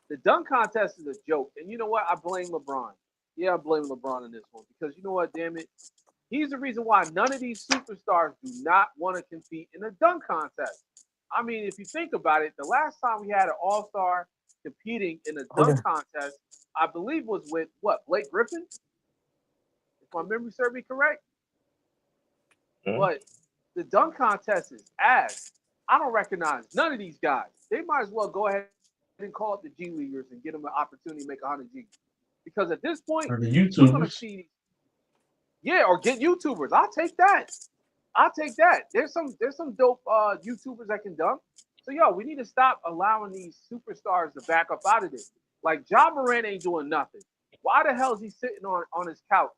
the dunk contest is a joke, and you know what? I blame LeBron. Yeah, I blame LeBron in this one because you know what? Damn it, he's the reason why none of these superstars do not want to compete in a dunk contest. I mean, if you think about it, the last time we had an All Star competing in a Okay. dunk contest, I believe was with what Blake Griffin, if my memory serves me correct. Mhm. But the dunk contest is ass. I don't recognize none of these guys. They might as well go ahead and call it the G Leaguers and get them an opportunity to make 100 G. Because at this point, Or the you're gonna YouTubers. see, yeah, or get YouTubers. I'll take that. I'll take that. There's some dope YouTubers that can dunk. So yo, we need to stop allowing these superstars to back up out of this. Like John Moran ain't doing nothing. Why the hell is he sitting on his couch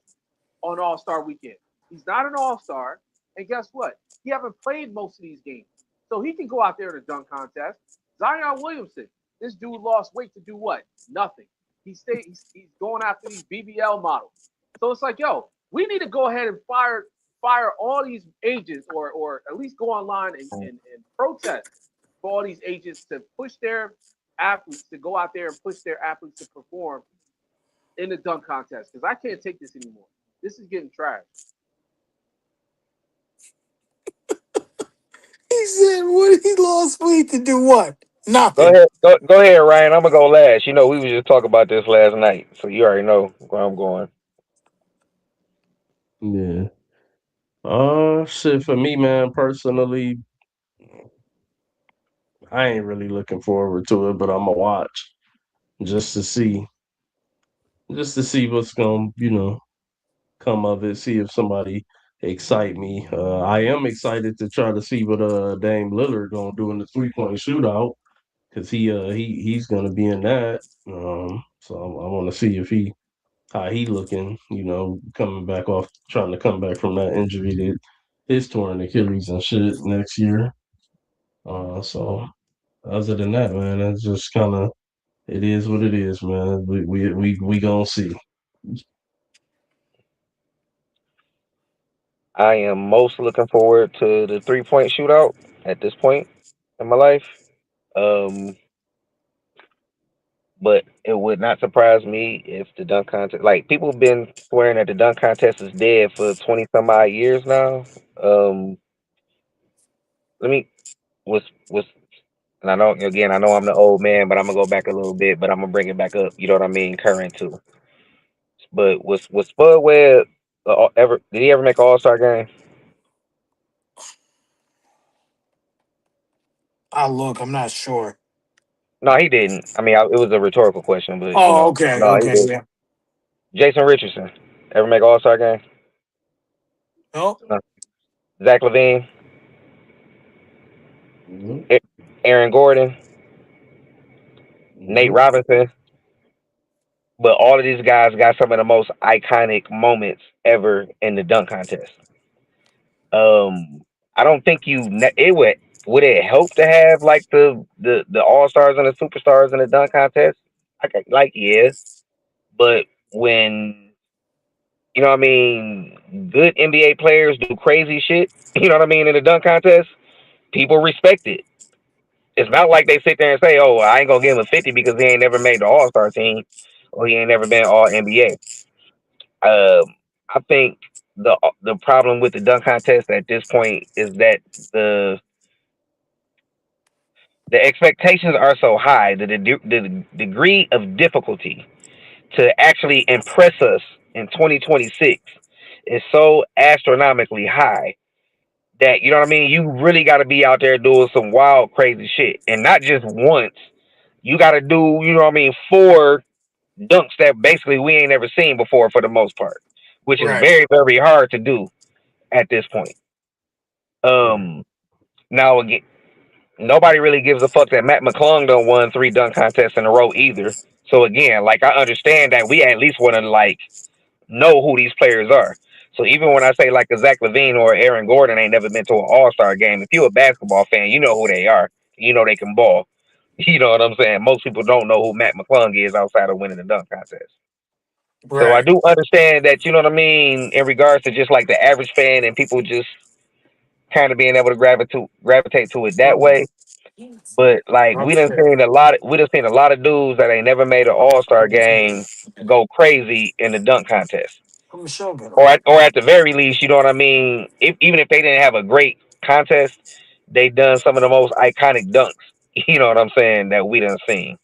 on All Star Weekend? He's not an All Star, and guess what? He haven't played most of these games, so he can go out there in a dunk contest. Zion Williamson, this dude lost weight to do what? Nothing. He's going after these BBL models. So it's like, yo, we need to go ahead and fire all these agents, or at least go online and protest for all these agents to push their athletes to go out there and push their athletes to perform in the dunk contest, because I can't take this anymore. This is getting trash. He said, "What he lost weight to do what? Go Nothing." ahead, go ahead, Ryan. I'm gonna go last. You know, we was just talking about this last night, so you already know where I'm going. Yeah. Shit for me, man. Personally, I ain't really looking forward to it, but I'm gonna watch just to see, just to see what's gonna, come of it. See if somebody excite me. I am excited to try to see what Dame Lillard gonna do in the 3-point shootout because he's gonna be in that. So I want to see if he how he looking. Coming back off trying to come back from that injury that his torn Achilles and shit next year. So other than that, man, it's just kind of it is what it is, man. We gonna see. I am most looking forward to the 3-point shootout at this point in my life. Um, but it would not surprise me if the dunk contest, like people have been swearing that the dunk contest is dead for 20 some odd years now. Um, let me was and I know I'm the old man, but I'm gonna go back a little bit, but I'm gonna bring it back up. You know what I mean, current too. But was Spud Webb ever? Did he ever make an All Star game? I'll look. I'm not sure. No, he didn't. I mean, it was a rhetorical question, but Oh, okay, no, he okay, didn't. yeah. Jason Richardson ever make All Star game? No, No. Zach Levine, Mhm, A- Aaron Gordon, Nate mhm, Robinson. But all of these guys got some of the most iconic moments ever in the dunk contest. Um, I don't think it would it help to have like the all stars and the superstars in the dunk contest? Like yeah, but when you know what I mean, good NBA players do crazy shit. You know what I mean in the dunk contest, people respect it. It's not like they sit there and say, "Oh, I ain't gonna give him a 50 because he ain't never made the All Star team or he ain't never been All NBA." I think the problem with the dunk contest at this point is that the the expectations are so high that the degree of difficulty to actually impress us in 2026 is so astronomically high that you know what I mean. You really got to be out there doing some wild, crazy shit, and not just once. You got to do, you know what I mean, four dunks that basically we ain't never seen before for the most part, which is right, very, very hard to do at this point. right. Um, Now again, nobody really gives a fuck that Matt McClung done won three dunk contests in a row either. So again, like I understand that we at least want to like know who these players are. So even when I say like a Zach Levine or Aaron Gordon ain't never been to an All Star game, if you're a basketball fan, you know who they are. You know they can ball. You know what I'm saying? Most people don't know who Matt McClung is outside of winning the dunk contest. So I right. do understand that, you know what I mean, in regards to just like the average fan and people just kind of being able to gravitate to it that way. But like Okay. we done seen a lot of dudes that ain't never made an All Star game go crazy in the dunk contest, I'm sure, bro. or at the very least, you know what I mean. Even if they didn't have a great contest, they done some of the most iconic dunks. You know what I'm saying that we done seen.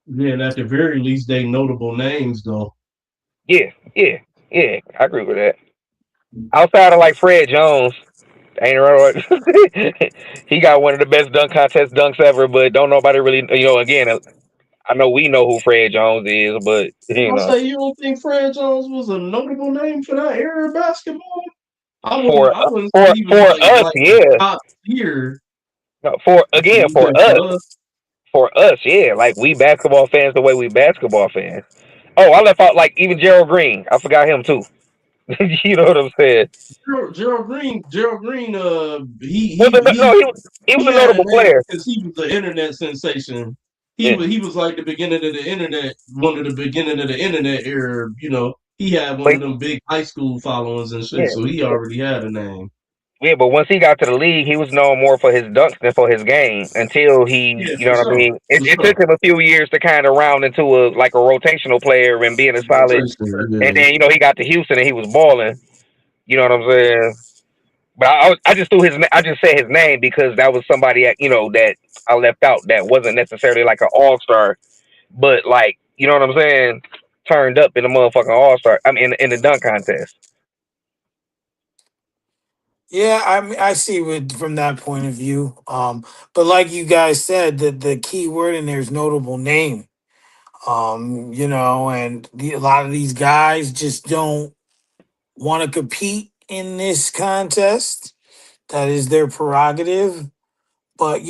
Yeah, and at the very least, they notable names though. Yeah, yeah, yeah. I agree with that. Outside of like Fred Jones, ain't right. He got one of the best dunk contest dunks ever, but don't nobody really, again, I know we know who Fred Jones is, but I say you don't think Fred Jones was a notable name for that era of basketball? for I wouldn't say for he was for us, like yeah. top tier. No, for When again, you say for us, for us, yeah. Like we basketball fans, the way we basketball fans. Oh, I left out like even Gerald Green. I forgot him too. You know what I'm saying? Gerald Green, No, he was he a had a notable name player. because he was an internet sensation. Yeah, He was like the beginning of the internet, one of the beginning of the internet era. You know, he had one but of them big high school followings and shit, yeah, so he already had a name. yeah. But once he got to the league, he was known more for his dunks than for his game. Until he, Yeah, you for know what I sure, mean. for It took sure. him a few years to kind of round into a like a rotational player and being a solid. Rotation, And yeah. then he got to Houston and he was balling. You know what I'm saying? But I just I just said his name because that was somebody that I left out that wasn't necessarily like an all star, but like you know what I'm saying, turned up in the motherfucking all star. I mean in the dunk contest. Yeah, I mean, I see it from that point of view. But like you guys said, the key word in there is notable name. And a lot of these guys just don't want to compete in this contest. That is their prerogative. But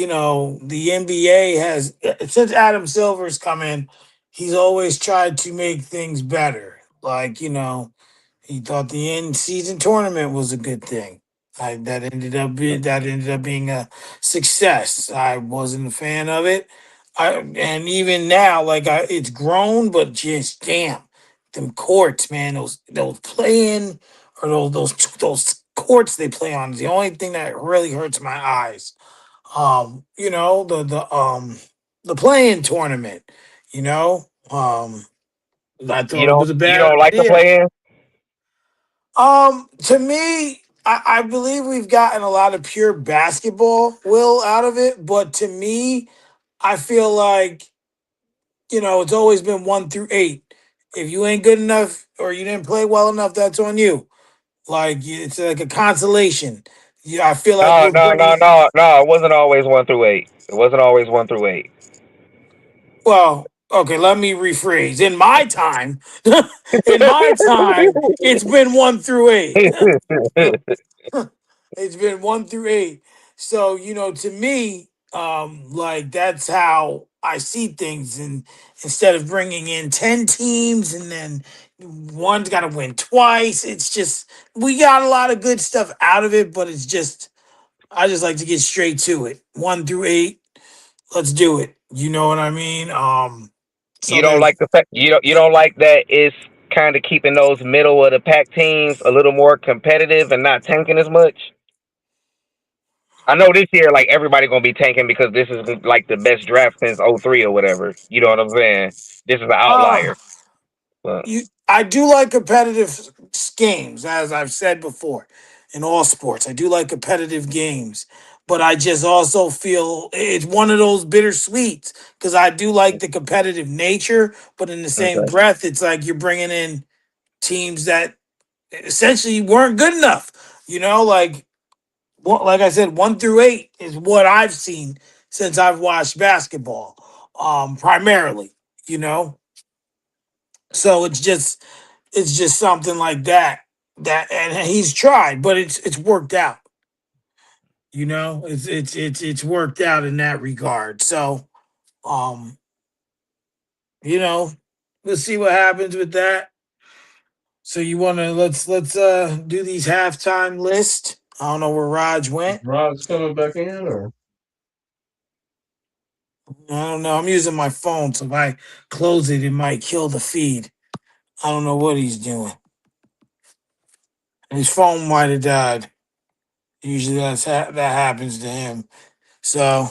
the NBA has since Adam Silver's come in, he's always tried to make things better. Like he thought the in season tournament was a good thing. That ended up being a success. I wasn't a fan of it. And even now, it's grown, but just damn, them courts, man, those playing or those courts they play on is the only thing that really hurts my eyes. The playing tournament. You know, I thought it was a You bad don't like to idea. play in? To me, I believe we've gotten a lot of pure basketball will out of it, but to me, I feel like, it's always been 1 through 8. If you ain't good enough or you didn't play well enough, that's on you. Like it's like a consolation. Yeah, I feel like No, we're no, no, bringing. no, no. It wasn't always 1 through 8. It wasn't always 1 through 8. Well, okay, let me rephrase. In my time, in my time, it's been 1 through 8. It's been 1 through 8. So, to me, like that's how I see things. And instead of bringing in 10 teams and then one's got to win twice, it's just, we got a lot of good stuff out of it, but it's just, I just like to get straight to it. 1 through 8, let's do it. You know what I mean? So You don't there's, like the fact you don't like that it's kind of keeping those middle of the pack teams a little more competitive and not tanking as much. I know this year, like everybody gonna be tanking because this is like the best draft since '03 or whatever. You know what I'm saying? This is an uh, outlier. But I do like competitive games, as I've said before, in all sports. I do like competitive games, but I just also feel it's one of those bittersweets because I do like the competitive nature, but in the same okay. breath, it's like you're bringing in teams that essentially weren't good enough. Like I said, 1 through 8 is what I've seen since I've watched basketball, primarily. You know, so it's just something like that. And he's tried, but it's worked out. It's worked out in that regard. So um, you know, we'll see what happens with that. So you wanna let's do these halftime list. I don't know where Raj went. Rod's coming back in, or I don't know. I'm using my phone, so if I close it, it might kill the feed. I don't know what he's doing. His phone might have died. Usually that happens to him. So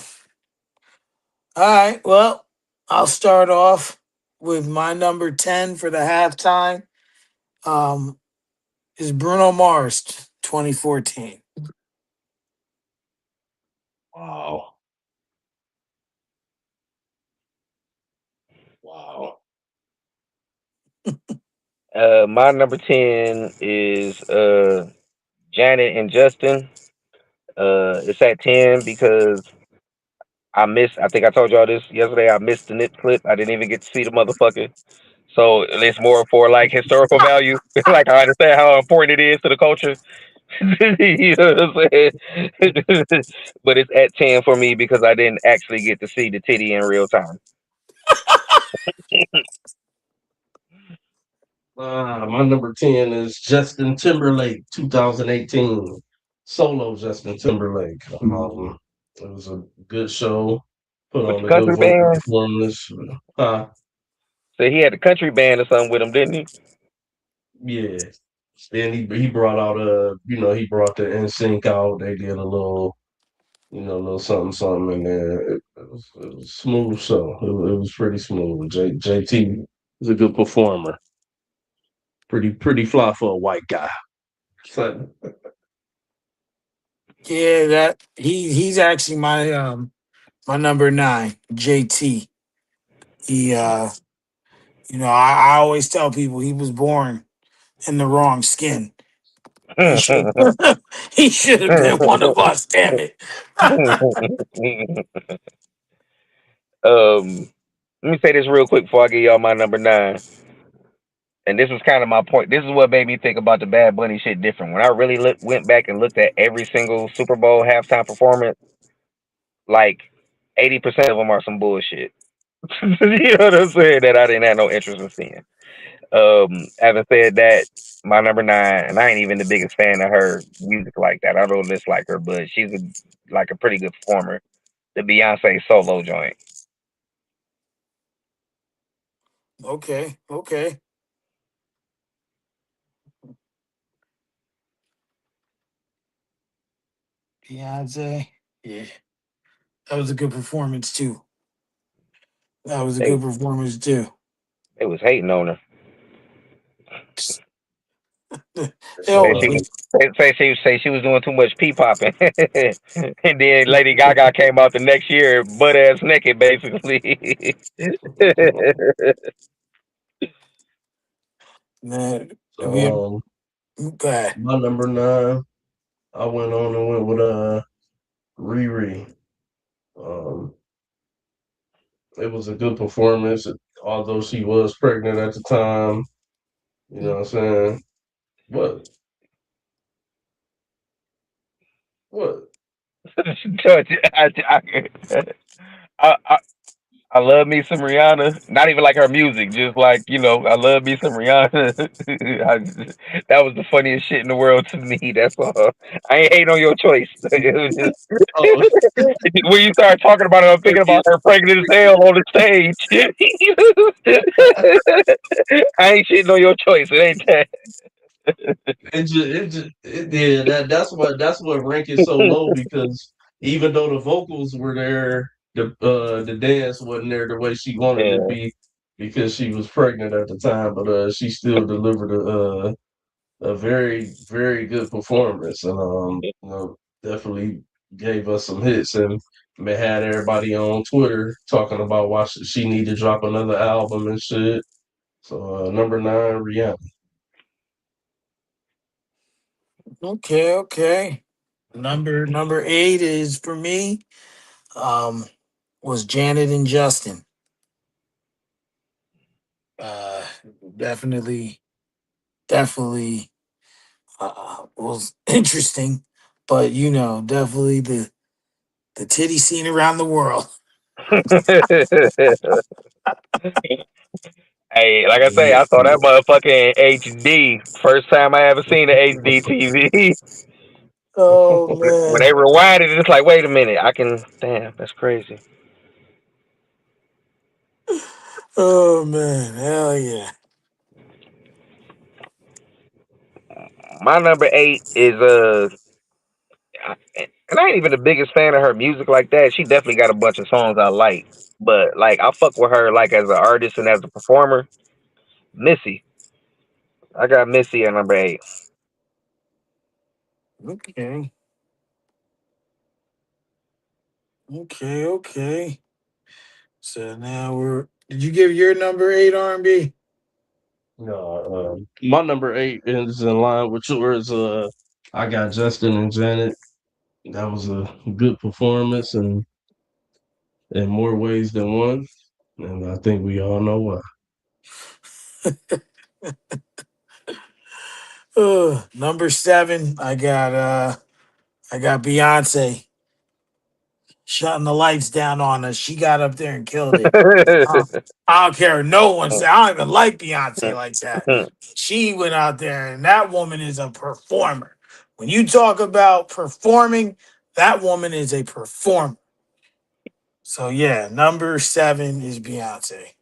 all right. Well, I'll start off with my number 10 for the halftime. Um, is Bruno Mars 2014. wow, wow. My number 10 is Janet and Justin. It's at 10 because I think I told y'all this yesterday. I missed the nip slip. I didn't even get to see the motherfucker. So it's more for like historical value. Like I understand how important it is to the culture. You know what I'm saying? But it's at 10 for me because I didn't actually get to see the titty in real time. My number 10 is Justin Timberlake, 2018. Solo Justin Timberlake. It was a good show. Put With on the a good country vocal band, performance. Uh, so he had the country band or something with him, didn't he? yeah. Then he brought out he brought the NSYNC out. They did a little little something something in there. It was smooth show. It was pretty smooth. JT is a good performer. Pretty fly for a white guy. So, Yeah, that he's actually my number nine, JT. He I always tell people he was born in the wrong skin. He should he should have been one of us, damn it. Let me say this real quick before I give y'all my number nine. And this is kind of my point. This is what made me think about the Bad Bunny shit different. When I really went back and looked at every single Super Bowl halftime performance, like 80% of them are some bullshit. You know what I'm saying? That I didn't have no interest in seeing. Having said that, my number nine, and I ain't even the biggest fan of her music like that. I don't dislike her, but she's like a pretty good performer. The Beyonce solo joint. Okay, okay. Beyonce. Yeah. That was a good performance too. That was a They good performance too. they was hating on her. They so Say she always was say she was doing too much pee popping, and then Lady Gaga came out the next year butt ass naked, basically. man. If you so go ahead. my number 9, I went with Riri. Um, it was a good performance, although she was pregnant at the time. You know what I'm saying? What? What? Judge, I, I love me some Rihanna. Not even like her music, just like I love me some Rihanna. That was the funniest shit in the world to me. That's all. I ain't hating on your choice. It was Oh, just when you start talking about it, I'm thinking about her pregnant as hell on the stage. I ain't shitting on your choice. It ain't that. yeah, that's what rank is so low because even though the vocals were there, the dance wasn't there the way she wanted it to Yeah. be because she was pregnant at the time, but she still delivered a very very good performance and definitely gave us some hits and had everybody on Twitter talking about why she need to drop another album and shit. So number 9, Rihanna. Okay, okay. Number eight is for me. Um, was Janet and Justin. Uh, definitely, definitely was interesting, but definitely the titty scene around the world. Hey, like I say, Yeah. I saw that motherfucker in HD. First time I ever seen an HD TV. Oh When man, they rewinded it, it's like, wait a minute, I can. Damn, that's crazy. oh man, hell yeah. My number eight is and I ain't even the biggest fan of her music like that. She definitely got a bunch of songs I like, but like I fuck with her like as an artist and as a performer. Missy, I got Missy at number eight. Okay, okay, okay. So now we're. Did you give your number eight R&B? No, my number 8 is in line with yours. I got Justin and Janet. That was a good performance, and in more ways than one, and I think we all know why. Number seven, I got Beyonce shutting the lights down on us. She got up there and killed it. Uh, I don't care what no one say. I don't even like Beyonce like that. She went out there, and that woman is a performer. When you talk about performing, that woman is a performer. So yeah, number seven is Beyonce.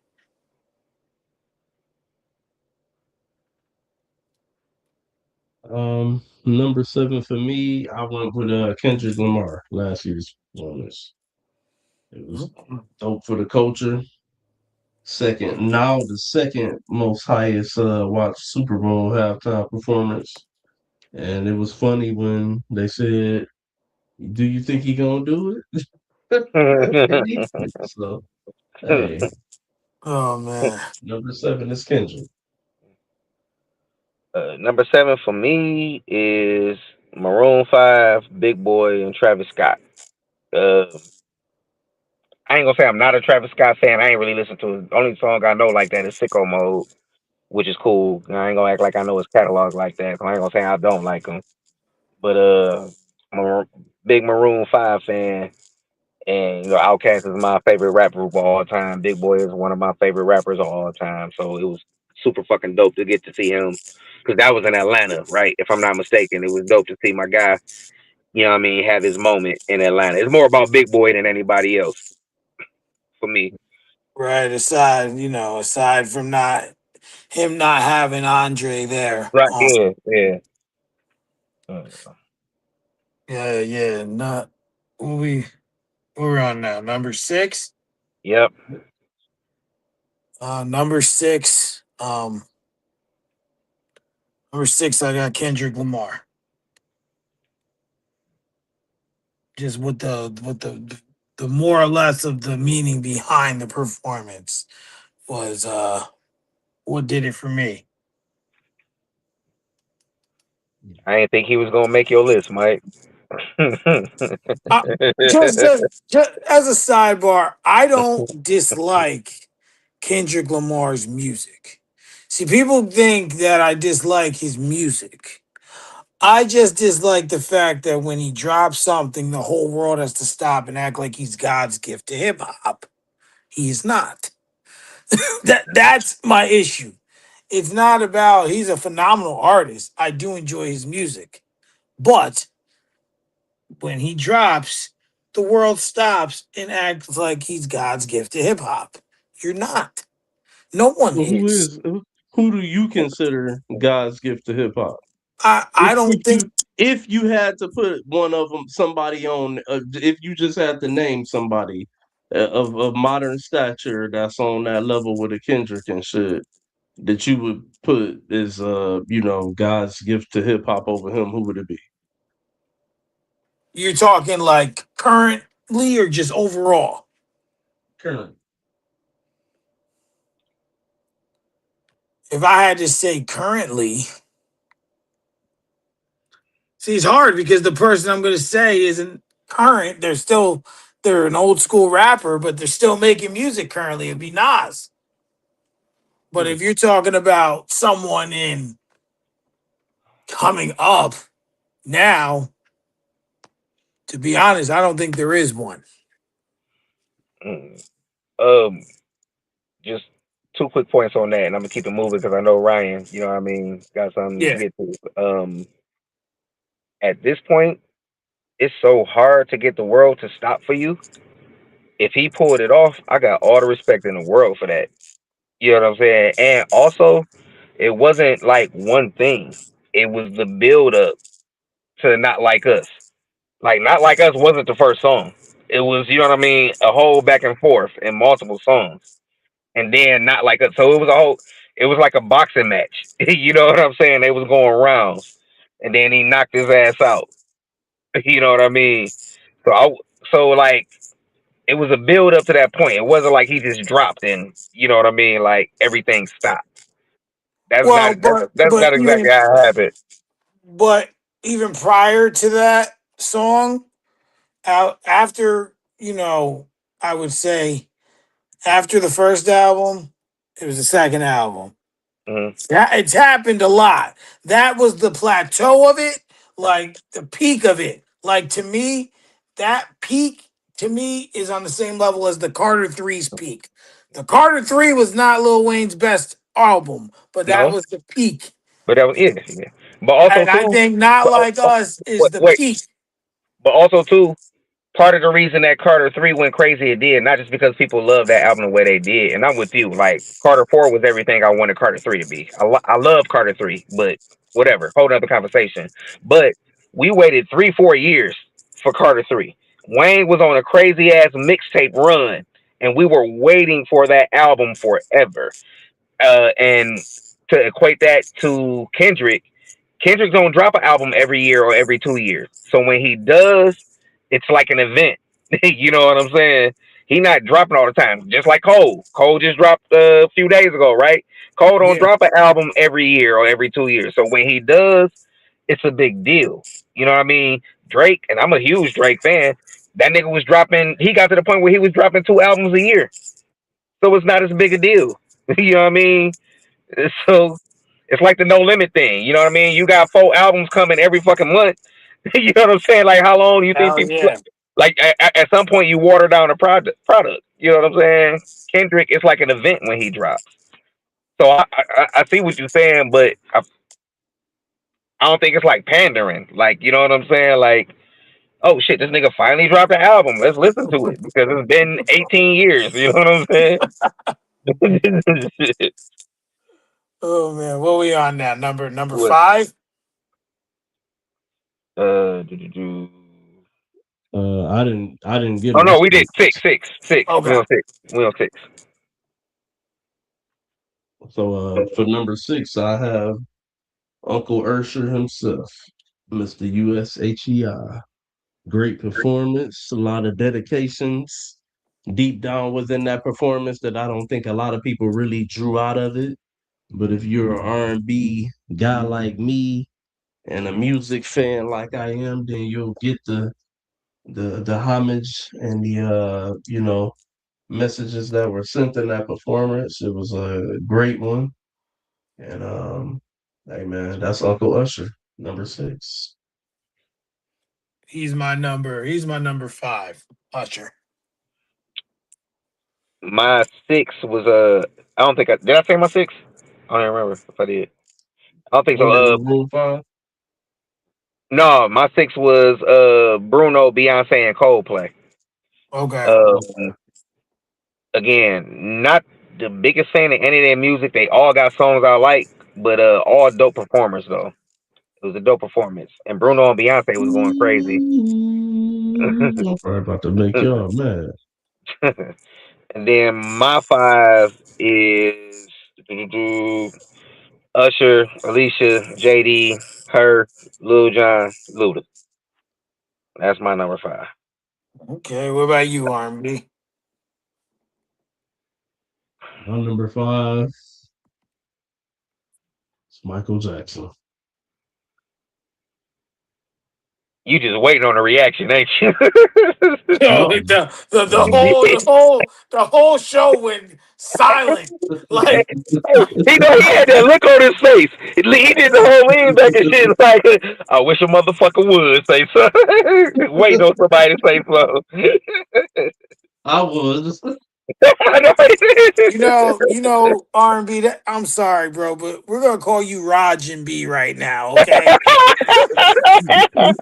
Number seven for me, I went with Kendrick Lamar last year's performance. It was dope for the culture. Second, now the second most highest watched Super Bowl halftime performance, and it was funny when they said, "Do you think he gonna do it?" And he did. So, hey, Oh man. number seven is Kendrick. Number seven for me is Maroon 5, Big Boy, and Travis Scott. Uh, I ain't gonna say I'm not a Travis Scott fan. I ain't really listen to his only song I know like that is Sicko Mode, which is cool. I ain't gonna act like I know his catalog like that. So I ain't gonna say I don't like him. But I'm a big Maroon 5 fan, and Outkast is my favorite rapper of all time. Big Boy is one of my favorite rappers of all time. So it was super fucking dope to get to see him because that was in Atlanta, right? If I'm not mistaken, it was dope to see my guy. Have his moment in Atlanta. It's more about Big Boy than anybody else for me. Right, aside from not having Andre there. Right? Yeah, yeah. Yeah, yeah. Not what we're on now. Number six. Yep. Number six. Number six. I got Kendrick Lamar. Just with the more or less of the meaning behind the performance was what did it for me. I didn't think he was gonna make your list, Mike. Uh, just as a sidebar, I don't dislike Kendrick Lamar's music. See, people think that I dislike his music. I just dislike the fact that when he drops something, the whole world has to stop and act like he's God's gift to hip hop. He is not. That's my issue. It's not about he's a phenomenal artist. I do enjoy his music. But when he drops, the world stops and acts like he's God's gift to hip hop. You're not. No one Well, who is. is who do you consider God's gift to hip hop? I don't think If you had to put one of them, somebody on, if you just had to name somebody of modern stature that's on that level with a Kendrick and shit that you would put as God's gift to hip hop over him, who would it be? you're talking like currently or just overall. Current. If I had to say currently, see, it's hard because the person I'm going to say isn't current. They're an old school rapper, but they're still making music currently. It'd be Nas. But Hmm. if you're talking about someone in coming up now, to be honest, I don't think there is one. Mm. um, just two quick points on that, and I'm gonna keep it moving because I know Ryan. Got something to Yeah. get to. At this point, it's so hard to get the world to stop for you. If he pulled it off, I got all the respect in the world for that. You know what I'm saying? And also, it wasn't like one thing. It was the build up to Not Like Us. Like Not Like Us wasn't the first song. It was, a whole back and forth in multiple songs. And then Not Like Us. So it was like a boxing match. You know what I'm saying? They was going rounds. And then he knocked his ass out. You know what I mean? So like it was a build up to that point. It wasn't like he just dropped and you know what I mean, like everything stopped. That's not Well, but that's but not exactly even how it happened. but even prior to that song, out after I would say after the first album, it was the second album. Mm-hmm. Yeah, it's happened a lot. That was the plateau of it, like the peak of it. Like to me, that peak to me is on the same level as the Carter Three's peak. The Carter Three was not Lil Wayne's best album, but that No, was the peak. but that was yeah, yeah. But also And I too, think Not but, Like Us is wait, the wait, peak. but also too, part of the reason that Carter 3 went crazy it did, not just because people love that album the way they did, and I'm with you. Like Carter 4 was everything I wanted Carter 3 to be. I love Carter 3, but whatever, whole other conversation. But we waited 3 4 years for Carter 3. Wayne was on a crazy ass mixtape run, and we were waiting for that album forever. And to equate that to Kendrick, Kendrick don't drop an album every year or every 2 years. So when he does, it's like an event. You know what I'm saying? He not dropping all the time. Just like Cole. Cole just dropped a few days ago, right? Cole don't Yeah. drop an album every year or every 2 years. So when he does, it's a big deal. You know what I mean? Drake, and I'm a huge Drake fan. That nigga was dropping. He got to the point where he was dropping 2 albums a year. So it's not as big a deal. You know what I mean? So it's like the No Limit thing. You know what I mean? You got 4 albums coming every fucking month. You know what I'm saying? Like, how long do you think Hell people yeah. like? At some point, you water down a product. You know what I'm saying? Kendrick is like an event when he drops. So I see what you're saying, but I don't think it's like pandering. Like, you know what I'm saying? Like, oh shit, this nigga finally dropped an album. Let's listen to it because it's been 18 years. You know what I'm saying? Oh man, what we on now? Number What? five? Do, do, do. I didn't get Oh my no, we did six, six. six, six. We Okay. on six. We on six. So for number six, I have Uncle Ursher himself, Mr. USHEI. Great performance, a lot of dedications deep down within that performance that I don't think a lot of people really drew out of it. But if you're an R&B guy like me and a music fan like I am, then you'll get the homage and the messages that were sent in that performance. It was a great one. And hey man, that's Uncle Usher, number six. He's my number five. Usher. My six was I don't think I did. I say my six. I don't remember if I did. I don't think so. Under the Rule 5. No, my six was Bruno, Beyonce, and Coldplay. Okay. Um, Again, not the biggest fan of any of their music. They all got songs I like, but all dope performers though. It was a dope performance, and Bruno and Beyonce was going crazy. I'm probably about to make y'all mad. And then my five is Usher, Alicia, JD, her, Lil Jon, Luda. That's my number five. Okay. What about you, R&B? My number five is Michael Jackson. You just waiting on a reaction, ain't you? Yo, No. the whole show went silent. Hey, Like, he know he had that look on his face. He did the whole lean back and shit. Like, I wish a motherfucker would say so. Waiting on somebody to say so. I was. I know R&B. I'm sorry, bro, but we're gonna call you Raj and B right now, okay?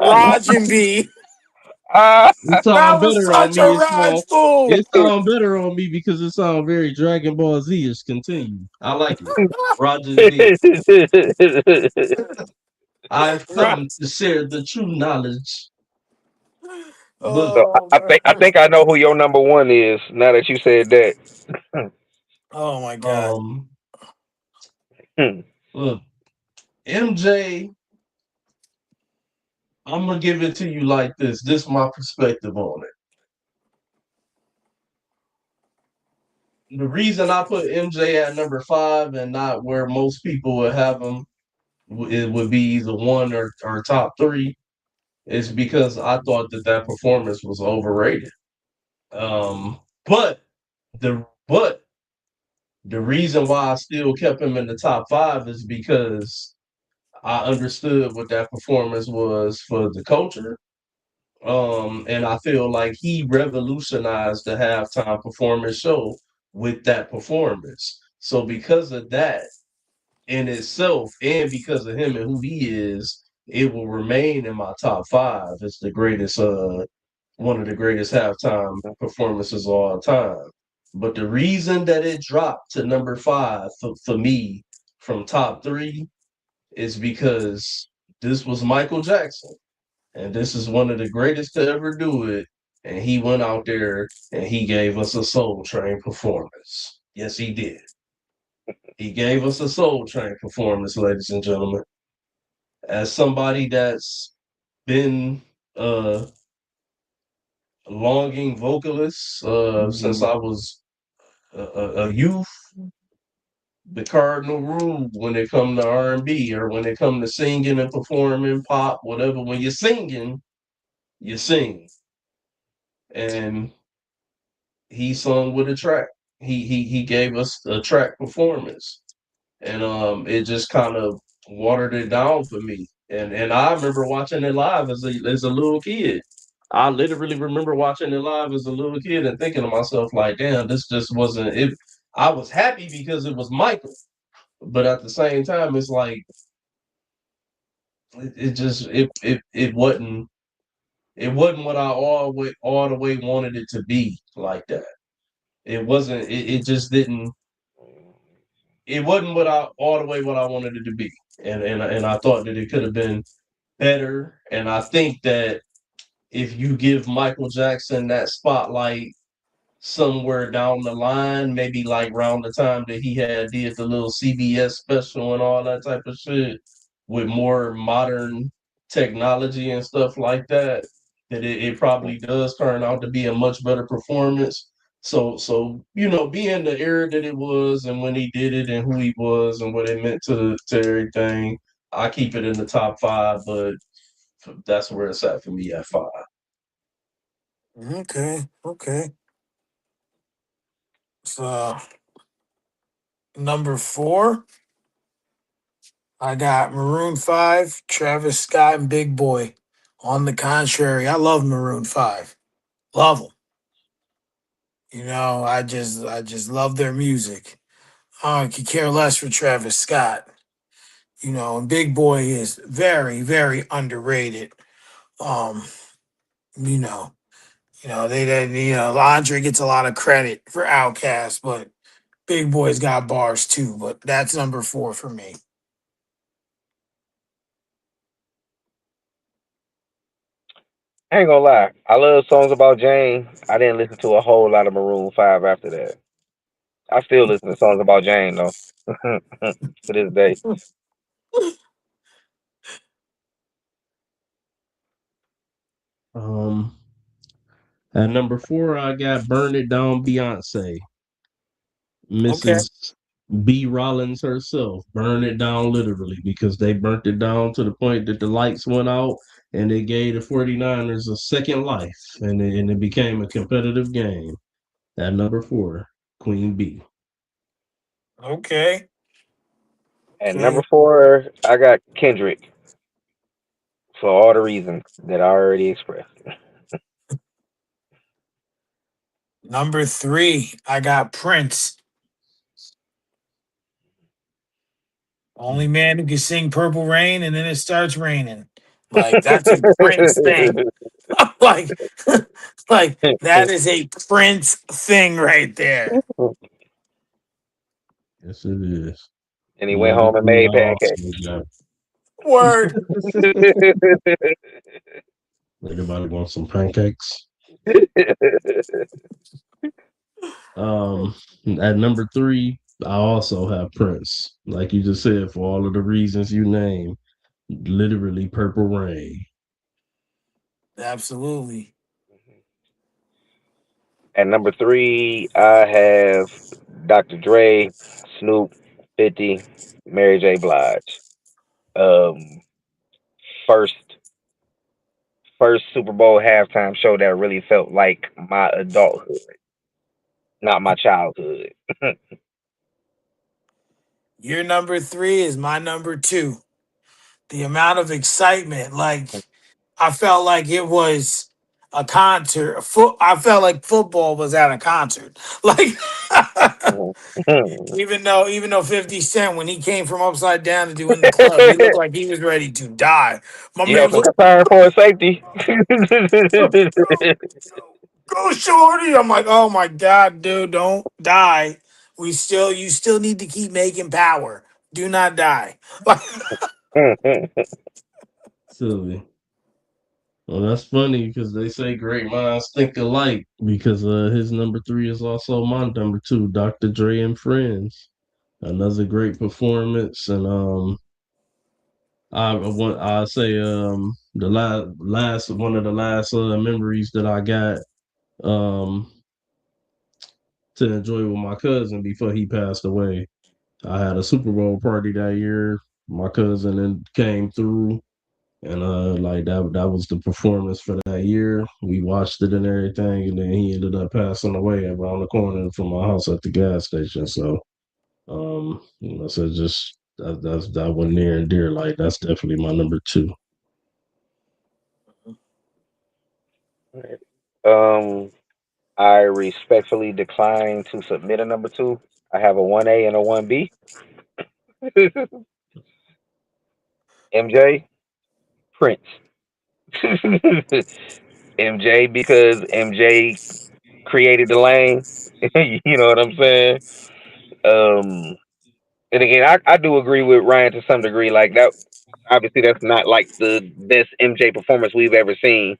Raj and B. uh, It That sound was better on such me. a Raj move. It sound better on me because it sound very Dragon Ball Z-ish. Continue. I like it. Roger B. I've Right. come to share the true knowledge. But so Oh I man. think I know who your number one is. Now that you said that. Oh my god. um Hmm. look, MJ, I'm gonna give it to you like this. This is my perspective on it. The reason I put MJ at number five and not where most people would have him, it would be either one or top three, is because I thought that performance was overrated. But but the reason why I still kept him in the top five is because I understood what that performance was for the culture. And I feel like he revolutionized the halftime performance show with that performance. So because of that in itself, and because of him and who he is, it will remain in my top five as the greatest one of the greatest halftime performances of all time. But the reason that it dropped to number five for me from top three is because this was Michael Jackson. And this is one of the greatest to ever do it. And he went out there and he gave us a Soul Train performance. Yes, he did. He gave us a Soul Train performance, ladies and gentlemen. As somebody that's been uh longing vocalist since I was a youth, the cardinal rule when it come to R&B or when it come to singing and performing pop, whatever, when you're singing, you sing. And he sung with a track. He gave us a track performance, and it just kind of watered it down for me. And I remember watching it live as a little kid. I literally remember watching it live as a little kid and thinking to myself like, "Damn, this just wasn't it." I was happy because it was Michael, but at the same time, it's like it just it wasn't what I all the way wanted it to be like that. It wasn't. It just didn't. It wasn't what I all the way what I wanted it to be, and I thought that it could have been better. And I think that if you give Michael Jackson that spotlight somewhere down the line, maybe like around the time that he had did the little CBS special and all that type of shit with more modern technology and stuff like that, that it probably does turn out to be a much better performance. So being the era that it was and when he did it and who he was and what it meant to everything, I keep it in the top five, but that's where it's at for me at five. Okay, okay. So number four, I got Maroon Five, Travis Scott, and Big Boy. On the contrary, I love Maroon Five. Love them. I just love their music. I could care less for Travis Scott. And Big Boy is very, very underrated. Um, you know, Andre gets a lot of credit for Outkast, but Big Boy's got bars too. But that's number four for me. I ain't gonna lie. I love songs about Jane. I didn't listen to a whole lot of Maroon Five after that. I still listen to songs about Jane though. To this day. Um, at number four, I got "Burn It Down" Beyonce, Okay. Mrs. B. Rollins herself. Burn it down literally because they burnt it down to the point that the lights went out and they gave the 49ers a second life and it became a competitive game. At number four, Queen B. Okay. And number Okay. four, I got Kendrick for all the reasons that I already expressed. Number three, I got Prince. Only man who can sing Purple Rain and then it starts raining. Like that's a Prince thing. like, like that is a Prince thing right there. Yes, it is. And he went Number home and three, made I also pancakes. got. Word. Anybody want some pancakes? Um, at number three, I also have Prince. Like you just said, for all of the reasons you name, literally Purple Rain. Absolutely. At number three, I have Dr. Dre, Snoop, 50, Mary J. Blige. Um, first first Super Bowl halftime show that really felt like my adulthood. not my childhood. Your number three is my number two. The amount of excitement, like I felt like it was a concert. I felt like football was at a concert. Like even though 50 Cent, when he came from upside down to do In the Club, he looked like he was ready to die. My You man had was some like, concern for his safety. go, go, go, shorty. I'm like, oh my God, dude, don't die. You still need to keep making power. Do not die. Like, Silly. Well, that's funny because they say great minds think alike. Because his number three is also my number two, Dr. Dre and Friends. Another great performance, and I say the last one of the last memories that I got um to enjoy with my cousin before he passed away. I had a Super Bowl party that year. My cousin and came through, and like that was the performance for that year. We watched it and everything, and then he ended up passing away around the corner from my house at the gas station. So so just that one near and dear. Like that's definitely my number two. um, I respectfully decline to submit a number two. I have a 1A and a 1B. MJ, Prince. MJ because MJ created the lane. You know what I'm saying? Um, and again, I do agree with Ryan to some degree. Like that, obviously, that's not like the best MJ performance we've ever seen.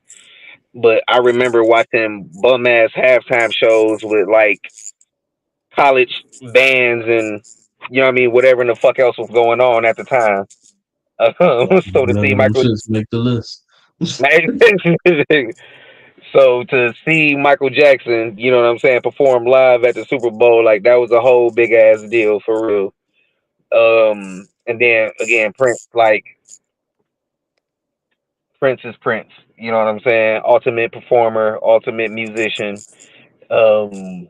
But I remember watching bum ass halftime shows with like college bands and you know what I mean, whatever in the fuck else was going on at the time. So to None see of them Michael, shits make the list. so to see Michael Jackson, you know what I'm saying, perform live at the Super Bowl, like that was a whole big ass deal for real. And then again, Prince, like Prince is Prince. You know what I'm saying? Ultimate performer, ultimate musician. Um,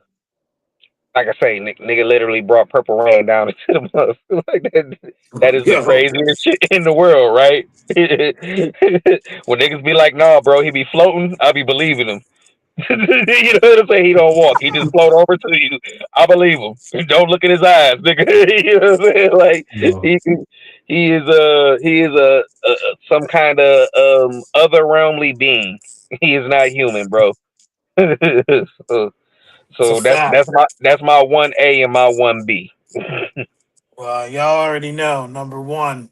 like I say, nigga literally brought Purple Rain down into the mother. Like that, that is the yo, craziest shit in the world, right? When niggas be like, "Nah, bro, he be floating," I be believing him. You know what I'm saying? He don't walk; he just float over to you. I believe him. Don't look in his eyes, nigga. You know what I'm saying? Like No, he he is some kind of other realmly being. He is not human, bro. so, it's a so fact. that's my 1A and my 1B. Well, y'all already know. Number one,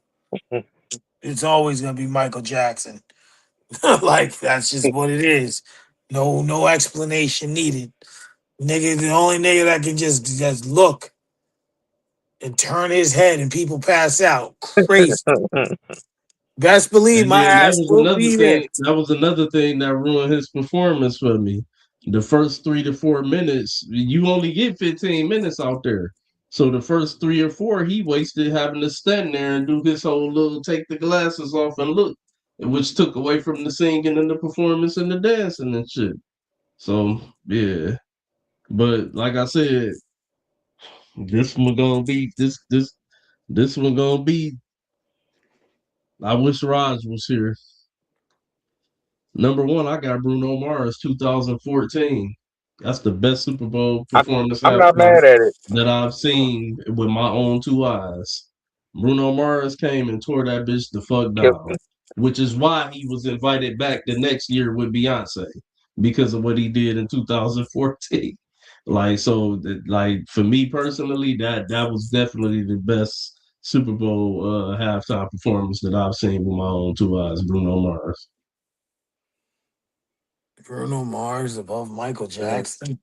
it's always gonna be Michael Jackson. Like that's just what it is. No explanation needed. Nigga, the only nigga that can just look and turn his head and people pass out. Crazy. Best believe and my then ass will be there. that was another thing that ruined his performance for me. The first 3 to 4 minutes, you only get 15 minutes out there. So the first three or four, he wasted having to stand there and do his whole little take the glasses off and look, which took away from the singing and the performance and the dancing and shit. So yeah, but like I said, this one gonna be this one gonna be. I wish Raj was here. Number one, I got Bruno Mars, 2014. That's the best Super Bowl I, performance I'm not halftime mad at it. that I've seen with my own two eyes. Bruno Mars came and tore that bitch the fuck down, which is why he was invited back the next year with Beyonce because of what he did in 2014. Like so, like for me personally, that was definitely the best Super Bowl halftime performance that I've seen with my own two eyes. Bruno Mars. Bruno Mars above Michael Mm, Jackson.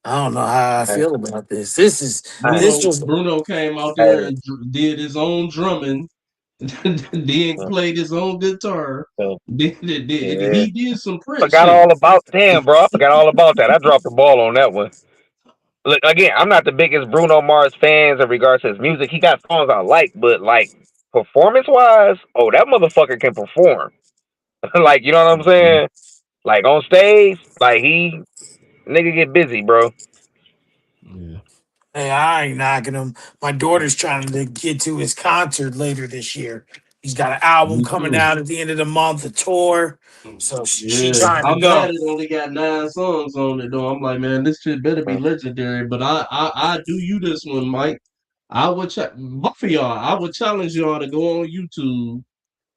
I don't know how I I, feel about this. This is I, this Bruno was Bruno came out I, there and did his own drumming, then played his own guitar. yeah. He did some Prince Forgot shit. all about damn, bro. I forgot all about that. I dropped the ball on that one. Look, again, I'm not the biggest Bruno Mars fans in regards to his music. He got songs I like, but like performance wise, oh, that motherfucker can perform. Like, you know what I'm saying? Like on stage, like Nigga get busy, bro. Yeah. Hey, I ain't knocking him. My daughter's trying to get to his concert later this year. He's got an album Me coming too. out at the end of the month, a tour. So she Yeah, trying to I'm mad go. it only got 9 songs on it though. I'm like, man, this shit better be legendary. But I do you this one, Mike. I would both of y'all. I would challenge y'all to go on YouTube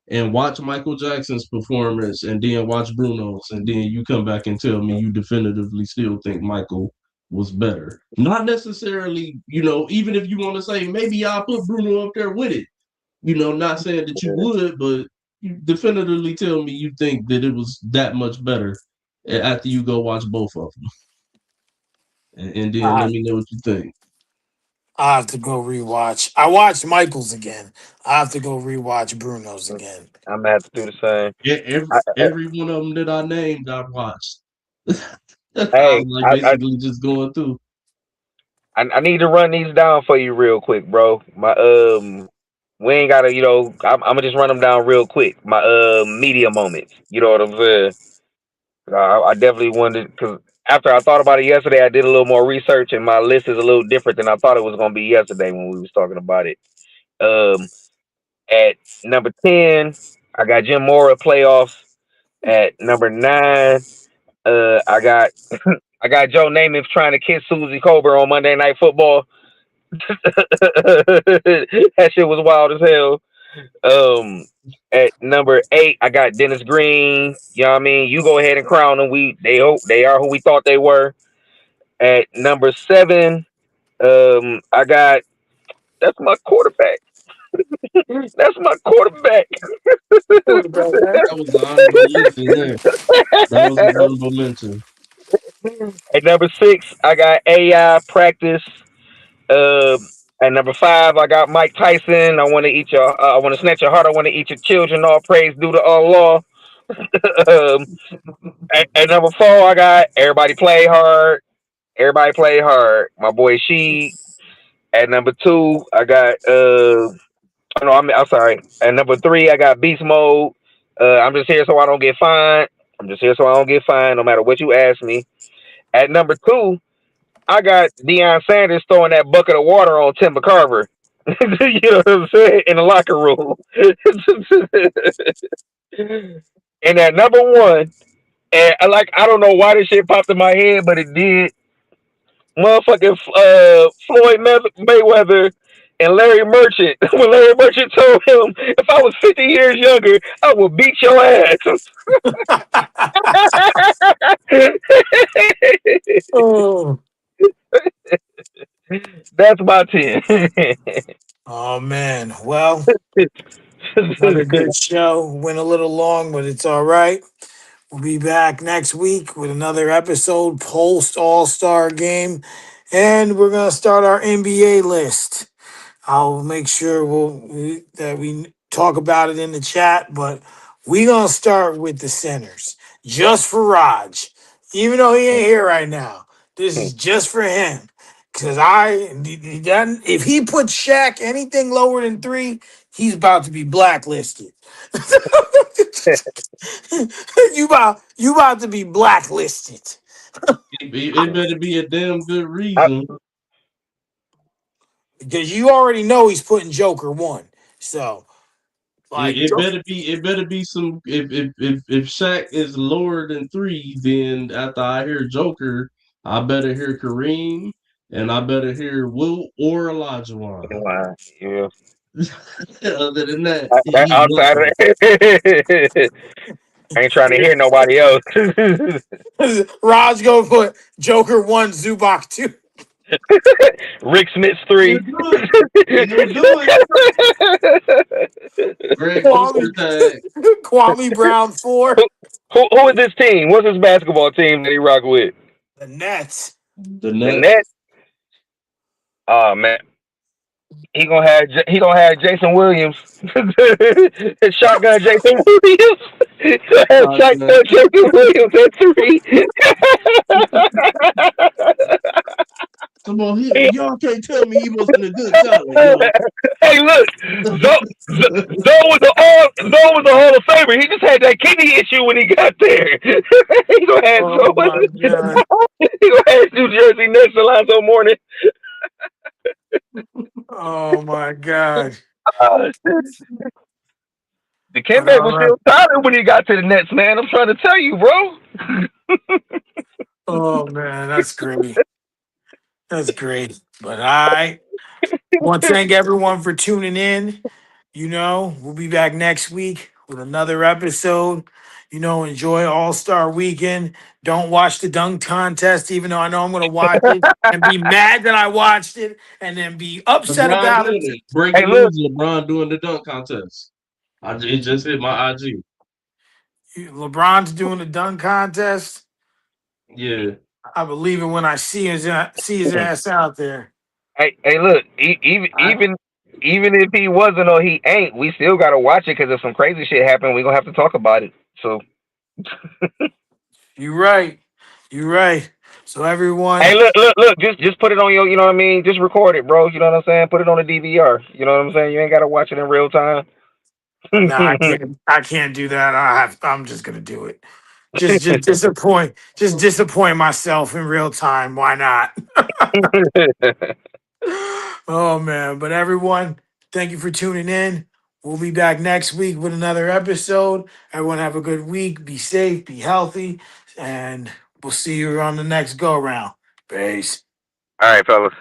and watch Michael Jackson's performance, and then watch Bruno's, and then you come back and tell me you definitively still think Michael was better. Not necessarily, even if you want to say maybe I'll put Bruno up there with it. Not saying that you would, but you definitively tell me you think that it was that much better after you go watch both of them. And then let I, me know what you think. I have to go rewatch. I watched Michael's again. I have to go rewatch Bruno's again. I'm gonna have to do the same. Every, I, every one of them that I named, I watched. I hey, was like basically just going through. I need to run these down for you real quick, bro. We ain't gotta, I'm gonna just run them down real quick. My media moments. You know what I'm saying? I definitely wanted because after I thought about it yesterday, I did a little more research, and my list is a little different than I thought it was gonna be yesterday when we was talking about it. Um, at number 10, I got Jim Mora playoffs. At number 9, I got I got Joe Namath trying to kiss Susie Colbert on Monday Night Football. That shit was wild as hell. Um, at number 8, I got Dennis Green. You know what I mean? You go ahead and crown them. They are who we thought they were. At number 7, I got that's my quarterback. That's my quarterback. Quarterback, man. That was an honorable mention there. That was an honorable mention. At number 6, I got AI practice. At number 5, I got Mike Tyson. I want to eat your. I want to snatch your heart. I want to eat your children. All praise due to Allah. um, at number 4, I got everybody play hard. Everybody play hard. My boy She. At number 2, I got. Oh, no, I'm sorry. At number 3, I got Beast Mode. I'm just here so I don't get fined. I'm just here so I don't get fined, no matter what you ask me. At number 2, I got Deion Sanders throwing that bucket of water on Tim McCarver. You know what I'm saying? In the locker room. And at number 1, and I don't know why this shit popped in my head, but it did. Motherfucking Floyd Mayweather and Larry Merchant. When Larry Merchant told him, if I was 50 years younger, I would beat your ass. Oh, That's my 10. oh man. Well, another good show. Went a little long, but it's all right. We'll be back next week with another episode post All Star game, and we're gonna start our NBA list. I'll make sure that we talk about it in the chat, but we gonna start with the centers just for Raj, even though he ain't here right now. This is just for him, cause if he puts Shaq anything lower than 3, he's about to be blacklisted. you about to be blacklisted It better be a damn good I, reason. because you already know he's putting Joker 1. So It, like. it better be it better be some if Shaq is lower than 3, then after I hear Joker, I better hear Kareem and I better hear Will or Olajuwon. yeah. Other than that, he Outside of must. that, I ain't trying to hear nobody else. Raj go put Joker 1, Zubac 2. Rick Smith's He'll 3. do it. He'll do it. Greg Kwame, Booker tag. Kwame Brown 4. Who is this team? What's his basketball team that he rock with? The Nets. The The Nets. Nets. Oh man, he gonna have Jason Williams, shotgun Jason Williams. Shotgun. Shotgun Jason Williams at 3. Come on, Hey, y'all can't tell me he wasn't a good talent, y'all. hey, look, Zoe was a Hall of Famer. He just had that kidney issue when he got there. he gonna have Oh so my god. he gonna have New Jersey Nets Alonzo Morning. Oh my god. Shit. The But Dikembe all was right. still solid when he got to the Nets, man. I'm trying to tell you, bro. Oh man, that's great. That's great. But I want to thank everyone for tuning in. We'll be back next week with another episode. Enjoy All Star Weekend. Don't watch the dunk contest, even though I know I'm going to watch it and be mad that I watched it and then be upset LeBron about doing it. it. Hey, Breaking look, news: LeBron doing the dunk contest. It just hit my IG. LeBron's doing the dunk contest. Yeah. I believe it when I see his ass out there. hey, look. Even if he wasn't or he ain't, we still gotta watch it because if some crazy shit happened, we gonna have to talk about it. So, You're right. You're right. So everyone, hey, look. Just put it on your. You know what I mean? Just record it, bro. You know what I'm saying? Put it on the DVR. You know what I'm saying? You ain't gotta watch it in real time. no, I can't. I can't do that. I'm just gonna do it. Just disappoint myself in real time. Why not? Oh man! But everyone, thank you for tuning in. We'll be back next week with another episode. Everyone have a good week. Be safe. Be healthy, and we'll see you on the next go round. Peace. All right, fellas.